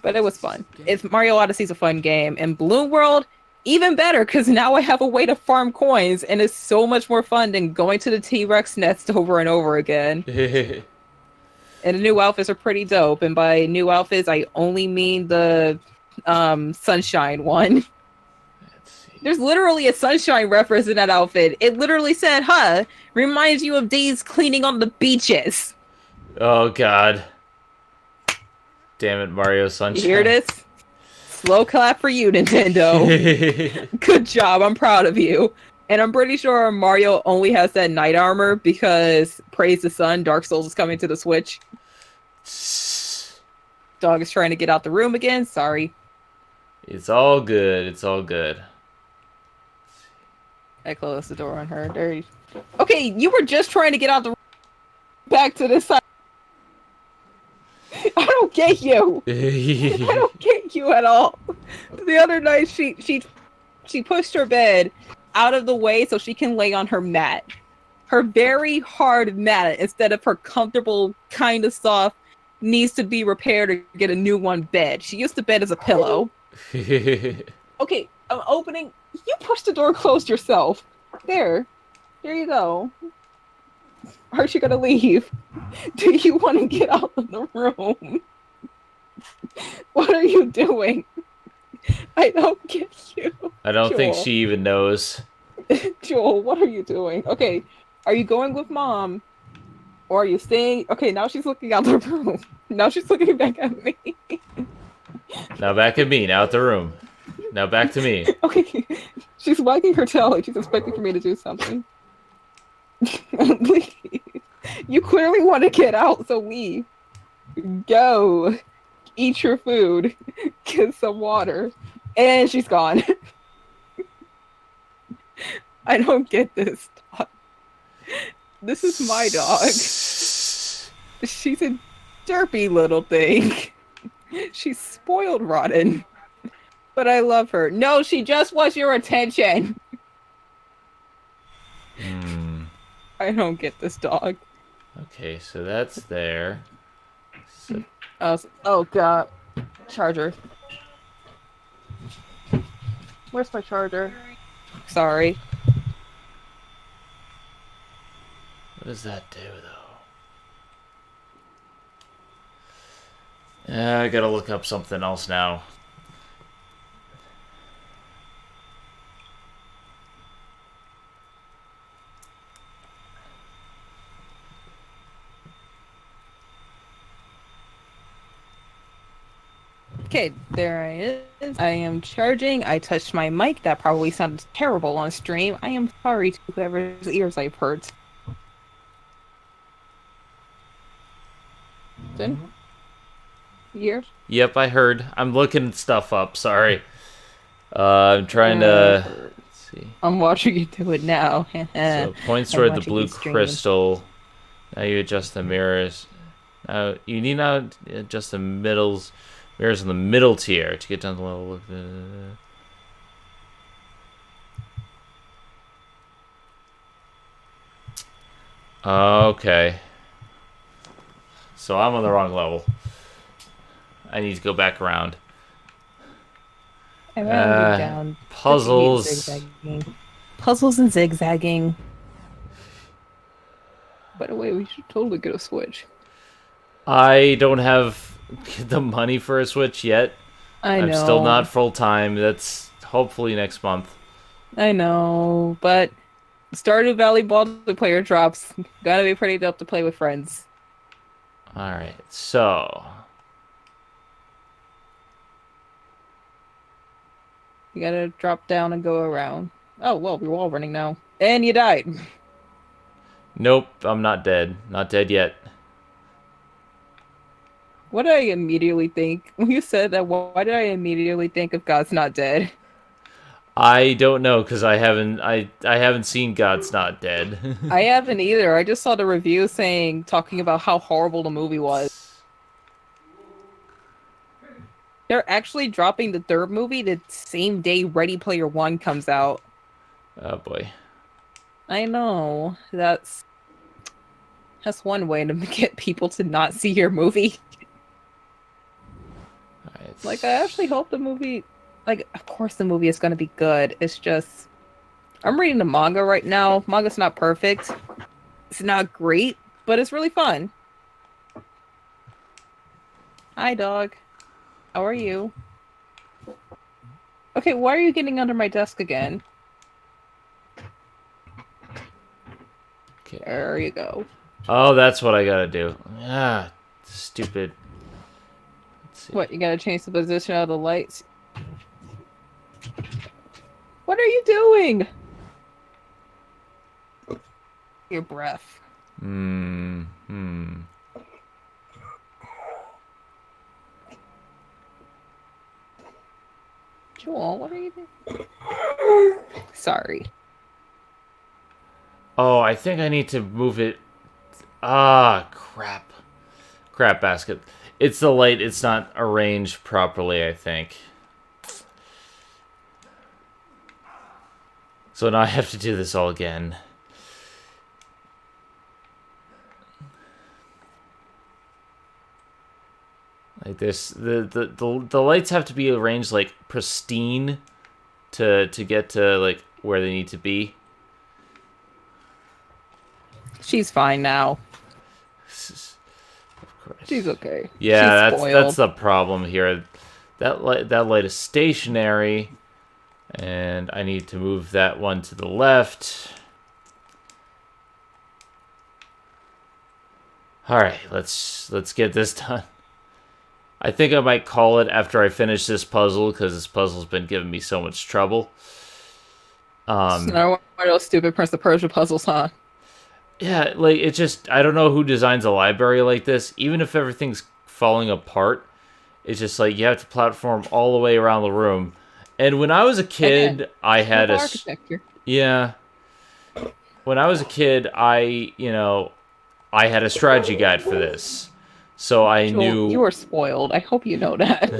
B: But it was fun. Mario Odyssey's a fun game, and Balloon World, even better, because now I have a way to farm coins, and it's so much more fun than going to the T-Rex nest over and over again. And the new outfits are pretty dope, and by new outfits, I only mean the Sunshine one. There's literally a Sunshine reference in that outfit. It literally said, reminds you of days cleaning on the beaches.
A: Oh, God. Damn it, Mario Sunshine.
B: You hear this? Slow clap for you, Nintendo. Good job. I'm proud of you. And I'm pretty sure Mario only has that knight armor because, praise the sun, Dark Souls is coming to the Switch. Dog is trying to get out the room again. Sorry.
A: It's all good. It's all good.
B: I closed the door on her. There you... Okay, you were just trying to get out the room. Back to this side. I don't get you. I don't get you at all. The other night, she pushed her bed out of the way so she can lay on her mat. Her very hard mat, instead of her comfortable, kind of soft, needs to be repaired or get a new one bed. She used the bed as a pillow. Okay, I'm opening. You pushed the door closed yourself. There you go. Aren't you gonna leave? Do you want to get out of the room? What are you doing? I don't get you.
A: I don't
B: Joel.
A: think she even knows.
B: Joel, what are you doing? Okay, are you going with Mom? Or are you staying? Okay, now she's looking out the room. Now she's looking back at me.
A: Now back at me, now at the room. Now back to me.
B: Okay, she's wagging her tail like she's expecting for me to do something. Please. You clearly want to get out, so leave. Go. Eat your food. Get some water. And she's gone. I don't get this dog. This is my dog. She's a derpy little thing. She's spoiled rotten. But I love her. No, she just wants your attention. I don't get this dog.
A: Okay, so that's there. So...
B: Oh god. Charger. Where's my charger? Sorry.
A: What does that do, though? Yeah, I gotta look up something else now.
B: Okay, there I is. I am charging. I touched my mic. That probably sounded terrible on stream. I am sorry to whoever's ears I've hurt. Then? Ears?
A: Yep, I heard. I'm looking stuff up. Sorry. I'm trying to... Let's see.
B: I'm watching you do it now.
A: So, points toward the blue crystal. Now you adjust the mirrors. Now, you need now adjust the mirrors in the middle tier to get down the level of the... Okay. So I'm on the wrong level. I need to go back around.
B: I rounded down.
A: Puzzles.
B: Puzzles and zigzagging. By the way, we should totally get a Switch.
A: I don't have the money for a Switch yet. I'm still not full-time. That's hopefully next month.
B: I know, but Stardew Valley multiplayer drops. Gotta be pretty dope to play with friends.
A: Alright, so...
B: You gotta drop down and go around. Oh, well, we're all running now. And you died.
A: Nope, I'm not dead. Not dead yet.
B: What did I immediately think? When you said that, why did I immediately think of God's Not Dead?
A: I don't know, because I haven't seen God's Not Dead.
B: I haven't either. I just saw the review talking about how horrible the movie was. They're actually dropping the third movie the same day Ready Player One comes out.
A: Oh boy.
B: I know. That's one way to get people to not see your movie.
A: Right.
B: Like, I actually hope the movie... Like, of course the movie is going to be good. It's just... I'm reading the manga right now. Manga's not perfect. It's not great, but it's really fun. Hi, dog. How are you? Okay, why are you getting under my desk again?
A: Okay.
B: There you go.
A: Oh, that's what I gotta do. Ah, stupid. Let's see.
B: What, you gotta change the position of the lights? What are you doing? Your breath. Joel, what are you doing? Sorry.
A: Oh, I think I need to move it. Ah, crap. Crap basket. It's the light. It's not arranged properly, I think. So now I have to do this all again. Like this, the lights have to be arranged like pristine to get to like where they need to be.
B: She's fine now.
A: Of course.
B: She's okay.
A: Yeah,
B: She's
A: that's the problem here. That light is stationary, and I need to move that one to the left. All right, let's get this done. I think I might call it after I finish this puzzle, because this puzzle's been giving me so much trouble.
B: It's not one of those stupid Prince of Persia puzzles, huh?
A: Yeah, like, it just, I don't know who designs a library like this. Even if everything's falling apart, it's just like you have to platform all the way around the room. And when I was a
B: Again,
A: kid, I had
B: simple
A: a,
B: architecture.
A: yeah, when I was a kid, I had a strategy guide for this. So I
B: Joel, you
A: knew
B: were spoiled. I hope you know that.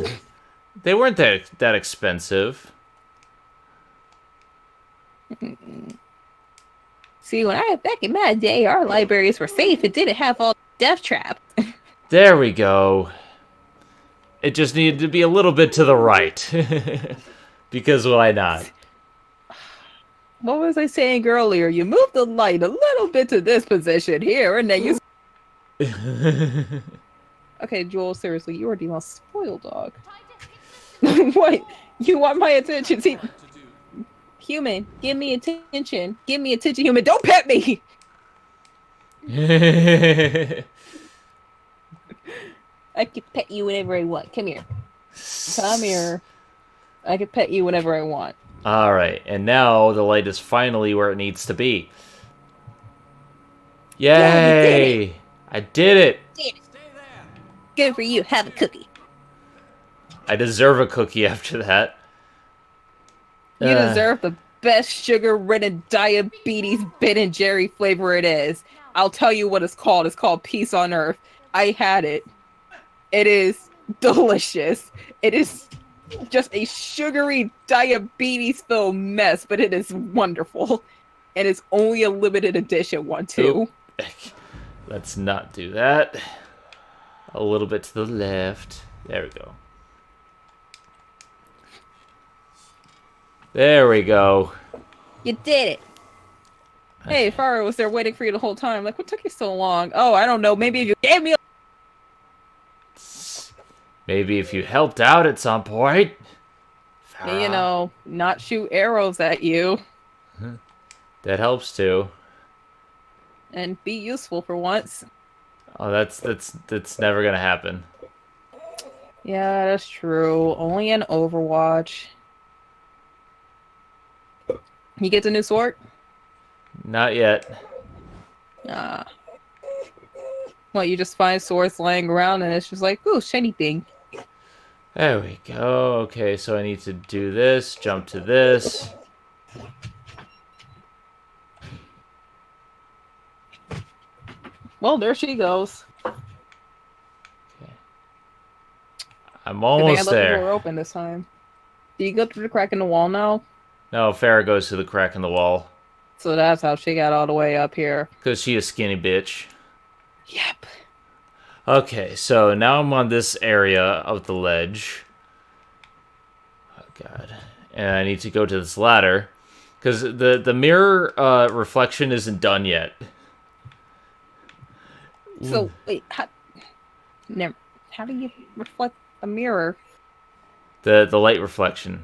A: they weren't that expensive.
B: See, back in my day, our libraries were safe. It didn't have all death traps.
A: There we go. It just needed to be a little bit to the right. Because why not?
B: What was I saying earlier? You move the light a little bit to this position here, and then you. Okay, Joel, seriously, you are the most spoiled dog. What? You want my attention? See, human, give me attention. Give me attention, human. Don't pet me! I can pet you whenever I want. Come here. Come here. I can pet you whenever I want.
A: Alright, and now the light is finally where it needs to be. Yay!
B: Yeah, you did it.
A: I did it!
B: Good for you. Have a cookie.
A: I deserve a cookie after that.
B: You deserve the best sugar-ridden diabetes Ben & Jerry flavor it is. I'll tell you what it's called. It's called Peace on Earth. I had it. It is delicious. It is just a sugary diabetes-filled mess, but it is wonderful. And it's only a limited edition one, too.
A: Oop. Let's not do that. A little bit to the left. There we go. There we go.
B: You did it. Hey, Farah was there waiting for you the whole time. Like, what took you so long? Oh, I don't know. Maybe if you gave me a...
A: Maybe if you helped out at some point.
B: You know, not shoot arrows at you.
A: That helps too.
B: And be useful for once.
A: Oh, that's never gonna happen.
B: Yeah, that's true. Only in Overwatch. You get the new sword?
A: Not yet.
B: Ah. What, you just find swords lying around and it's just like, ooh, shiny thing.
A: There we go. Okay, so I need to do this, jump to this.
B: Well, there she goes.
A: Okay. I'm
B: Good thing I
A: almost
B: left the
A: there.
B: door open this time. Do you go through the crack in the wall now?
A: No, Farah goes to the crack in the wall.
B: So that's how she got all the way up here.
A: Because she a skinny bitch.
B: Yep.
A: Okay, so now I'm on this area of the ledge. Oh, God. And I need to go to this ladder. Because the mirror reflection isn't done yet.
B: So, wait, how do you reflect a mirror?
A: The light reflection,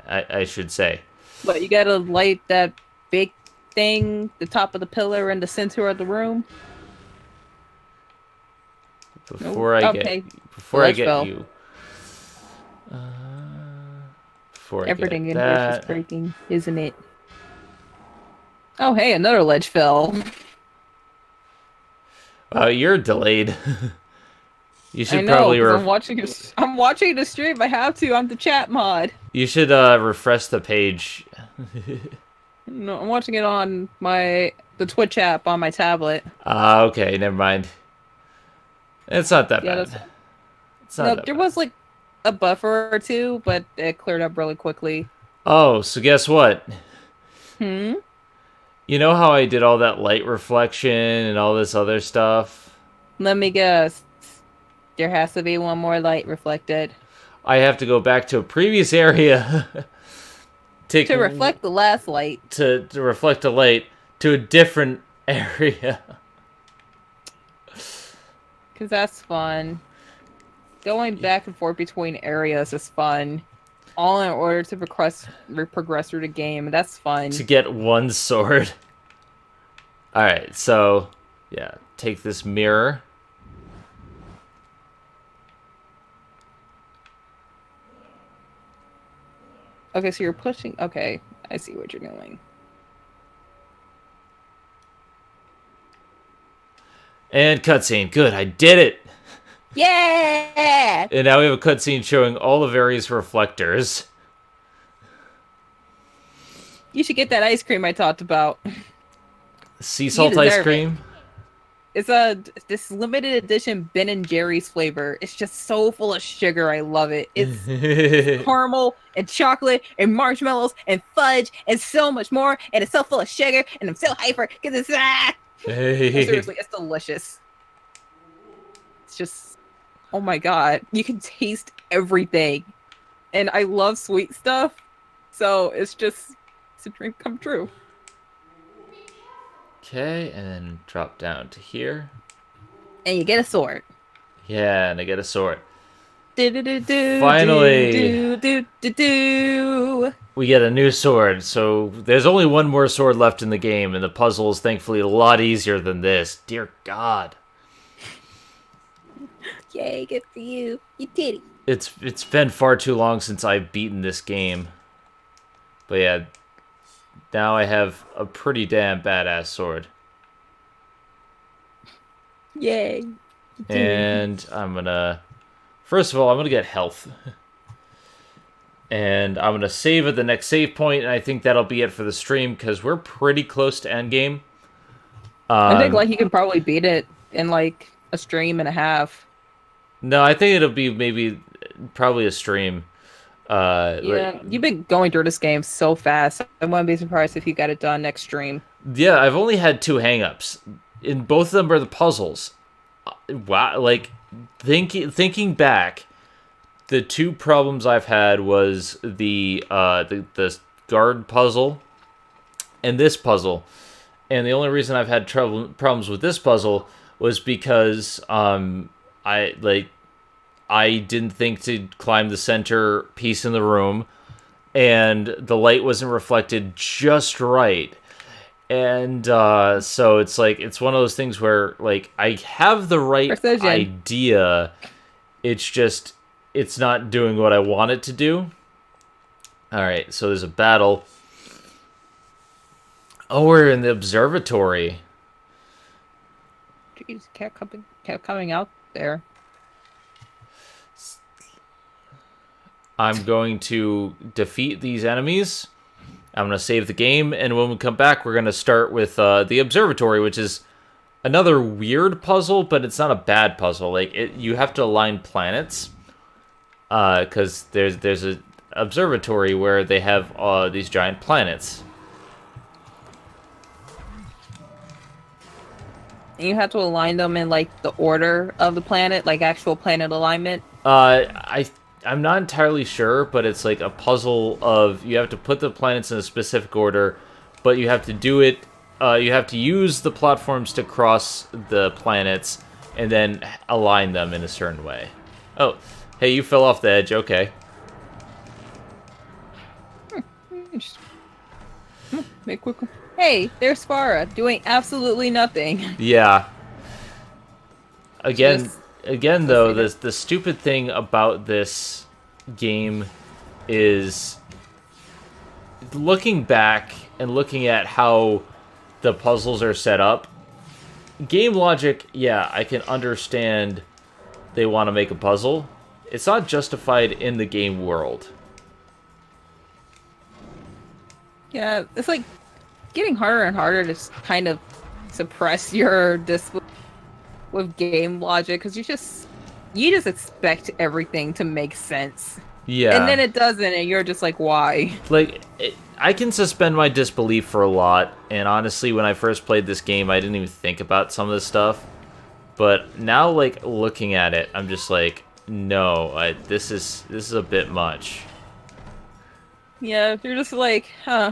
A: I should say.
B: What, you gotta light that big thing, the top of the pillar in the center of the room?
A: Before I get you. Before I
B: Everything
A: get
B: in here is
A: that.
B: just breaking, isn't it? Oh, hey, another ledge fell.
A: Wow, you're delayed. You should
B: I know,
A: probably
B: 'cause I'm watching the stream. I have to. I'm the chat mod.
A: You should refresh the page.
B: No, I'm watching it on the Twitch app on my tablet.
A: Okay, never mind. It's not that bad. It's not that
B: there
A: bad.
B: was like a buffer or two, but it cleared up really quickly.
A: Oh, so guess what?
B: Hmm?
A: You know how I did all that light reflection and all this other stuff?
B: Let me guess. There has to be one more light reflected.
A: I have to go back to a previous area
B: To reflect the last light.
A: To reflect the light to a different area.
B: Because that's fun. Going back and forth between areas is fun. All in order to progress through the game. That's fun.
A: To get one sword. Alright, so, yeah, take this mirror.
B: Okay, so you're pushing... Okay, I see what you're doing.
A: And cutscene. Good, I did it!
B: Yeah!
A: And now we have a cutscene showing all the various reflectors.
B: You should get that ice cream I talked about.
A: Sea salt ice cream?
B: It's this limited edition Ben and Jerry's flavor. It's just so full of sugar. I love it. It's caramel and chocolate and marshmallows and fudge and so much more. And it's so full of sugar. And I'm so hyper because it's seriously, it's delicious. It's just, oh my god, you can taste everything. And I love sweet stuff, so it's a dream come true.
A: Okay, and then drop down to here.
B: And you get a sword.
A: Yeah, and I get a sword.
B: Finally,
A: we get a new sword. So there's only one more sword left in the game, and the puzzle is thankfully a lot easier than this. Dear God.
B: Yay, good for you. You did it.
A: It's been far too long since I've beaten this game. But yeah, now I have a pretty damn badass sword.
B: Yay.
A: And I'm gonna... First of all, I'm gonna get health. And I'm gonna save at the next save point, and I think that'll be it for the stream, because we're pretty close to endgame.
B: I think like you could probably beat it in like a stream and a half.
A: No, I think it'll be probably a stream.
B: Yeah, you've been going through this game so fast. I wouldn't be surprised if you got it done next stream.
A: Yeah, I've only had 2 hang-ups. And both of them are the puzzles. Wow, like, thinking back, the 2 problems I've had was the guard puzzle and this puzzle. And the only reason I've had problems with this puzzle was because I didn't think to climb the center piece in the room, and the light wasn't reflected just right. And so it's like, it's one of those things where, like, I have the right idea, it's just, it's not doing what I want it to do. Alright, so there's a battle. Oh, we're in the observatory.
B: Jeez, kept coming out there.
A: I'm going to defeat these enemies. I'm going to save the game, and when we come back, we're going to start with the observatory, which is another weird puzzle, but it's not a bad puzzle. Like, you have to align planets, because there's an observatory where they have these giant planets.
B: And you have to align them in like the order of the planet, like actual planet alignment.
A: I'm not entirely sure, but it's like a puzzle of, you have to put the planets in a specific order, but you have to do it, you have to use the platforms to cross the planets, and then align them in a certain way. Oh, hey, you fell off the edge, okay.
B: Hey, there's Farah, doing absolutely nothing.
A: Yeah. Again, though, the stupid thing about this game is, looking back and looking at how the puzzles are set up, game logic, yeah, I can understand they want to make a puzzle. It's not justified in the game world.
B: Yeah, it's like getting harder and harder to kind of suppress your disbelief with game logic, because you just expect everything to make sense.
A: Yeah.
B: And then it doesn't, and you're just like, why?
A: Like, I can suspend my disbelief for a lot, and honestly, when I first played this game, I didn't even think about some of this stuff. But now, like, looking at it, I'm just like, no, this is a bit much.
B: Yeah, you're just like, huh,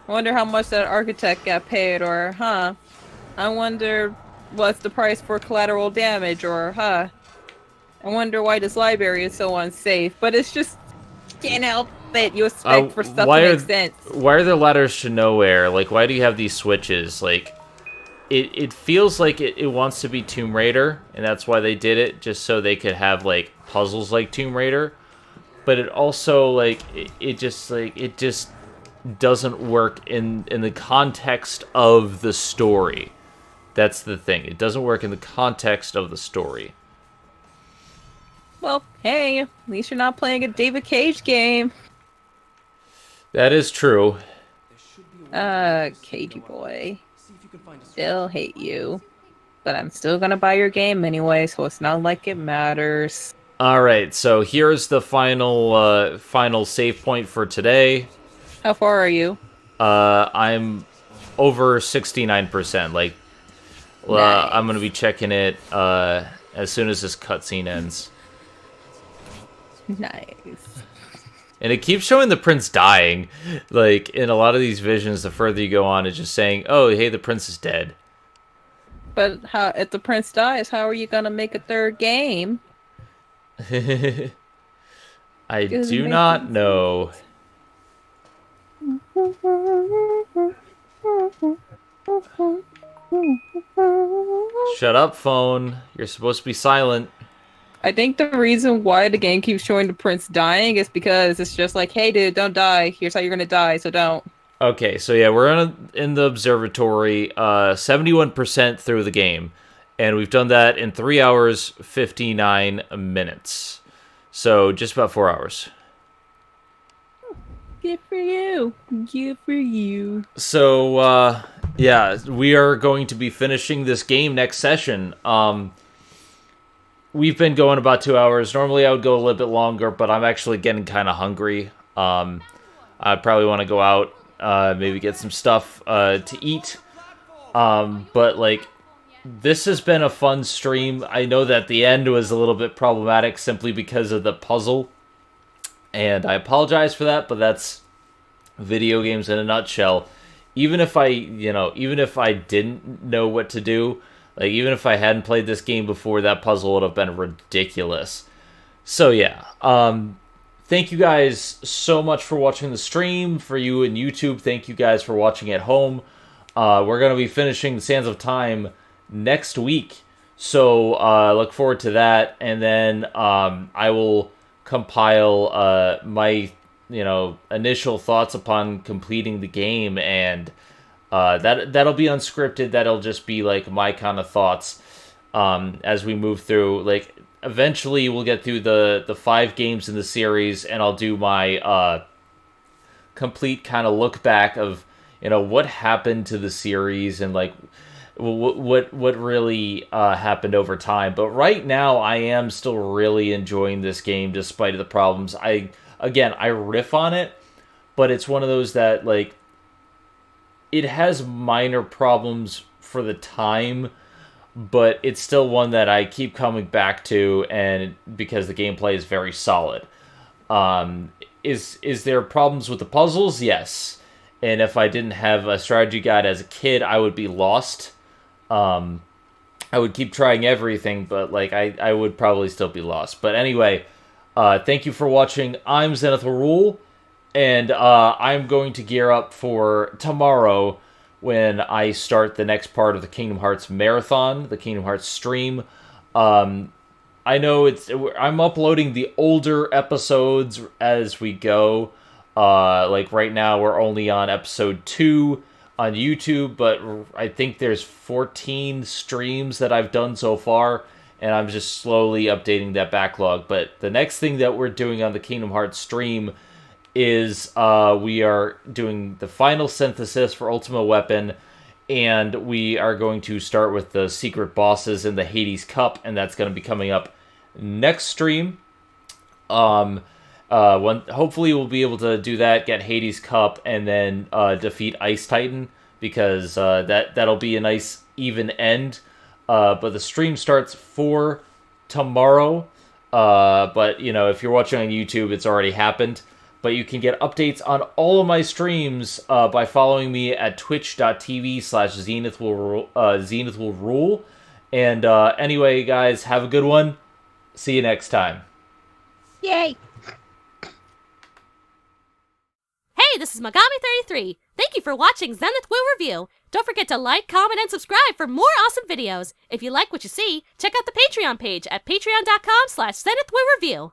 B: I wonder how much that architect got paid, or, huh, I wonder what's the price for collateral damage, or, huh, I wonder why this library is so unsafe. But it's just, you can't help it. You expect for stuff to make sense.
A: Why are there ladders to nowhere? Like, why do you have these switches? Like, it feels like it wants to be Tomb Raider, and that's why they did it, just so they could have, like, puzzles like Tomb Raider. But it also, like, it just doesn't work in the context of the story. That's the thing. It doesn't work in the context of the story.
B: Well, hey, at least you're not playing a David Cage game.
A: That is true.
B: Cagey boy. Still hate you. But I'm still gonna buy your game anyway, so it's not like it matters.
A: Alright, so here's the final save point for today.
B: How far are you?
A: I'm over 69%. Like,
B: Nice.
A: I'm gonna be checking it as soon as this cutscene ends.
B: Nice.
A: And it keeps showing the prince dying. Like, in a lot of these visions, the further you go on, it's just saying, oh, hey, the prince is dead.
B: But how if the prince dies, how are you gonna make a third game?
A: I
B: Doesn't
A: do
B: make
A: not
B: sense.
A: know. Shut up, phone. You're supposed to be silent.
B: I think the reason why the game keeps showing the prince dying is because it's just like, hey dude, don't die. Here's how you're gonna die, so don't.
A: Okay, so yeah, we're in the observatory, 71% through the game. And we've done that in 3 hours, 59 minutes. So, just about 4 hours.
B: Good for you. Good for you.
A: So, yeah, we are going to be finishing this game next session. We've been going about 2 hours. Normally I would go a little bit longer, but I'm actually getting kind of hungry. I probably want to go out, maybe get some stuff to eat. But, like, this has been a fun stream. I know that the end was a little bit problematic simply because of the puzzle. And I apologize for that, but that's video games in a nutshell. Even if I didn't know what to do, like, even if I hadn't played this game before, that puzzle would have been ridiculous. So, yeah. Thank you guys so much for watching the stream. For you in YouTube, thank you guys for watching at home. We're going to be finishing the Sands of Time next week. So, look forward to that. And then I will compile my, initial thoughts upon completing the game. And that'll be unscripted. That'll just be, like, my kind of thoughts as we move through. Like, eventually we'll get through the 5 games in the series, and I'll do my complete kind of look back of, what happened to the series and, like, what really happened over time. But right now, I am still really enjoying this game despite the problems. I riff on it, but it's one of those that, like, it has minor problems for the time, but it's still one that I keep coming back to, and because the gameplay is very solid. Is there problems with the puzzles? Yes. And if I didn't have a strategy guide as a kid, I would be lost. I would keep trying everything, but, like, I would probably still be lost. But anyway, thank you for watching. I'm Zenith Warrior, and I'm going to gear up for tomorrow when I start the next part of the Kingdom Hearts marathon, the Kingdom Hearts stream. I know I'm uploading the older episodes as we go. Like, right now we're only on episode 2 on YouTube, but I think there's 14 streams that I've done so far, and I'm just slowly updating that backlog. But the next thing that we're doing on the Kingdom Hearts stream is we are doing the final synthesis for Ultima Weapon, and we are going to start with the secret bosses in the Hades Cup, and that's going to be coming up next stream. Hopefully we'll be able to do that, get Hades Cup, and then defeat Ice Titan, because that'll be a nice even end. But the stream starts for tomorrow. But, if you're watching on YouTube, it's already happened. But you can get updates on all of my streams by following me at twitch.tv/Zenith will rule. And anyway, guys, have a good one. See you next time.
B: Yay!
D: Hey, this is Megami33. Thank you for watching Zenith Will Review. Don't forget to like, comment, and subscribe for more awesome videos. If you like what you see, check out the Patreon page at patreon.com/Zenith Will Review.